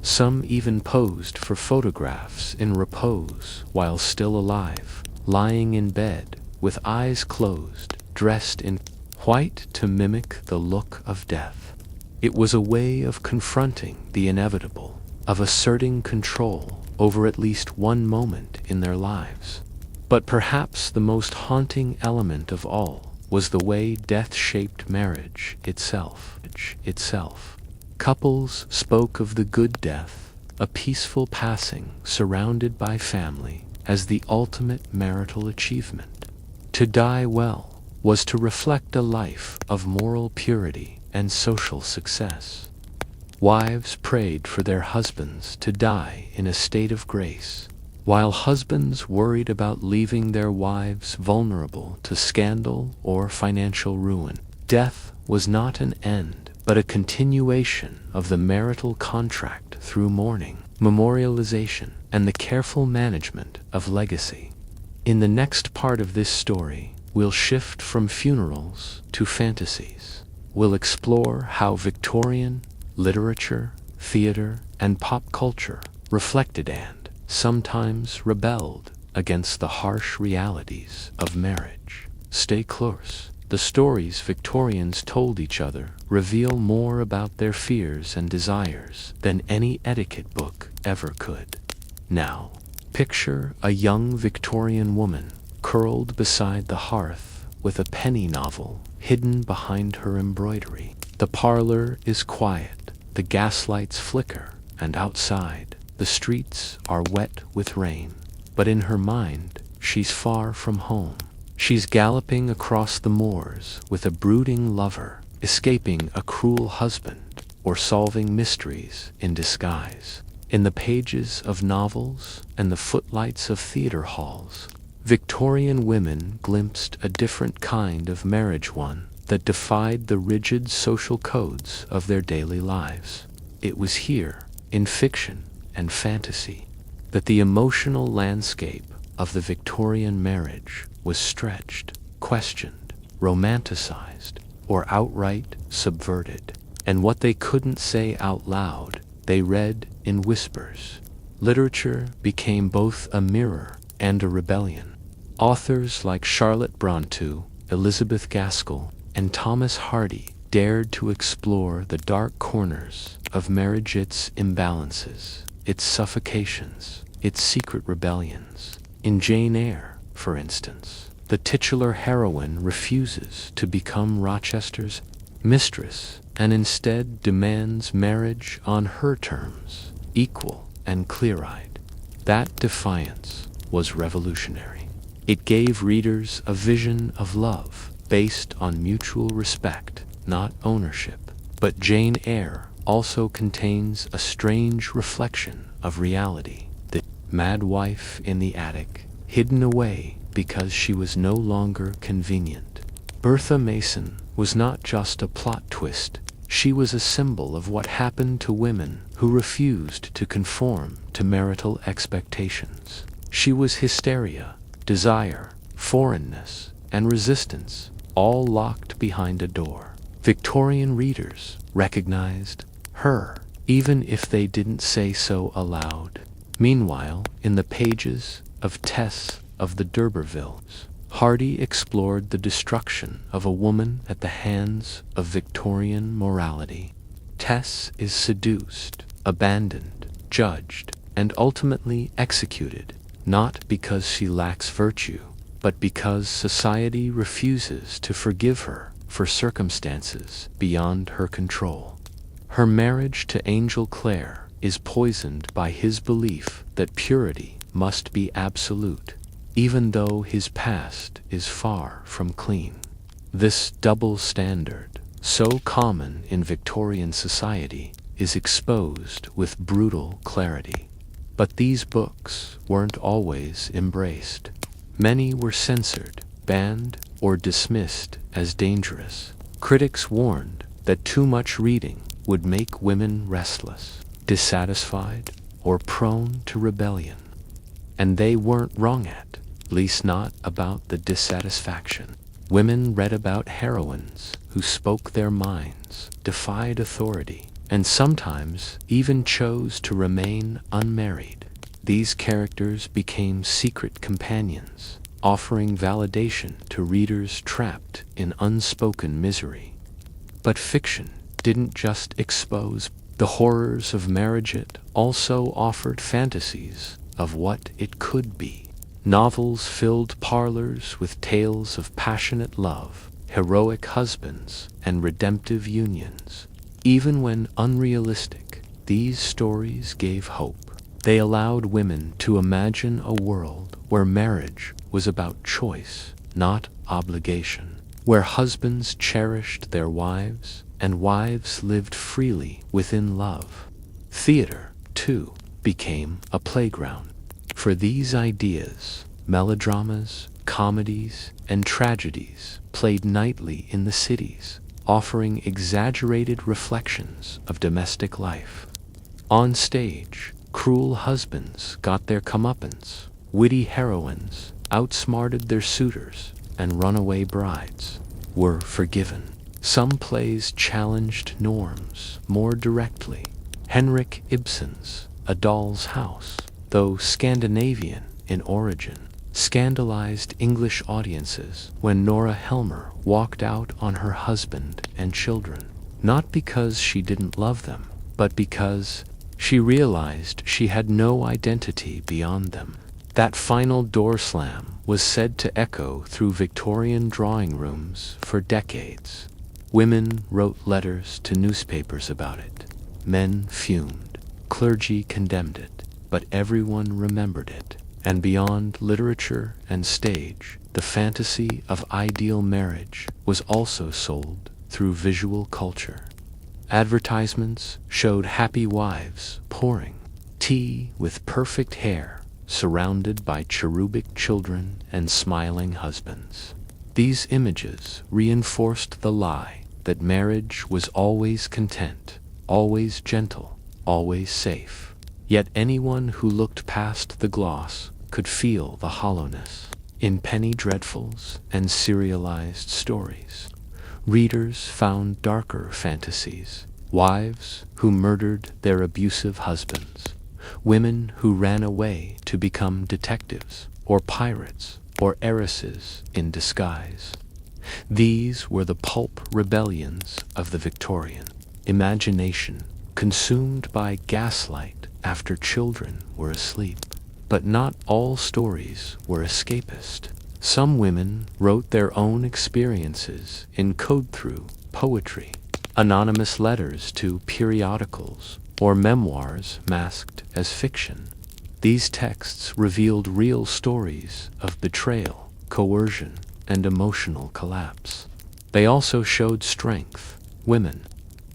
Some even posed for photographs in repose while still alive, lying in bed with eyes closed, dressed in white to mimic the look of death. It was a way of confronting the inevitable, of asserting control over at least one moment in their lives. But perhaps the most haunting element of all was the way death shaped marriage itself. Couples spoke of the good death, a peaceful passing surrounded by family, as the ultimate marital achievement. To die well was to reflect a life of moral purity and social success. Wives prayed for their husbands to die in a state of grace, while husbands worried about leaving their wives vulnerable to scandal or financial ruin. Death was not an end, but a continuation of the marital contract through mourning, memorialization, and the careful management of legacy. In the next part of this story, we'll shift from funerals to fantasies. We'll explore how Victorian literature, theater, and pop culture reflected and sometimes rebelled against the harsh realities of marriage. Stay close. The stories Victorians told each other reveal more about their fears and desires than any etiquette book ever could. Now, picture a young Victorian woman curled beside the hearth with a penny novel hidden behind her embroidery. The parlor is quiet, the gaslights flicker, and outside, the streets are wet with rain. But in her mind, she's far from home. She's galloping across the moors with a brooding lover, escaping a cruel husband, or solving mysteries in disguise. In the pages of novels and the footlights of theater halls, Victorian women glimpsed a different kind of marriage, one that defied the rigid social codes of their daily lives. It was here, in fiction and fantasy, that the emotional landscape of the Victorian marriage was stretched, questioned, romanticized, or outright subverted. And what they couldn't say out loud, they read in whispers. Literature became both a mirror and a rebellion. Authors like Charlotte Brontë, Elizabeth Gaskell, and Thomas Hardy dared to explore the dark corners of marriage, its imbalances, its suffocations, its secret rebellions. In Jane Eyre, for instance, the titular heroine refuses to become Rochester's mistress and instead demands marriage on her terms, equal and clear-eyed. That defiance was revolutionary. It gave readers a vision of love based on mutual respect, not ownership. But Jane Eyre also contains a strange reflection of reality. The mad wife in the attic, hidden away because she was no longer convenient. Bertha Mason was not just a plot twist. She was a symbol of what happened to women who refused to conform to marital expectations. She was hysteria, desire, foreignness, and resistance, all locked behind a door. Victorian readers recognized her, even if they didn't say so aloud. Meanwhile, in the pages of Tess of the D'Urbervilles, Hardy explored the destruction of a woman at the hands of Victorian morality. Tess is seduced, abandoned, judged, and ultimately executed, not because she lacks virtue, but because society refuses to forgive her for circumstances beyond her control. Her marriage to Angel Clare is poisoned by his belief that purity must be absolute, even though his past is far from clean. This double standard, so common in Victorian society, is exposed with brutal clarity. But these books weren't always embraced. Many were censored, banned, or dismissed as dangerous. Critics warned that too much reading would make women restless, dissatisfied, or prone to rebellion. And they weren't wrong, at least not about the dissatisfaction. Women read about heroines who spoke their minds, defied authority, and sometimes even chose to remain unmarried. These characters became secret companions, offering validation to readers trapped in unspoken misery. But fiction didn't just expose the horrors of marriage, it also offered fantasies of what it could be. Novels filled parlors with tales of passionate love, heroic husbands, and redemptive unions. Even when unrealistic, these stories gave hope. They allowed women to imagine a world where marriage was about choice, not obligation, where husbands cherished their wives and wives lived freely within love. Theater, too, became a playground for these ideas. Melodramas, comedies, and tragedies played nightly in the cities, offering exaggerated reflections of domestic life. On stage, cruel husbands got their comeuppance, witty heroines outsmarted their suitors, and runaway brides were forgiven. Some plays challenged norms more directly. Henrik Ibsen's A Doll's House, though Scandinavian in origin, scandalized English audiences when Nora Helmer walked out on her husband and children, not because she didn't love them, but because she realized she had no identity beyond them. That final door slam was said to echo through Victorian drawing rooms for decades. Women wrote letters to newspapers about it. Men fumed. Clergy condemned it. But everyone remembered it. And beyond literature and stage, the fantasy of ideal marriage was also sold through visual culture. Advertisements showed happy wives pouring tea with perfect hair, surrounded by cherubic children and smiling husbands. These images reinforced the lie that marriage was always content, always gentle, always safe. Yet anyone who looked past the gloss could feel the hollowness. In penny dreadfuls and serialized stories, readers found darker fantasies: wives who murdered their abusive husbands, women who ran away to become detectives, or pirates, or heiresses in disguise. These were the pulp rebellions of the Victorian imagination, consumed by gaslight after children were asleep. But not all stories were escapist. Some women wrote their own experiences in code-through poetry, anonymous letters to periodicals, or memoirs masked as fiction. These texts revealed real stories of betrayal, coercion, and emotional collapse. They also showed strength, women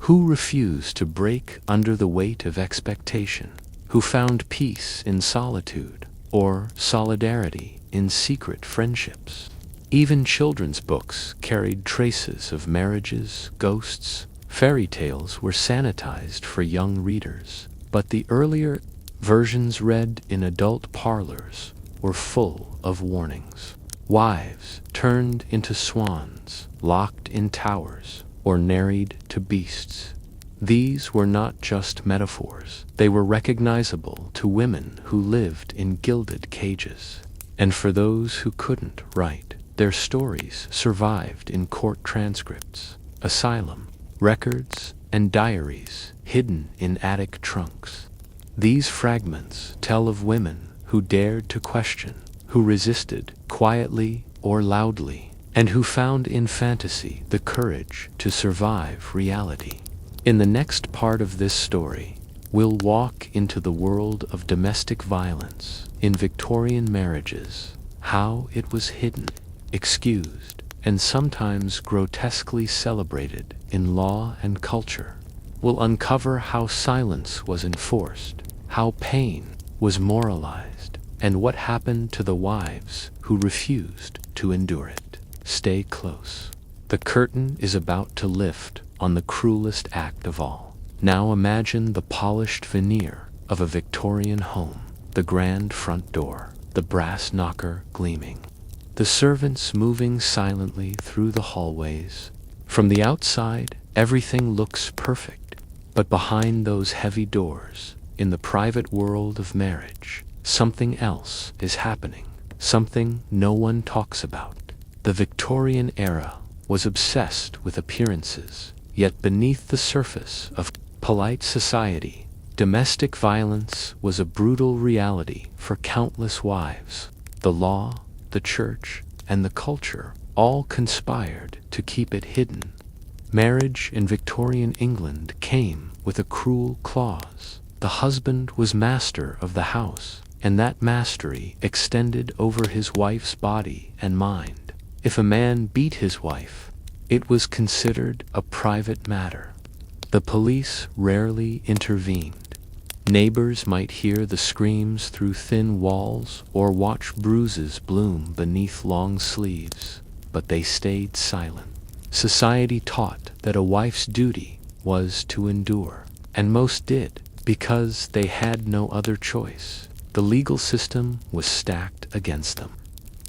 who refused to break under the weight of expectation, who found peace in solitude or solidarity in secret friendships. Even children's books carried traces of marriages, ghosts. Fairy tales were sanitized for young readers, but the earlier versions read in adult parlors were full of warnings. Wives turned into swans, locked in towers, or married to beasts. These were not just metaphors. They were recognizable to women who lived in gilded cages. And for those who couldn't write, their stories survived in court transcripts, asylum records, and diaries hidden in attic trunks. These fragments tell of women who dared to question, who resisted quietly or loudly, and who found in fantasy the courage to survive reality. In the next part of this story, we'll walk into the world of domestic violence in Victorian marriages, how it was hidden, excused, and sometimes grotesquely celebrated in law and culture. We'll uncover how silence was enforced, how pain was moralized, and what happened to the wives who refused to endure it. Stay close. The curtain is about to lift on the cruelest act of all. Now imagine the polished veneer of a Victorian home, the grand front door, the brass knocker gleaming, the servants moving silently through the hallways. From the outside, everything looks perfect, but behind those heavy doors, in the private world of marriage, something else is happening, something no one talks about. The Victorian era was obsessed with appearances, yet beneath the surface of polite society, domestic violence was a brutal reality for countless wives. The law, the church, and the culture all conspired to keep it hidden. Marriage in Victorian England came with a cruel clause. The husband was master of the house, and that mastery extended over his wife's body and mind. If a man beat his wife, it was considered a private matter. The police rarely intervened. Neighbors might hear the screams through thin walls or watch bruises bloom beneath long sleeves, but they stayed silent. Society taught that a wife's duty was to endure, and most did, because they had no other choice. The legal system was stacked against them.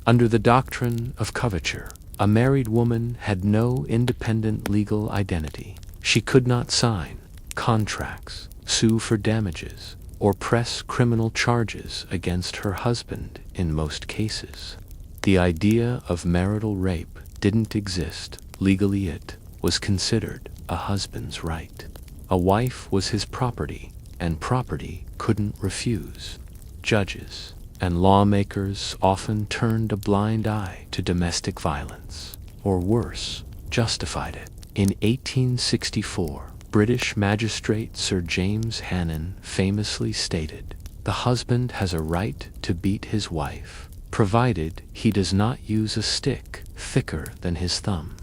Under the doctrine of coverture, a married woman had no independent legal identity. She could not sign contracts, sue for damages, or press criminal charges against her husband in most cases. The idea of marital rape didn't exist. Legally, it was considered a husband's right. A wife was his property, and property couldn't refuse. Judges and lawmakers often turned a blind eye to domestic violence, or worse, justified it. In 1864, British magistrate Sir James Hannan famously stated, "The husband has a right to beat his wife, provided he does not use a stick thicker than his thumb."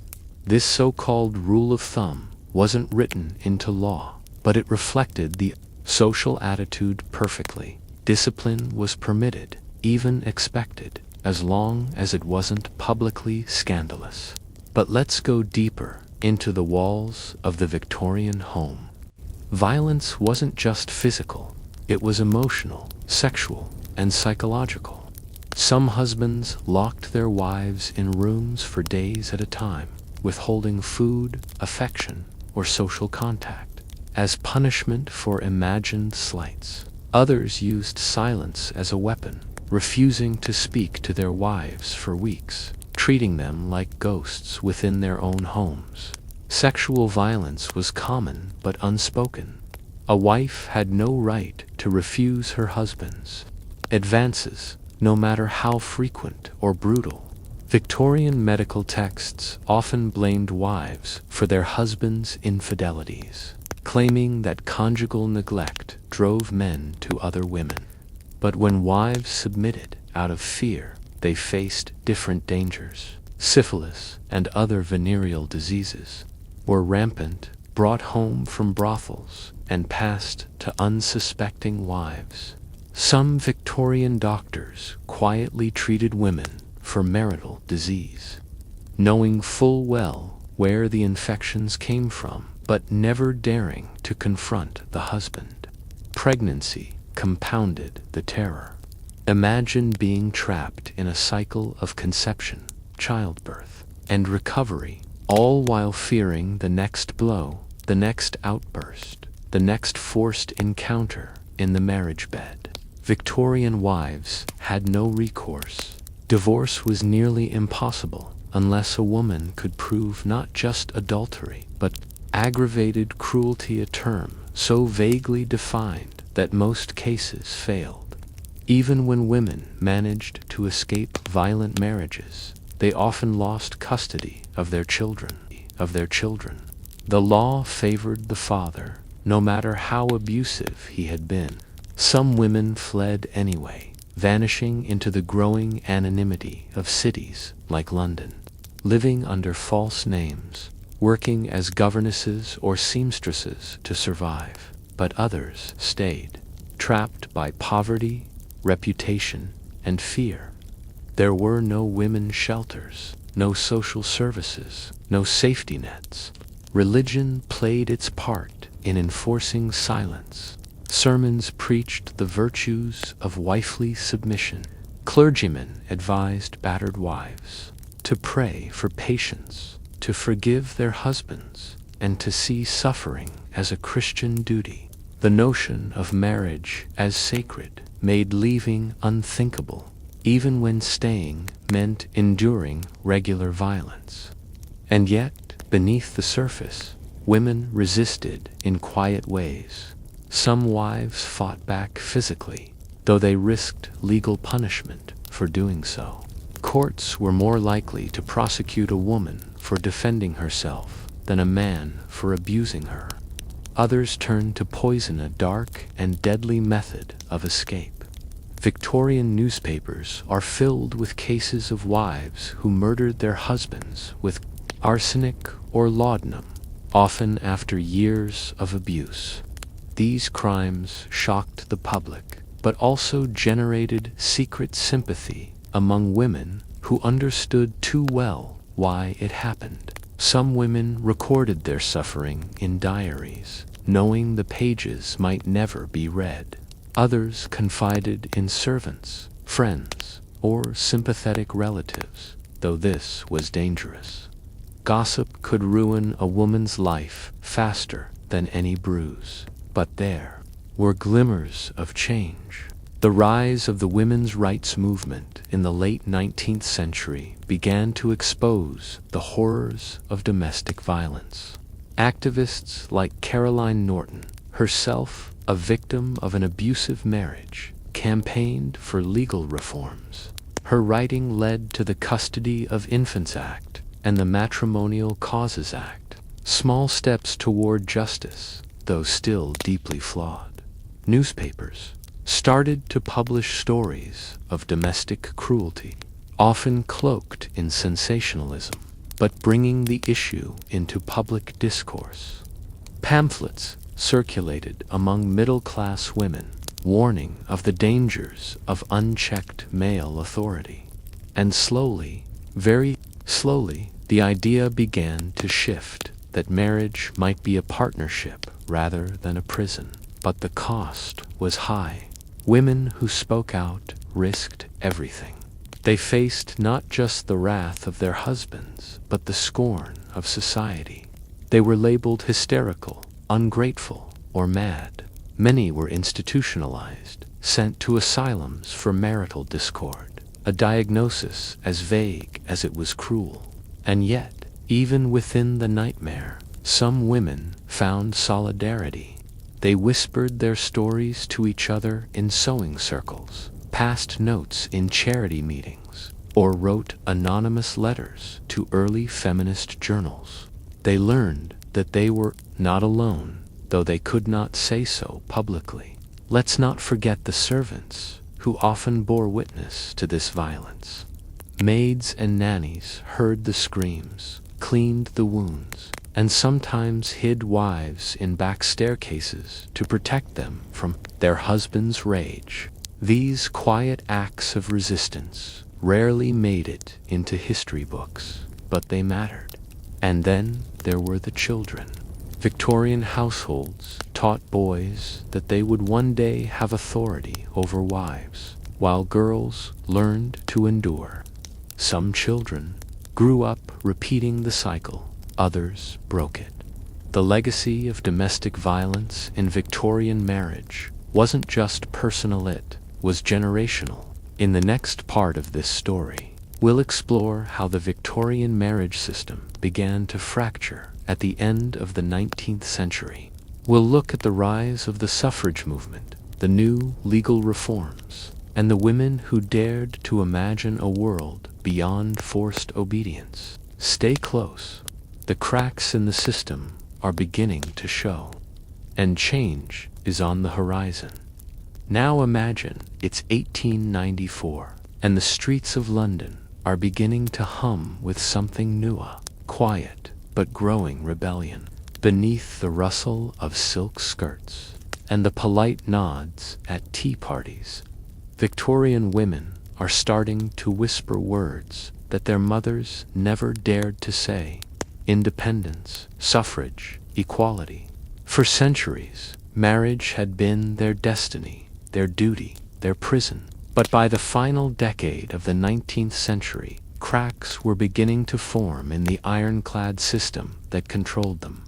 This so-called rule of thumb wasn't written into law, but it reflected the social attitude perfectly. Discipline was permitted, even expected, as long as it wasn't publicly scandalous. But let's go deeper into the walls of the Victorian home. Violence wasn't just physical, it was emotional, sexual, and psychological. Some husbands locked their wives in rooms for days at a time, withholding food, affection, or social contact, as punishment for imagined slights. Others used silence as a weapon, refusing to speak to their wives for weeks, treating them like ghosts within their own homes. Sexual violence was common but unspoken. A wife had no right to refuse her husband's advances, no matter how frequent or brutal. Victorian medical texts often blamed wives for their husbands' infidelities, claiming that conjugal neglect drove men to other women. But when wives submitted out of fear, they faced different dangers. Syphilis and other venereal diseases were rampant, brought home from brothels, and passed to unsuspecting wives. Some Victorian doctors quietly treated women for marital disease, knowing full well where the infections came from, but never daring to confront the husband. Pregnancy compounded the terror. Imagine being trapped in a cycle of conception, childbirth, and recovery, all while fearing the next blow, the next outburst, the next forced encounter in the marriage bed. Victorian wives had no recourse. Divorce was nearly impossible unless a woman could prove not just adultery, but aggravated cruelty, a term so vaguely defined that most cases failed. Even when women managed to escape violent marriages, they often lost custody of their children. The law favored the father, no matter how abusive he had been. Some women fled anyway, vanishing into the growing anonymity of cities like London, living under false names, working as governesses or seamstresses to survive. But others stayed, trapped by poverty, reputation, and fear. There were no women's shelters, no social services, no safety nets. Religion played its part in enforcing silence. Sermons preached the virtues of wifely submission. Clergymen advised battered wives to pray for patience, to forgive their husbands, and to see suffering as a Christian duty. The notion of marriage as sacred made leaving unthinkable, even when staying meant enduring regular violence. And yet, beneath the surface, women resisted in quiet ways. Some wives fought back physically, though they risked legal punishment for doing so. Courts were more likely to prosecute a woman for defending herself than a man for abusing her. Others turned to poison, a dark and deadly method of escape. Victorian newspapers are filled with cases of wives who murdered their husbands with arsenic or laudanum, often after years of abuse. These crimes shocked the public, but also generated secret sympathy among women who understood too well why it happened. Some women recorded their suffering in diaries, knowing the pages might never be read. Others confided in servants, friends, or sympathetic relatives, though this was dangerous. Gossip could ruin a woman's life faster than any bruise. But there were glimmers of change. The rise of the women's rights movement in the late 19th century began to expose the horrors of domestic violence. Activists like Caroline Norton, herself a victim of an abusive marriage, campaigned for legal reforms. Her writing led to the Custody of Infants Act and the Matrimonial Causes Act, small steps toward justice, though still deeply flawed. Newspapers started to publish stories of domestic cruelty, often cloaked in sensationalism, but bringing the issue into public discourse. Pamphlets circulated among middle-class women, warning of the dangers of unchecked male authority. And slowly, very slowly, the idea began to shift that marriage might be a partnership rather than a prison. But the cost was high. Women who spoke out risked everything. They faced not just the wrath of their husbands, but the scorn of society. They were labeled hysterical, ungrateful, or mad. Many were institutionalized, sent to asylums for marital discord, a diagnosis as vague as it was cruel. And yet, even within the nightmare, some women found solidarity. They whispered their stories to each other in sewing circles, passed notes in charity meetings, or wrote anonymous letters to early feminist journals. They learned that they were not alone, though they could not say so publicly. Let's not forget the servants, who often bore witness to this violence. Maids and nannies heard the screams, cleaned the wounds, and sometimes hid wives in back staircases to protect them from their husband's rage. These quiet acts of resistance rarely made it into history books, but they mattered. And then there were the children. Victorian households taught boys that they would one day have authority over wives, while girls learned to endure. Some children grew up repeating the cycle. Others broke it. The legacy of domestic violence in Victorian marriage wasn't just personal, it was generational. In the next part of this story, we'll explore how the Victorian marriage system began to fracture at the end of the 19th century. We'll look at the rise of the suffrage movement, the new legal reforms, and the women who dared to imagine a world beyond forced obedience. Stay close. The cracks in the system are beginning to show, and change is on the horizon. Now imagine it's 1894, and the streets of London are beginning to hum with something new, a quiet but growing rebellion. Beneath the rustle of silk skirts and the polite nods at tea parties, Victorian women are starting to whisper words that their mothers never dared to say. Independence, suffrage, equality. For centuries, marriage had been their destiny, their duty, their prison. But by the final decade of the 19th century, cracks were beginning to form in the ironclad system that controlled them.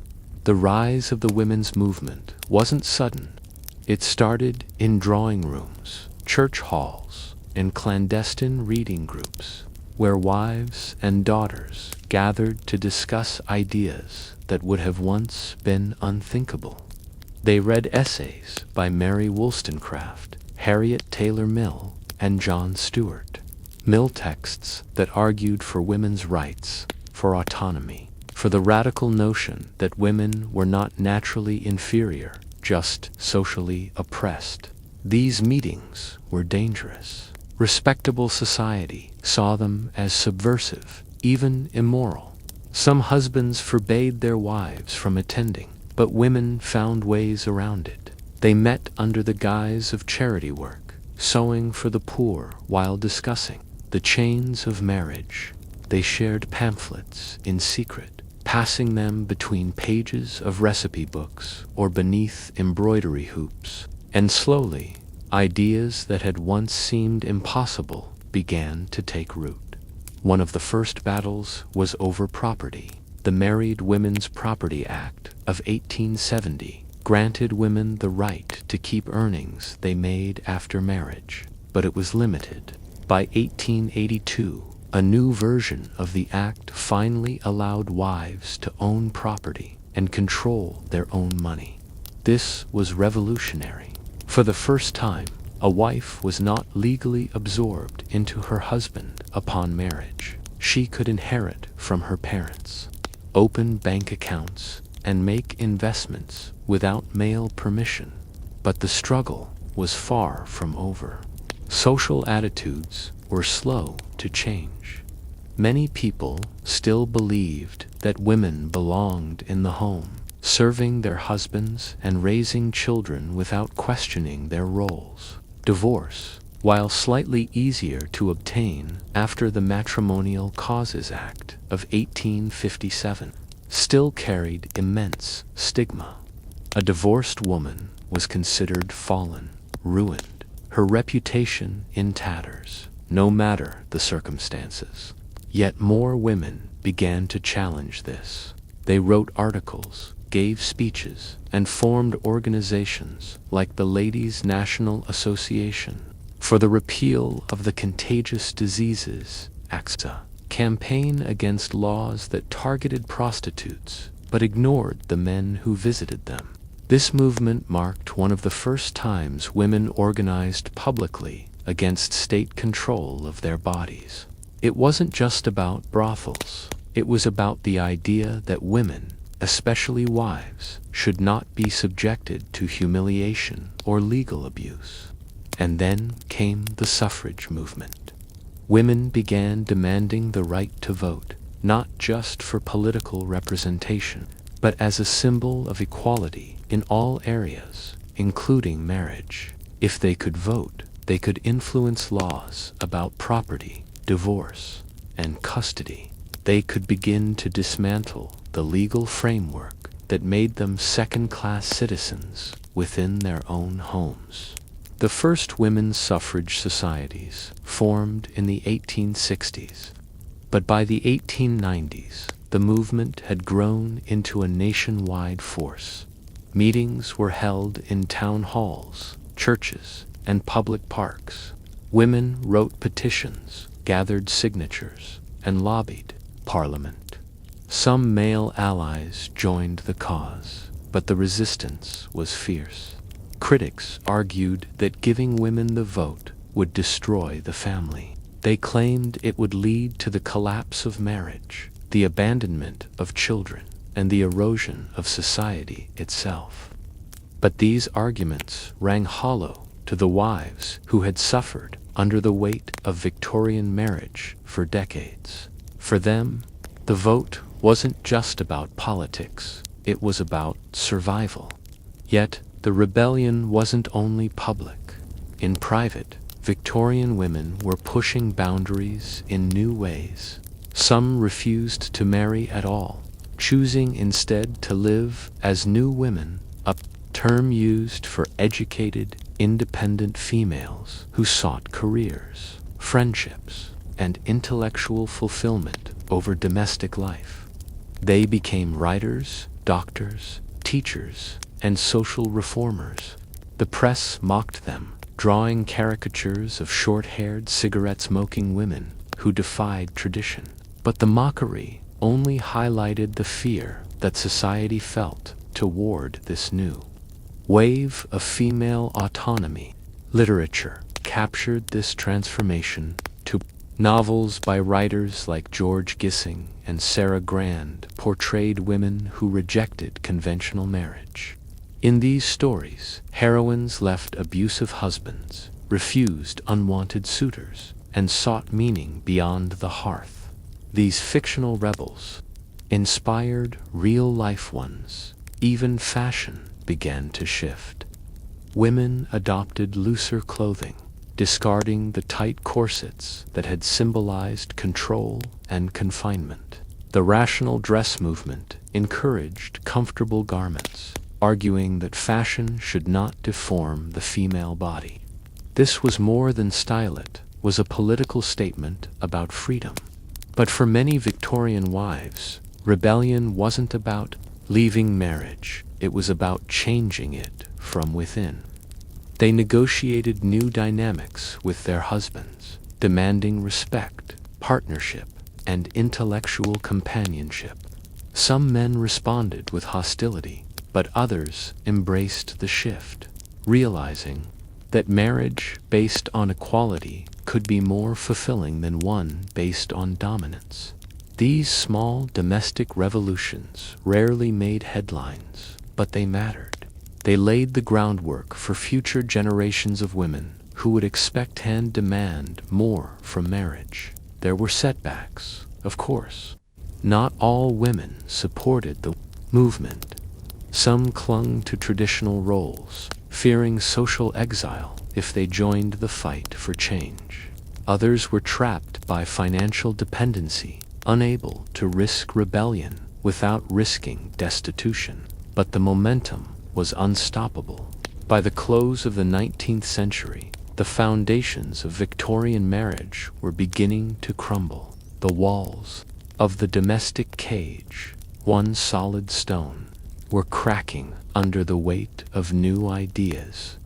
The rise of the women's movement wasn't sudden. It started in drawing rooms, church halls, and clandestine reading groups, where wives and daughters gathered to discuss ideas that would have once been unthinkable. They read essays by Mary Wollstonecraft, Harriet Taylor Mill, and John Stuart. Mill texts that argued for women's rights, for autonomy, for the radical notion that women were not naturally inferior, just socially oppressed. These meetings were dangerous. Respectable society saw them as subversive, even immoral. Some husbands forbade their wives from attending, but women found ways around it. They met under the guise of charity work, sewing for the poor while discussing the chains of marriage. They shared pamphlets in secret, passing them between pages of recipe books or beneath embroidery hoops. And slowly, ideas that had once seemed impossible began to take root. One of the first battles was over property. The Married Women's Property Act of 1870 granted women the right to keep earnings they made after marriage, but it was limited. By 1882, a new version of the Act finally allowed wives to own property and control their own money. This was revolutionary. For the first time, a wife was not legally absorbed into her husband upon marriage. She could inherit from her parents, open bank accounts, and make investments without male permission. But the struggle was far from over. Social attitudes were slow to change. Many people still believed that women belonged in the home, serving their husbands and raising children without questioning their roles. Divorce, while slightly easier to obtain after the Matrimonial Causes Act of 1857, still carried immense stigma. A divorced woman was considered fallen, ruined, her reputation in tatters, no matter the circumstances. Yet more women began to challenge this. They wrote articles, gave speeches, and formed organizations like the Ladies' National Association for the repeal of the Contagious Diseases Act, a campaign against laws that targeted prostitutes but ignored the men who visited them. This movement marked one of the first times women organized publicly against state control of their bodies. It wasn't just about brothels. It was about the idea that women, especially wives, should not be subjected to humiliation or legal abuse. And then came the suffrage movement. Women began demanding the right to vote, not just for political representation, but as a symbol of equality in all areas, including marriage. If they could vote, they could influence laws about property, divorce, and custody. They could begin to dismantle the legal framework that made them second-class citizens within their own homes. The first women's suffrage societies formed in the 1860s, but by the 1890s, the movement had grown into a nationwide force. Meetings were held in town halls, churches, and public parks. Women wrote petitions, gathered signatures, and lobbied Parliament. Some male allies joined the cause, but the resistance was fierce. Critics argued that giving women the vote would destroy the family. They claimed it would lead to the collapse of marriage, the abandonment of children, and the erosion of society itself. But these arguments rang hollow to the wives who had suffered under the weight of Victorian marriage for decades. For them, the vote wasn't just about politics, it was about survival. Yet, the rebellion wasn't only public. In private, Victorian women were pushing boundaries in new ways. Some refused to marry at all, choosing instead to live as new women, a term used for educated, independent females who sought careers, friendships, and intellectual fulfillment over domestic life. They became writers, doctors, teachers, and social reformers. The press mocked them, drawing caricatures of short-haired, cigarette-smoking women who defied tradition. But the mockery only highlighted the fear that society felt toward this new wave of female autonomy. Literature captured this transformation to novels by writers like George Gissing and Sarah Grand portrayed women who rejected conventional marriage. In these stories, heroines left abusive husbands, refused unwanted suitors, and sought meaning beyond the hearth. These fictional rebels inspired real-life ones. Even fashion began to shift. Women adopted looser clothing, discarding the tight corsets that had symbolized control and confinement. The rational dress movement encouraged comfortable garments, arguing that fashion should not deform the female body. This was more than style, it was a political statement about freedom. But for many Victorian wives, rebellion wasn't about leaving marriage. It was about changing it from within. They negotiated new dynamics with their husbands, demanding respect, partnership, and intellectual companionship. Some men responded with hostility, but others embraced the shift, realizing that marriage based on equality could be more fulfilling than one based on dominance. These small domestic revolutions rarely made headlines, but they mattered. They laid the groundwork for future generations of women who would expect and demand more from marriage. There were setbacks, of course. Not all women supported the movement. Some clung to traditional roles, fearing social exile if they joined the fight for change. Others were trapped by financial dependency, unable to risk rebellion without risking destitution. But the momentum was unstoppable. By the close of the 19th century, the foundations of Victorian marriage were beginning to crumble. The walls of the domestic cage, one solid stone, were cracking under the weight of new ideas.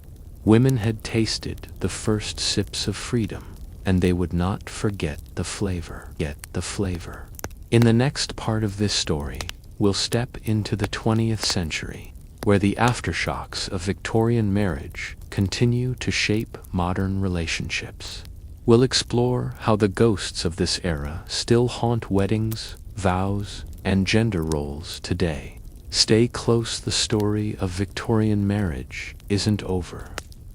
Women had tasted the first sips of freedom, and they would not forget the flavor. In the next part of this story, we'll step into the 20th century, where the aftershocks of Victorian marriage continue to shape modern relationships. We'll explore how the ghosts of this era still haunt weddings, vows, and gender roles today. Stay close, the story of Victorian marriage isn't over.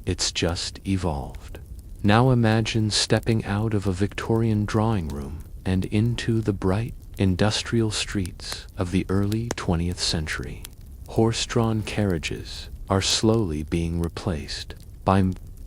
It's just evolved. Now imagine stepping out of a Victorian drawing room and into the bright, industrial streets of the early 20th century. Horse-drawn carriages are slowly being replaced by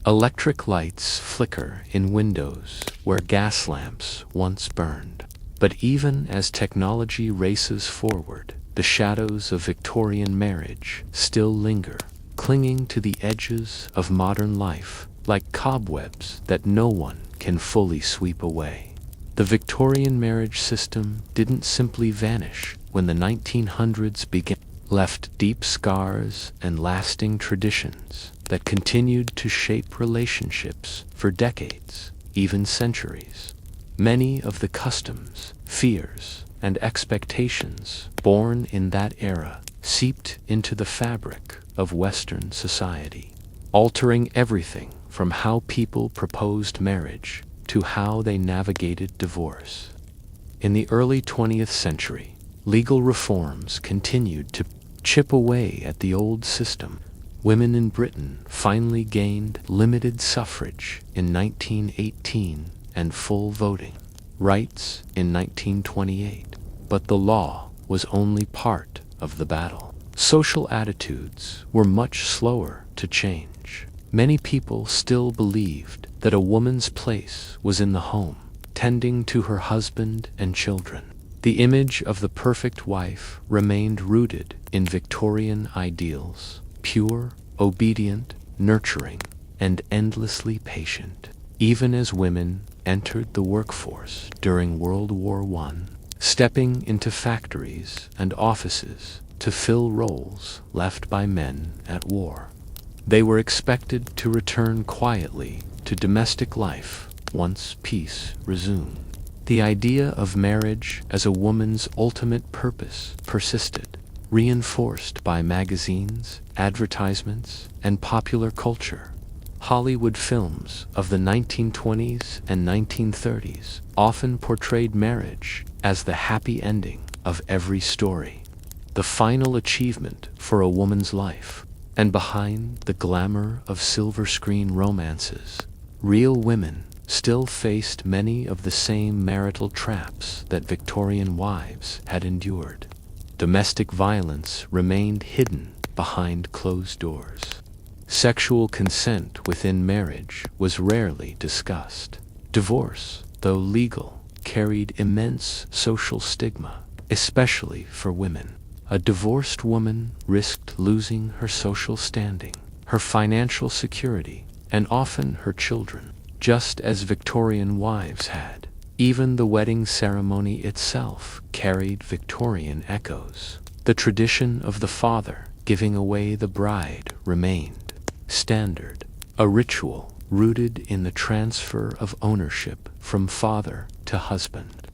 electric lights flicker in windows where gas lamps once burned. But even as technology races forward, the shadows of Victorian marriage still linger, clinging to the edges of modern life like cobwebs that no one can fully sweep away. The Victorian marriage system didn't simply vanish when the 1900s began. Left deep scars and lasting traditions that continued to shape relationships for decades, even centuries. Many of the customs, fears, and expectations born in that era seeped into the fabric of Western society, altering everything from how people proposed marriage to how they navigated divorce. In the early 20th century, legal reforms continued to chip away at the old system. Women in Britain finally gained limited suffrage in 1918 and full voting rights in 1928. But the law was only part of the battle. Social attitudes were much slower to change. Many people still believed that a woman's place was in the home, tending to her husband and children. The image of the perfect wife remained rooted in Victorian ideals, pure, obedient, nurturing, and endlessly patient. Even as women entered the workforce during World War I, stepping into factories and offices to fill roles left by men at war, they were expected to return quietly to domestic life once peace resumed. The idea of marriage as a woman's ultimate purpose persisted, reinforced by magazines, advertisements, and popular culture. Hollywood films of the 1920s and 1930s often portrayed marriage as the happy ending of every story, the final achievement for a woman's life. And behind the glamour of silver screen romances, real women still faced many of the same marital traps that Victorian wives had endured. Domestic violence remained hidden behind closed doors. Sexual consent within marriage was rarely discussed. Divorce, though legal, carried immense social stigma, especially for women. A divorced woman risked losing her social standing, her financial security, and often her children, just as Victorian wives had. Even the wedding ceremony itself carried Victorian echoes. The The tradition of the father giving away the bride remained standard, a ritual rooted in the transfer of ownership from father to husband.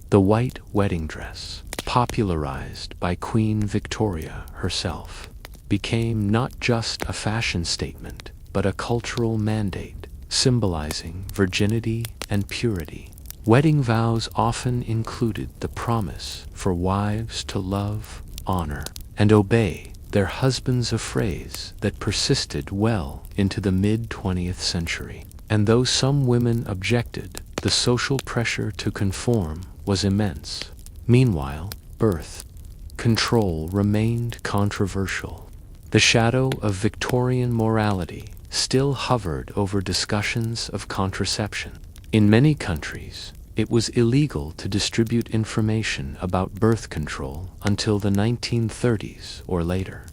The white wedding dress, popularized by Queen Victoria herself, became not just a fashion statement, but a cultural mandate, symbolizing virginity and purity. Wedding vows often included the promise for wives to love, honor, and obey their husbands, a phrase that persisted well into the mid-20th century. And though some women objected, the social pressure to conform was immense. Meanwhile, birth control remained controversial. The shadow of Victorian morality still hovered over discussions of contraception. In many countries, it was illegal to distribute information about birth control until the 1930s or later.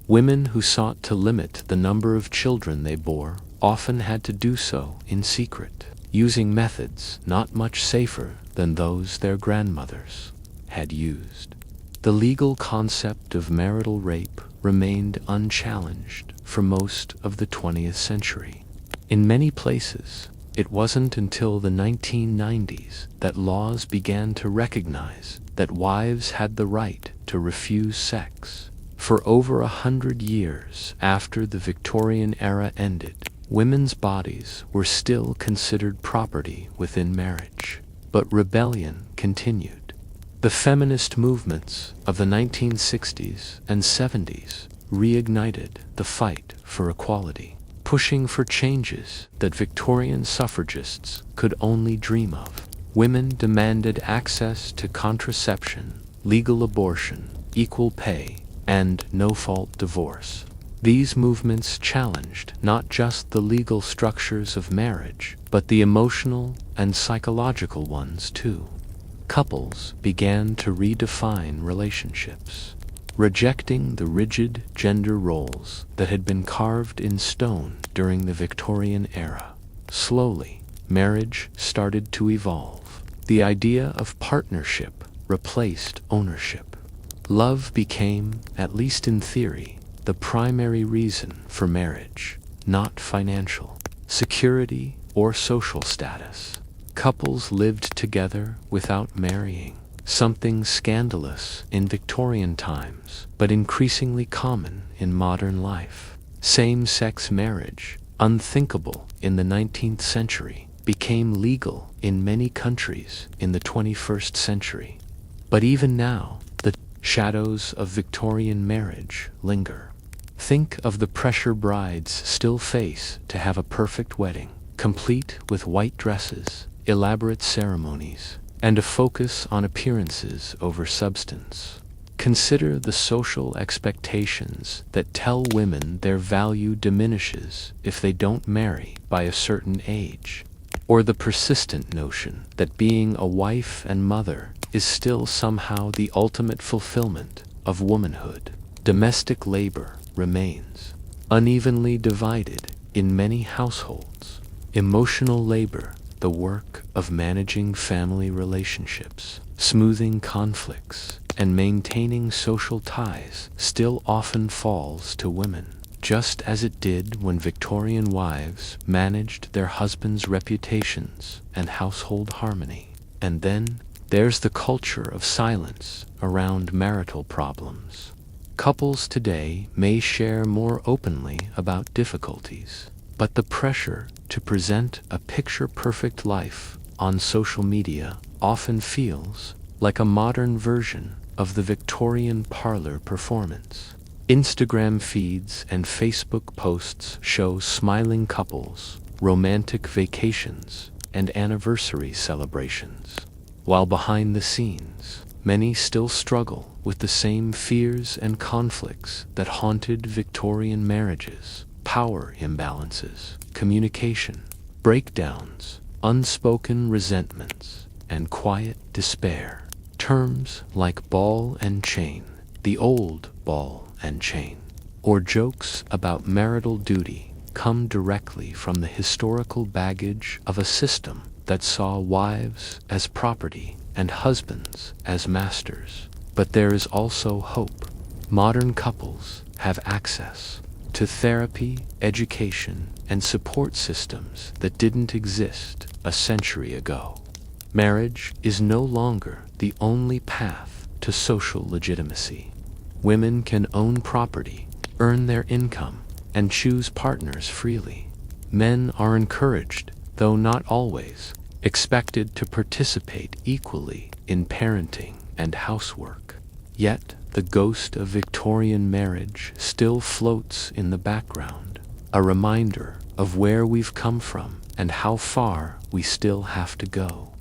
Women who sought to limit the number of children they bore often had to do so in secret, using methods not much safer than those their grandmothers had used. The legal concept of marital rape remained unchallenged for most of the 20th century. In many places, it wasn't until the 1990s that laws began to recognize that wives had the right to refuse sex. For over 100 years after the Victorian era ended, women's bodies were still considered property within marriage. But rebellion continued. The feminist movements of the 1960s and 70s reignited the fight for equality, pushing for changes that Victorian suffragists could only dream of. Women demanded access to contraception, legal abortion, equal pay, and no-fault divorce. These movements challenged not just the legal structures of marriage, but the emotional and psychological ones too. Couples began to redefine relationships, rejecting the rigid gender roles that had been carved in stone during the Victorian era. Slowly, marriage started to evolve. The idea of partnership replaced ownership. Love became, at least in theory, the primary reason for marriage, not financial security or social status. Couples lived together without marrying, something scandalous in Victorian times, but increasingly common in modern life. Same-sex marriage, unthinkable in the 19th century, became legal in many countries in the 21st century. But even now, the shadows of Victorian marriage linger. Think of the pressure brides still face to have a perfect wedding, complete with white dresses, elaborate ceremonies, and a focus on appearances over substance. Consider the social expectations that tell women their value diminishes if they don't marry by a certain age, or the persistent notion that being a wife and mother is still somehow the ultimate fulfillment of womanhood. Domestic labor remains unevenly divided in many households. Emotional labor, the work of managing family relationships, smoothing conflicts, and maintaining social ties, still often falls to women, just as it did when Victorian wives managed their husbands' reputations and household harmony. And then there's the culture of silence around marital problems. Couples today may share more openly about difficulties, but the pressure to present a picture-perfect life on social media often feels like a modern version of the Victorian parlor performance. Instagram feeds and Facebook posts show smiling couples, romantic vacations, and anniversary celebrations, while behind the scenes, many still struggle with the same fears and conflicts that haunted Victorian marriages: power imbalances, communication breakdowns, unspoken resentments, and quiet despair. Terms like ball and chain, the old ball and chain, or jokes about marital duty come directly from the historical baggage of a system that saw wives as property and husbands as masters. But there is also hope. modern couples have access to therapy, education, and support systems that didn't exist a century ago. Marriage is no longer the only path to social legitimacy. Women can own property, earn their income, and choose partners freely. Men are encouraged, though not always, expected to participate equally in parenting and housework. Yet, the ghost of Victorian marriage still floats in the background, a reminder of where we've come from and how far we still have to go.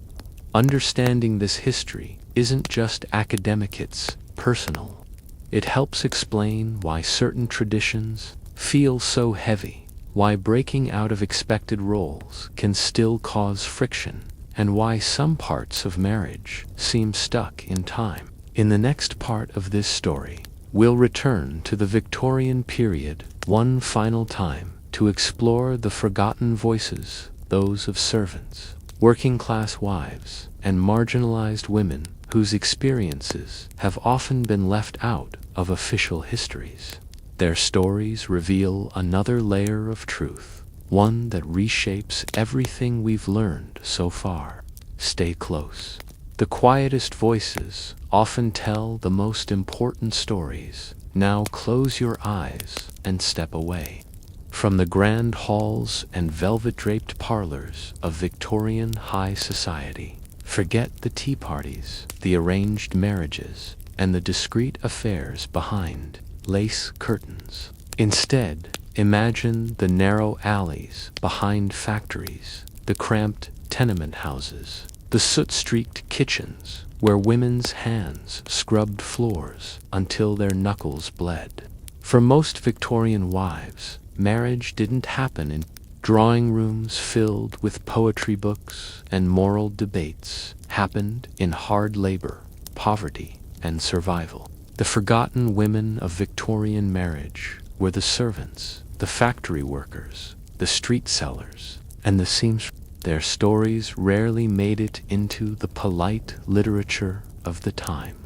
Understanding this history isn't just academic, it's personal. It helps explain why certain traditions feel so heavy, why breaking out of expected roles can still cause friction, and why some parts of marriage seem stuck in time. In the next part of this story, we'll return to the Victorian period one final time to explore the forgotten voices, those of servants, working-class wives, and marginalized women whose experiences have often been left out of official histories. Their stories reveal another layer of truth, one that reshapes everything we've learned so far. Stay close. The quietest voices often tell the most important stories. Now close your eyes and step away. From the grand halls and velvet-draped parlors of Victorian high society, forget the tea parties, the arranged marriages, and the discreet affairs behind lace curtains. Instead, imagine the narrow alleys behind factories, the cramped tenement houses, the soot-streaked kitchens where women's hands scrubbed floors until their knuckles bled. For most Victorian wives, marriage didn't happen in drawing rooms filled with poetry books and moral debates. Happened in hard labor, poverty, and survival. The forgotten women of Victorian marriage were the servants, the factory workers, the street sellers, and the seamstresses. Their stories rarely made it into the polite literature of the time.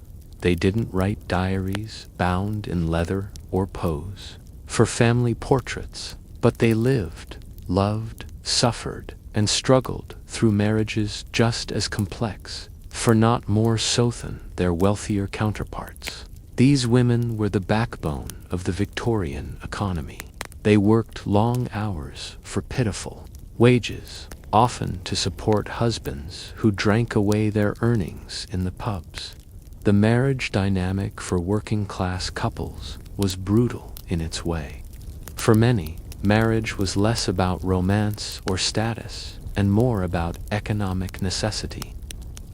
They didn't write diaries bound in leather or pose for family portraits, but they lived, loved, suffered, and struggled through marriages just as complex, for not more so than their wealthier counterparts. These women were the backbone of the Victorian economy. They worked long hours for pitiful wages, often to support husbands who drank away their earnings in the pubs. The marriage dynamic for working-class couples was brutal in its way. For many, marriage was less about romance or status and more about economic necessity.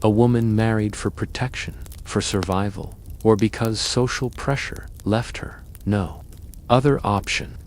A woman married for protection, for survival, or because social pressure left her no other option.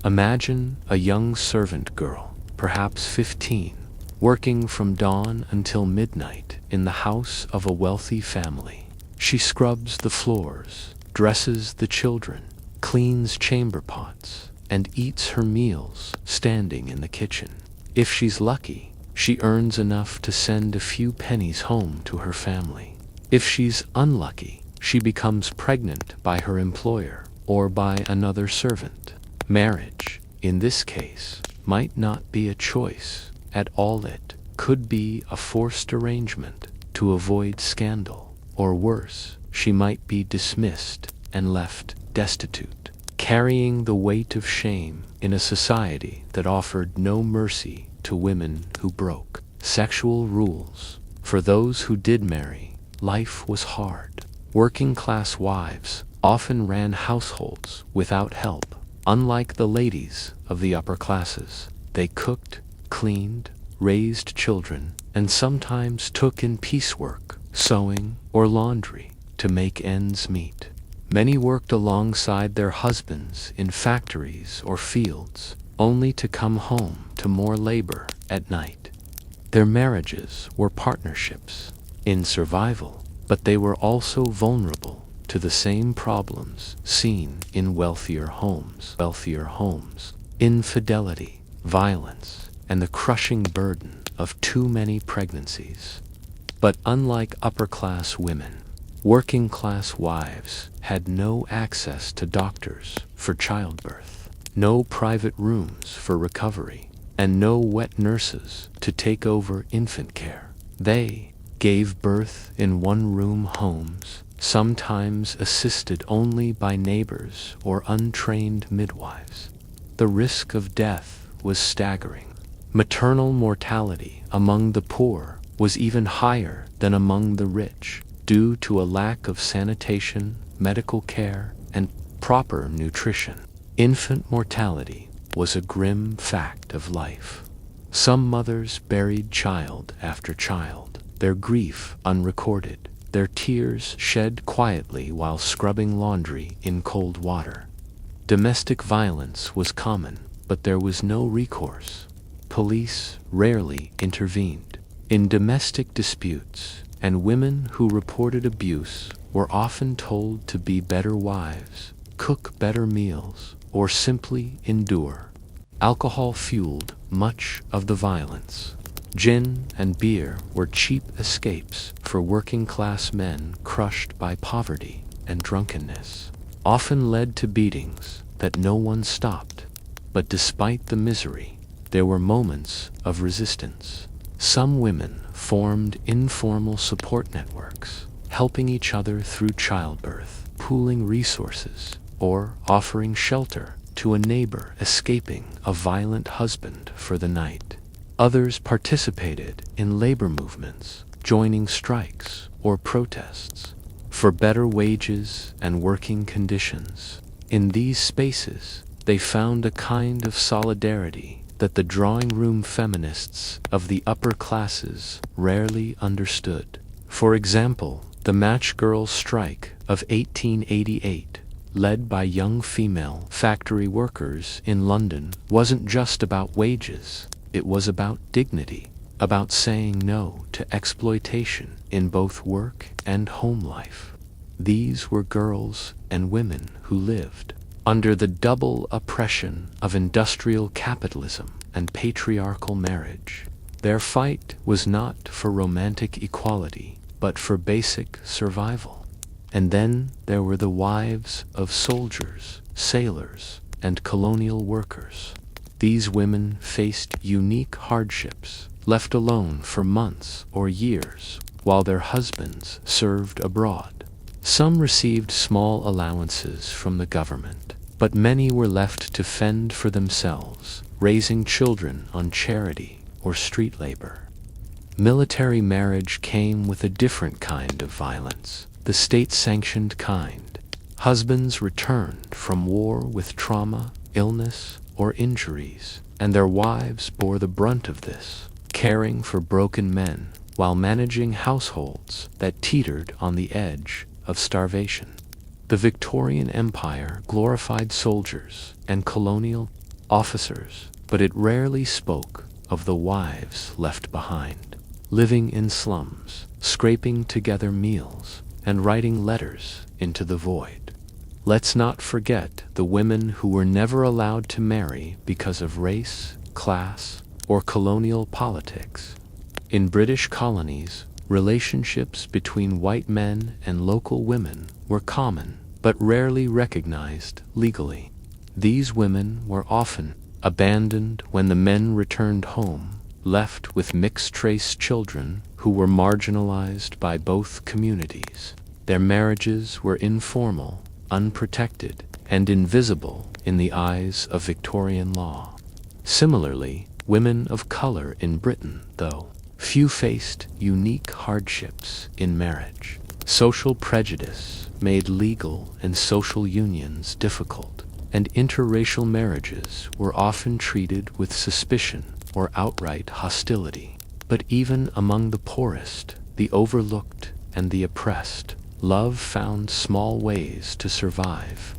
Imagine a young servant girl, perhaps 15, working from dawn until midnight in the house of a wealthy family. She scrubs the floors, dresses the children, cleans chamber pots, and eats her meals standing in the kitchen. If she's lucky, she earns enough to send a few pennies home to her family. If she's unlucky, she becomes pregnant by her employer or by another servant. Marriage, in this case, might not be a choice at all. It could be a forced arrangement to avoid scandal, or worse, she might be dismissed and left destitute, carrying the weight of shame in a society that offered no mercy to women who broke sexual rules. For those who did marry, life was hard. Working-class wives often ran households without help. Unlike the ladies of the upper classes, they cooked, cleaned, raised children, and sometimes took in piecework, sewing, or laundry to make ends meet. Many worked alongside their husbands in factories or fields, only to come home to more labor at night. Their marriages were partnerships in survival, but they were also vulnerable to the same problems seen in wealthier homes. Infidelity, violence, and the crushing burden of too many pregnancies. But unlike upper-class women, Working-class wives had no access to doctors for childbirth, no private rooms for recovery, and no wet nurses to take over infant care. They gave birth in one-room homes, sometimes assisted only by neighbors or untrained midwives. The risk of death was staggering. Maternal mortality among the poor was even higher than among the rich, due to a lack of sanitation, medical care, and proper nutrition. Infant mortality was a grim fact of life. Some mothers buried child after child, their grief unrecorded, their tears shed quietly while scrubbing laundry in cold water. Domestic violence was common, but there was no recourse. Police rarely intervened in domestic disputes, and women who reported abuse were often told to be better wives, cook better meals, or simply endure. Alcohol fueled much of the violence. Gin and beer were cheap escapes for working-class men crushed by poverty and drunkenness, often led to beatings that no one stopped. But despite the misery, there were moments of resistance. Some women formed informal support networks, helping each other through childbirth, pooling resources, or offering shelter to a neighbor escaping a violent husband for the night. Others participated in labor movements, joining strikes or protests for better wages and working conditions. In these spaces, they found a kind of solidarity that the drawing room feminists of the upper classes rarely understood. For example, the Match Girls' strike of 1888, led by young female factory workers in London, wasn't just about wages. It was about dignity, about saying no to exploitation in both work and home life. These were girls and women who lived under the double oppression of industrial capitalism and patriarchal marriage. Their fight was not for romantic equality, but for basic survival. And then there were the wives of soldiers, sailors, and colonial workers. These women faced unique hardships, left alone for months or years while their husbands served abroad. Some received small allowances from the government, but many were left to fend for themselves, raising children on charity or street labor. Military marriage came with a different kind of violence, the state-sanctioned kind. Husbands returned from war with trauma, illness, or injuries, and their wives bore the brunt of this, caring for broken men while managing households that teetered on the edge of starvation. The Victorian Empire glorified soldiers and colonial officers, but it rarely spoke of the wives left behind, living in slums, scraping together meals, and writing letters into the void. Let's not forget the women who were never allowed to marry because of race, class, or colonial politics. In British colonies, relationships between white men and local women were common, but rarely recognized legally. These women were often abandoned when the men returned home, left with mixed-race children who were marginalized by both communities. Their marriages were informal, unprotected, and invisible in the eyes of Victorian law. Similarly, women of color in Britain, though few faced unique hardships in marriage. Social prejudice made legal and social unions difficult, and interracial marriages were often treated with suspicion or outright hostility. But even among the poorest, the overlooked, and the oppressed, love found small ways to survive.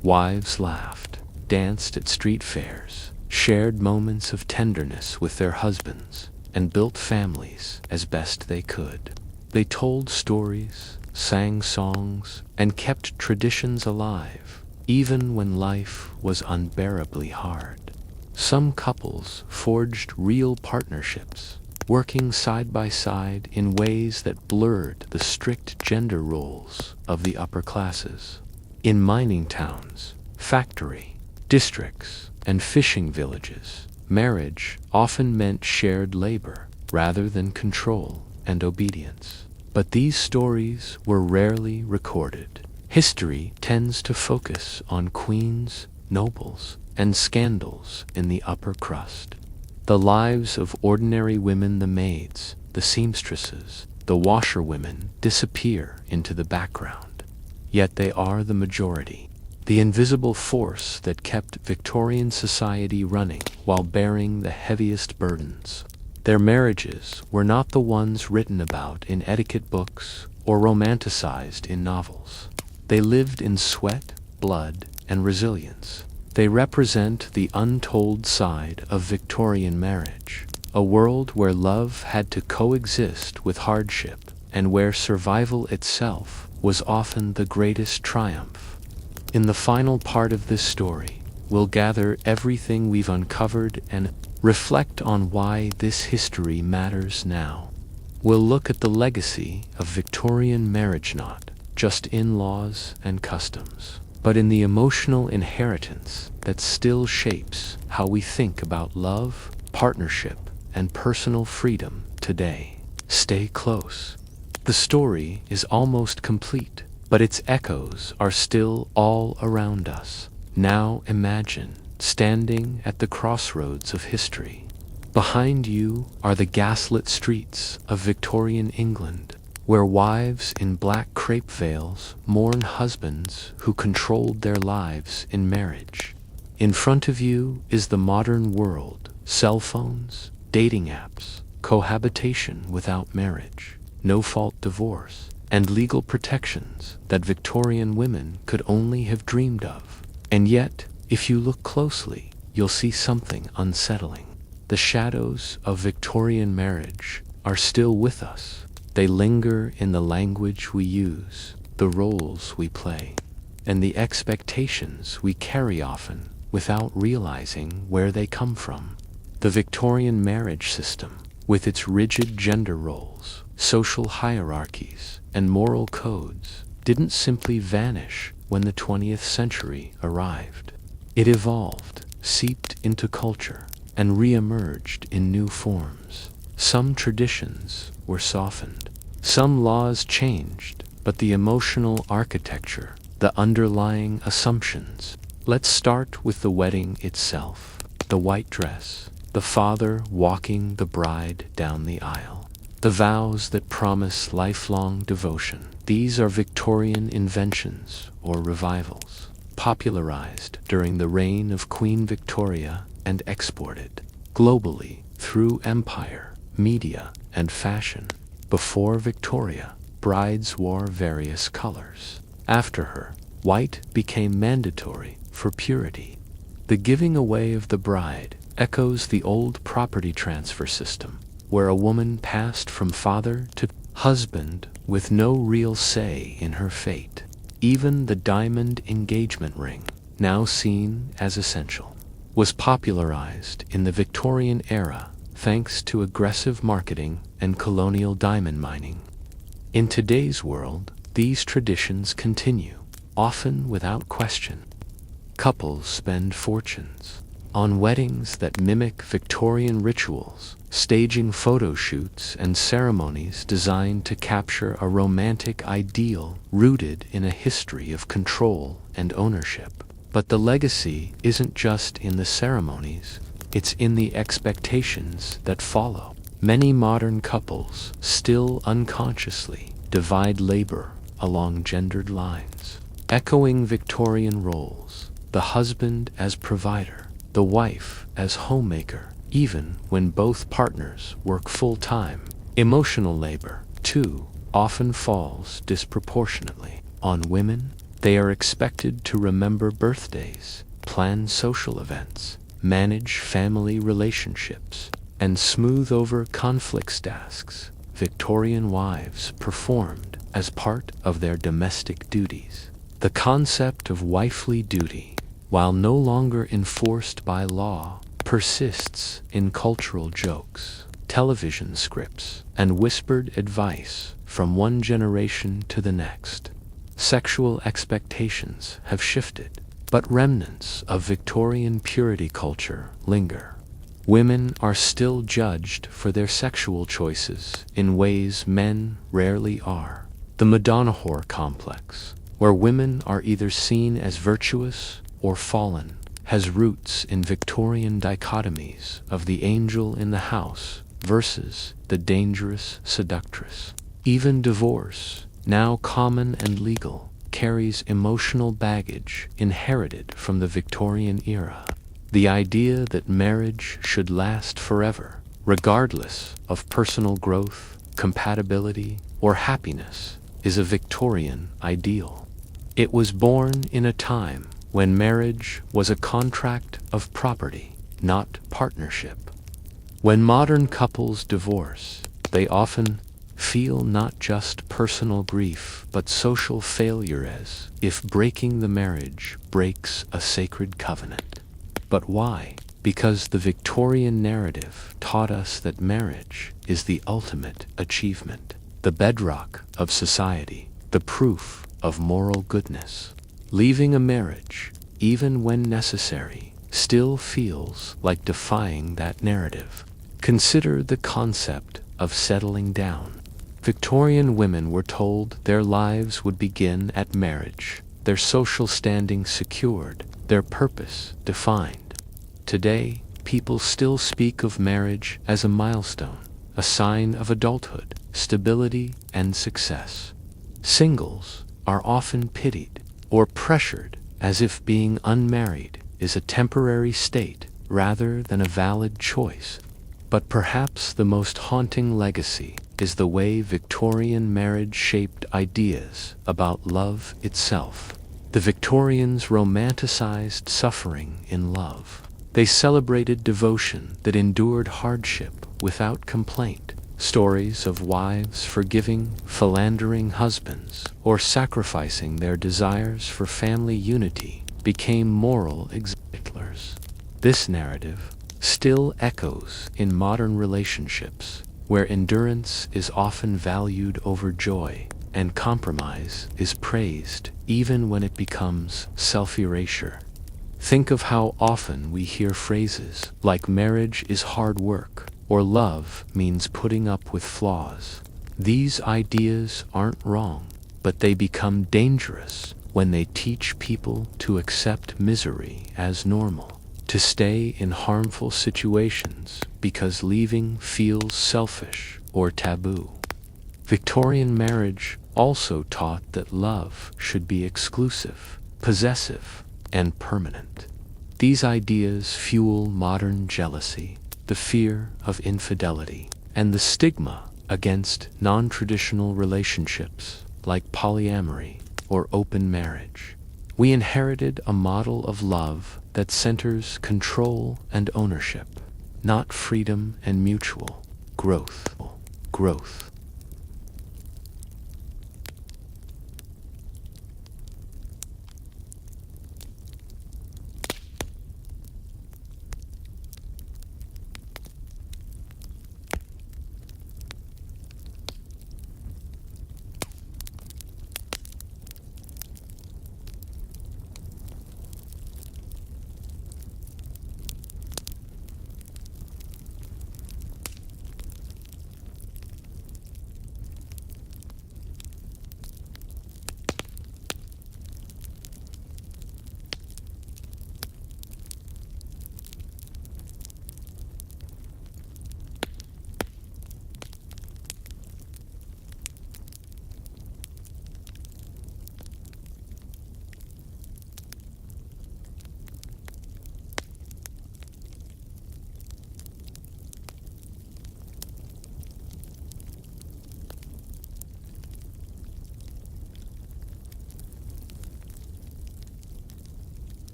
Wives laughed, danced at street fairs, shared moments of tenderness with their husbands, and built families as best they could. They told stories, sang songs, and kept traditions alive, even when life was unbearably hard. Some couples forged real partnerships, working side by side in ways that blurred the strict gender roles of the upper classes. In mining towns, factory districts, and fishing villages, marriage often meant shared labor rather than control and obedience. But these stories were rarely recorded. History tends to focus on queens, nobles, and scandals in the upper crust. The lives of ordinary women, the maids, the seamstresses, the washerwomen, disappear into the background. Yet they are the majority, the invisible force that kept Victorian society running while bearing the heaviest burdens. Their marriages were not the ones written about in etiquette books or romanticized in novels. They lived in sweat, blood, and resilience. They represent the untold side of Victorian marriage, a world where love had to coexist with hardship and where survival itself was often the greatest triumph. In the final part of this story, we'll gather everything we've uncovered and reflect on why this history matters now. We'll look at the legacy of Victorian marriage, not just in laws and customs, but in the emotional inheritance that still shapes how we think about love, partnership, and personal freedom today. Stay close. The story is almost complete, but its echoes are still all around us. Now imagine standing at the crossroads of history. Behind you are the gaslit streets of Victorian England, where wives in black crepe veils mourn husbands who controlled their lives in marriage. In front of you is the modern world: cell phones, dating apps, cohabitation without marriage, no-fault divorce, and legal protections that Victorian women could only have dreamed of. And yet, if you look closely, you'll see something unsettling. The shadows of Victorian marriage are still with us. They linger in the language we use, the roles we play, and the expectations we carry, often without realizing where they come from. The Victorian marriage system, with its rigid gender roles, social hierarchies, and moral codes, didn't simply vanish when the 20th century arrived. It evolved, seeped into culture, and re-emerged in new forms. Some traditions were softened, some laws changed, but the emotional architecture, the underlying assumptions. Let's start with the wedding itself. The white dress, the father walking the bride down the aisle, the vows that promise lifelong devotion. These are Victorian inventions or revivals, popularized during the reign of Queen Victoria and exported globally through empire, media, and fashion. Before Victoria, brides wore various colors. After her, white became mandatory for purity. The giving away of the bride echoes the old property transfer system, where a woman passed from father to husband with no real say in her fate. Even the diamond engagement ring, now seen as essential, was popularized in the Victorian era thanks to aggressive marketing and colonial diamond mining. In today's world, these traditions continue, often without question. Couples spend fortunes on weddings that mimic Victorian rituals, staging photo shoots and ceremonies designed to capture a romantic ideal rooted in a history of control and ownership. But the legacy isn't just in the ceremonies, it's in the expectations that follow. Many modern couples still unconsciously divide labor along gendered lines, echoing Victorian roles: the husband as provider, the wife as homemaker, even when both partners work full-time. Emotional labor, too, often falls disproportionately on women. They are expected to remember birthdays, plan social events, manage family relationships, and smooth over conflict tasks Victorian wives performed as part of their domestic duties. The concept of wifely duty, while no longer enforced by law, persists in cultural jokes, television scripts, and whispered advice from one generation to the next. Sexual expectations have shifted, but remnants of Victorian purity culture linger. Women are still judged for their sexual choices in ways men rarely are. The Madonna whore complex, where women are either seen as virtuous or fallen, has roots in Victorian dichotomies of the angel in the house versus the dangerous seductress. Even divorce, now common and legal, carries emotional baggage inherited from the Victorian era. The idea that marriage should last forever, regardless of personal growth, compatibility, or happiness, is a Victorian ideal. It was born in a time when marriage was a contract of property, not partnership. When modern couples divorce, they often feel not just personal grief but social failure, as if breaking the marriage breaks a sacred covenant. But why? Because the Victorian narrative taught us that marriage is the ultimate achievement, the bedrock of society, the proof of moral goodness. Leaving a marriage, even when necessary, still feels like defying that narrative. Consider the concept of settling down. Victorian women were told their lives would begin at marriage, their social standing secured, their purpose defined. Today, people still speak of marriage as a milestone, a sign of adulthood, stability, and success. Singles are often pitied or pressured as if being unmarried is a temporary state rather than a valid choice. But perhaps the most haunting legacy is the way Victorian marriage shaped ideas about love itself. The Victorians romanticized suffering in love. They celebrated devotion that endured hardship without complaint. Stories of wives forgiving philandering husbands or sacrificing their desires for family unity became moral exemplars. This narrative still echoes in modern relationships, where endurance is often valued over joy and compromise is praised even when it becomes self-erasure. Think of how often we hear phrases like marriage is hard work or love means putting up with flaws. These ideas aren't wrong, but they become dangerous when they teach people to accept misery as normal, to stay in harmful situations because leaving feels selfish or taboo. Victorian marriage also taught that love should be exclusive, possessive, and permanent. These ideas fuel modern jealousy, the fear of infidelity, and the stigma against non-traditional relationships like polyamory or open marriage. We inherited a model of love that centers control and ownership, not freedom and mutual growth.